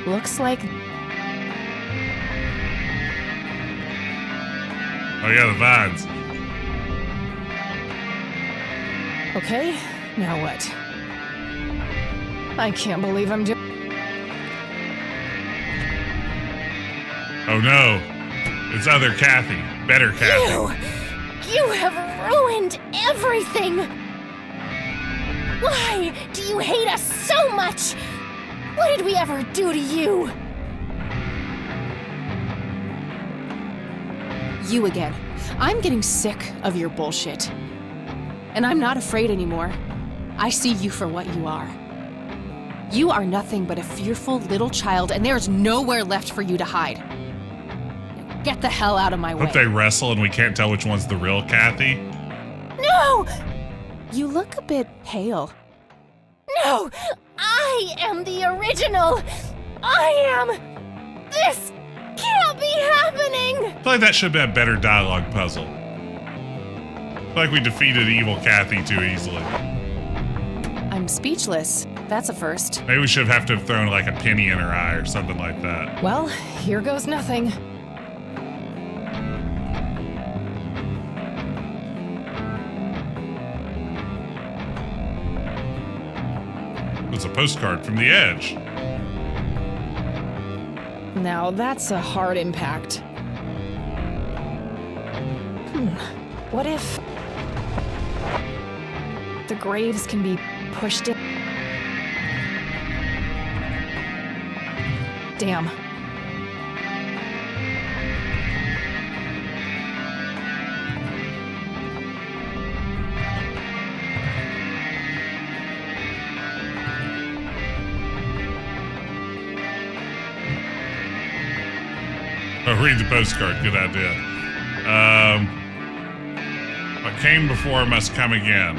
Looks like... Oh yeah, the vines. Okay, now what? I can't believe I'm doing... Oh no. It's other Kathy. Better Kathy. You have ruined everything! Why do you hate us so much? What did we ever do to you? You again. I'm getting sick of your bullshit. And I'm not afraid anymore. I see you for what you are. You are nothing but a fearful little child, and there's nowhere left for you to hide. Now get the hell out of my way. Hope they wrestle and we can't tell which one's the real Kathy. No! You look a bit pale. No! I am the original! I am... This can't be happening! I feel like that should have been a better dialogue puzzle. I feel like we defeated evil Kathy too easily. I'm speechless. That's a first. Maybe we should have to have thrown like a penny in her eye or something like that. Well, here goes nothing. It's a postcard from the edge. Now that's a hard impact. What if... the graves can be pushed in? Damn. Oh, read the postcard. Good idea. What came before must come again.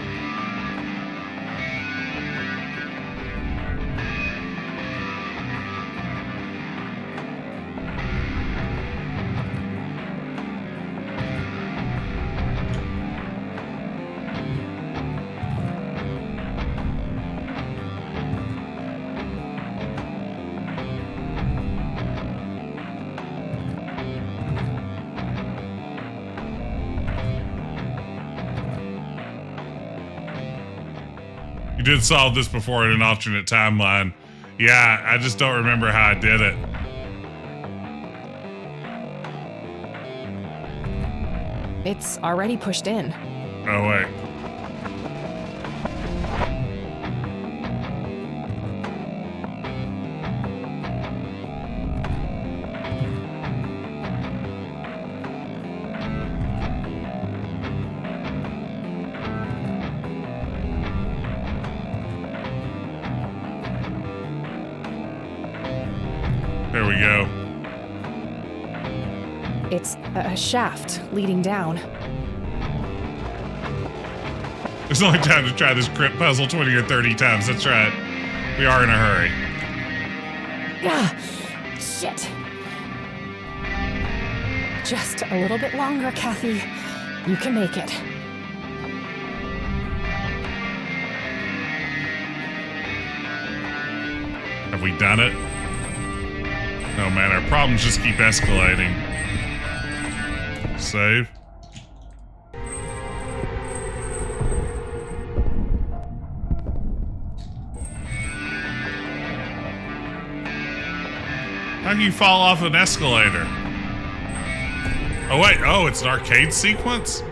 You did solve this before in an alternate timeline. Yeah, I just don't remember how I did it. It's already pushed in. Oh, wait. There we go. It's a shaft leading down. There's only time to try this crypt puzzle 20 or 30 times. That's right. We are in a hurry. Ah, shit. Just a little bit longer, Kathy. You can make it. Have we done it? No, man, our problems just keep escalating. Save. How can you fall off an escalator? Oh, wait. Oh, it's an arcade sequence?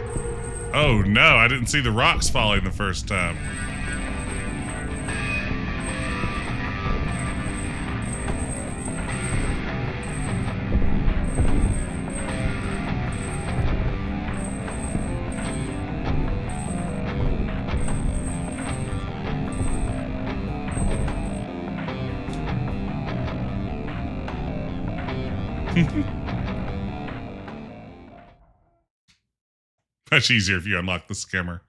Oh, no. I didn't see the rocks falling the first time. Much easier if you unlock the skimmer.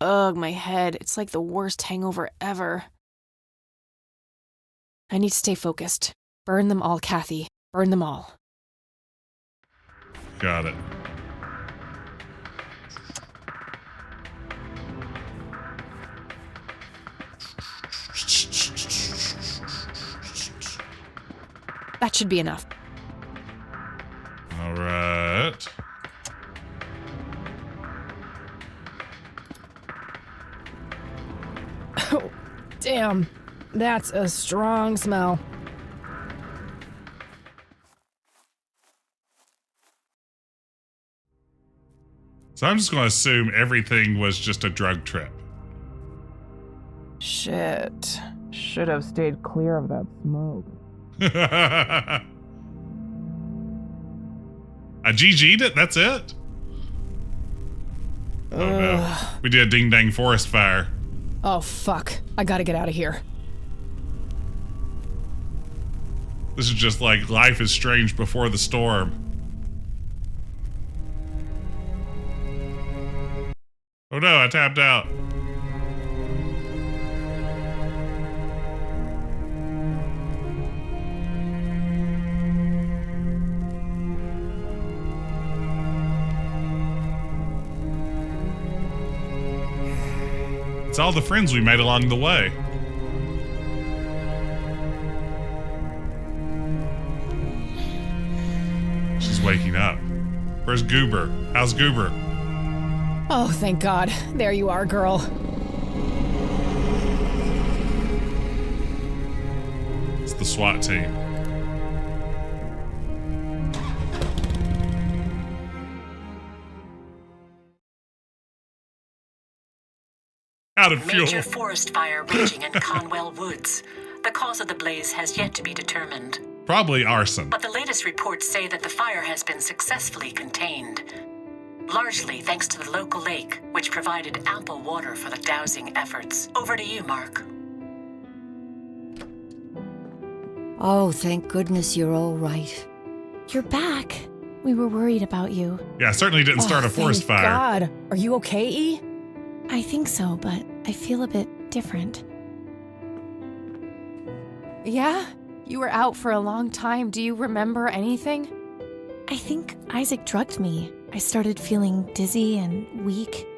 Ugh, my head. It's like the worst hangover ever. I need to stay focused. Burn them all, Kathy. Burn them all. Got it. That should be enough. All right. Oh, damn. That's a strong smell. So I'm just going to assume everything was just a drug trip. Shit. Should have stayed clear of that smoke. I GG'd it? That's it? Oh no. We did a ding dang forest fire. Oh fuck. I gotta get out of here. This is just like Life is Strange before the storm. Oh no, I tapped out. It's all the friends we made along the way. She's waking up. Where's Goober? How's Goober? Oh, thank God. There you are, girl. It's the SWAT team. Out of fuel. Major forest fire raging in Conwell Woods. The cause of the blaze has yet to be determined. Probably arson. But the latest reports say that the fire has been successfully contained. Largely thanks to the local lake, which provided ample water for the dousing efforts. Over to you, Mark. Oh, thank goodness you're all right. You're back. We were worried about you. Yeah, certainly didn't start a forest fire. God, are you okay, E? I think so, but I feel a bit different. Yeah? You were out for a long time. Do you remember anything? I think Isaac drugged me. I started feeling dizzy and weak.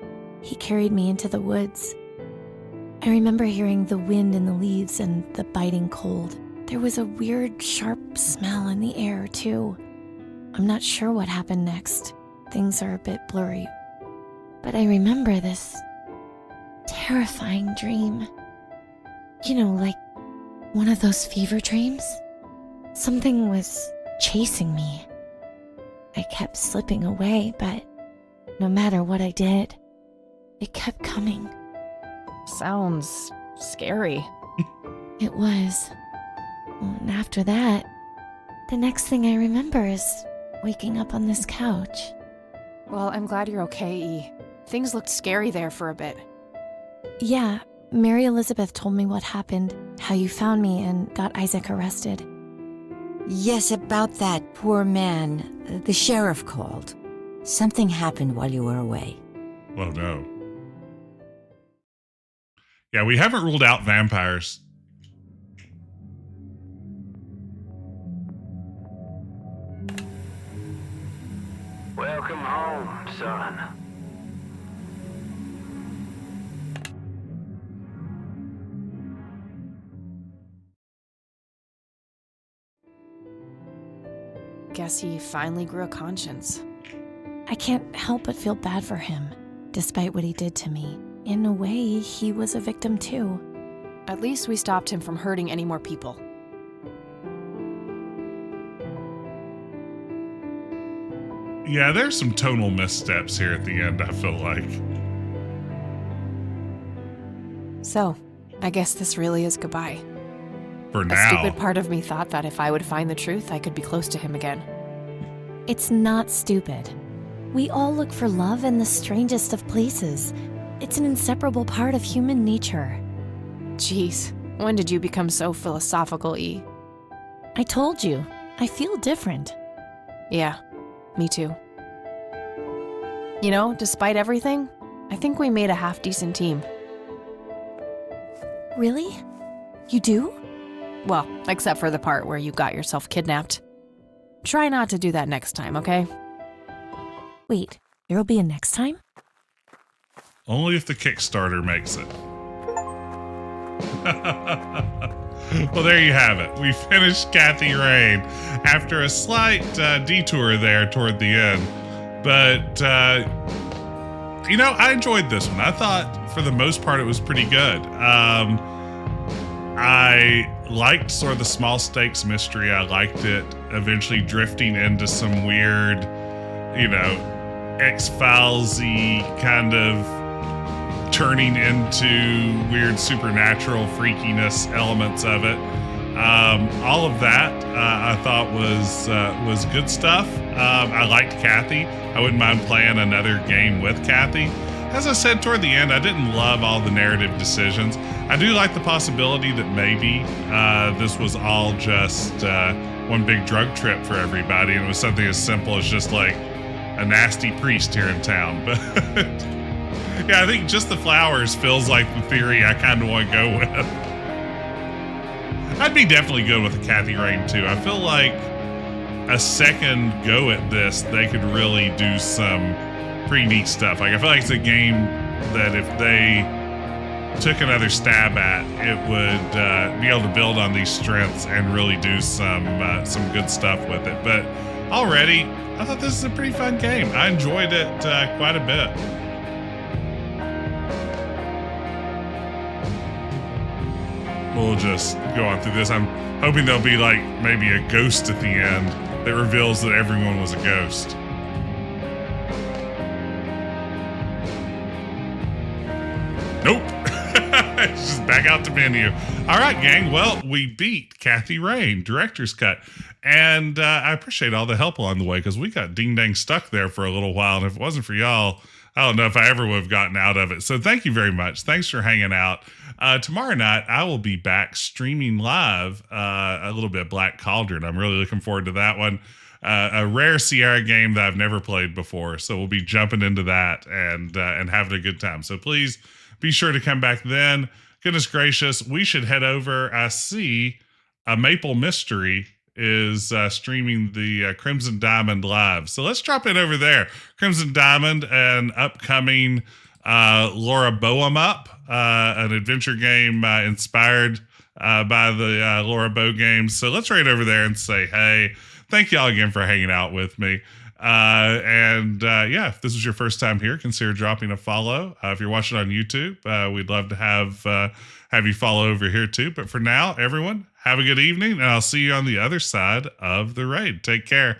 He carried me into the woods. I remember hearing the wind in the leaves and the biting cold. There was a weird, sharp smell in the air, too. I'm not sure what happened next. Things are a bit blurry. But I remember this terrifying dream. You know, like one of those fever dreams. Something was chasing me. I kept slipping away, but no matter what I did, it kept coming. Sounds scary. It was. And after that, the next thing I remember is waking up on this couch. Well, I'm glad you're okay, E. Things looked scary there for a bit. Yeah, Mary Elizabeth told me what happened, how you found me and got Isaac arrested. Yes, about that poor man. The sheriff called. Something happened while you were away. Oh no. Yeah, we haven't ruled out vampires. Welcome home, son. Guess he finally grew a conscience. I can't help but feel bad for him, despite what he did to me. In a way, he was a victim too. At least we stopped him from hurting any more people. Yeah, there's some tonal missteps here at the end, I feel like. So, I guess this really is goodbye. For A now. stupid part of me thought that if I would find the truth, I could be close to him again. It's not stupid. We all look for love in the strangest of places. It's an inseparable part of human nature. Jeez, when did you become so philosophical, E? I told you, I feel different. Yeah, me too. You know, despite everything, I think we made a half-decent team. Really? You do? Well, except for the part where you got yourself kidnapped. Try not to do that next time, okay? Wait, there'll be a next time? Only if the Kickstarter makes it. Well, there you have it. We finished Kathy Rain after a slight detour there toward the end. But, you know, I enjoyed this one. I thought, for the most part, it was pretty good. I liked sort of the small stakes mystery. I liked it eventually drifting into some weird, you know, X-Files-y kind of turning into weird supernatural freakiness elements of it. All of that I thought was good stuff. I liked Kathy. I wouldn't mind playing another game with Kathy. As I said toward the end, I didn't love all the narrative decisions. I do like the possibility that maybe this was all just one big drug trip for everybody, and it was something as simple as just like a nasty priest here in town. But yeah, I think just the flowers feels like the theory I kind of want to go with. I'd be definitely good with a Kathy Rain too. I feel like a second go at this, they could really do some pretty neat stuff. Like, I feel like it's a game that if they took another stab at, it would be able to build on these strengths and really do some good stuff with it. But already, I thought this is a pretty fun game. I enjoyed it quite a bit. We'll just go on through this. I'm hoping there'll be like maybe a ghost at the end that reveals that everyone was a ghost. Nope. It's just back out to menu. All right, gang. Well, we beat Kathy Rain, director's cut. And I appreciate all the help along the way because we got ding-dang stuck there for a little while. And if it wasn't for y'all, I don't know if I ever would have gotten out of it. So thank you very much. Thanks for hanging out. Tomorrow night, I will be back streaming live a little bit of Black Cauldron. I'm really looking forward to that one. A rare Sierra game that I've never played before. So we'll be jumping into that and having a good time. So please be sure to come back then. Goodness gracious, we should head over. I see a Maple Mystery is streaming the Crimson Diamond live. So let's drop it over there. Crimson Diamond, an upcoming Laura Boehm up, an adventure game inspired by the Laura Bow games. So let's right over there and say, hey, thank y'all again for hanging out with me. Yeah, if this is your first time here, consider dropping a follow. If you're watching on YouTube, we'd love to have you follow over here too. But for now, everyone, have a good evening, and I'll see you on the other side of the raid. Take care.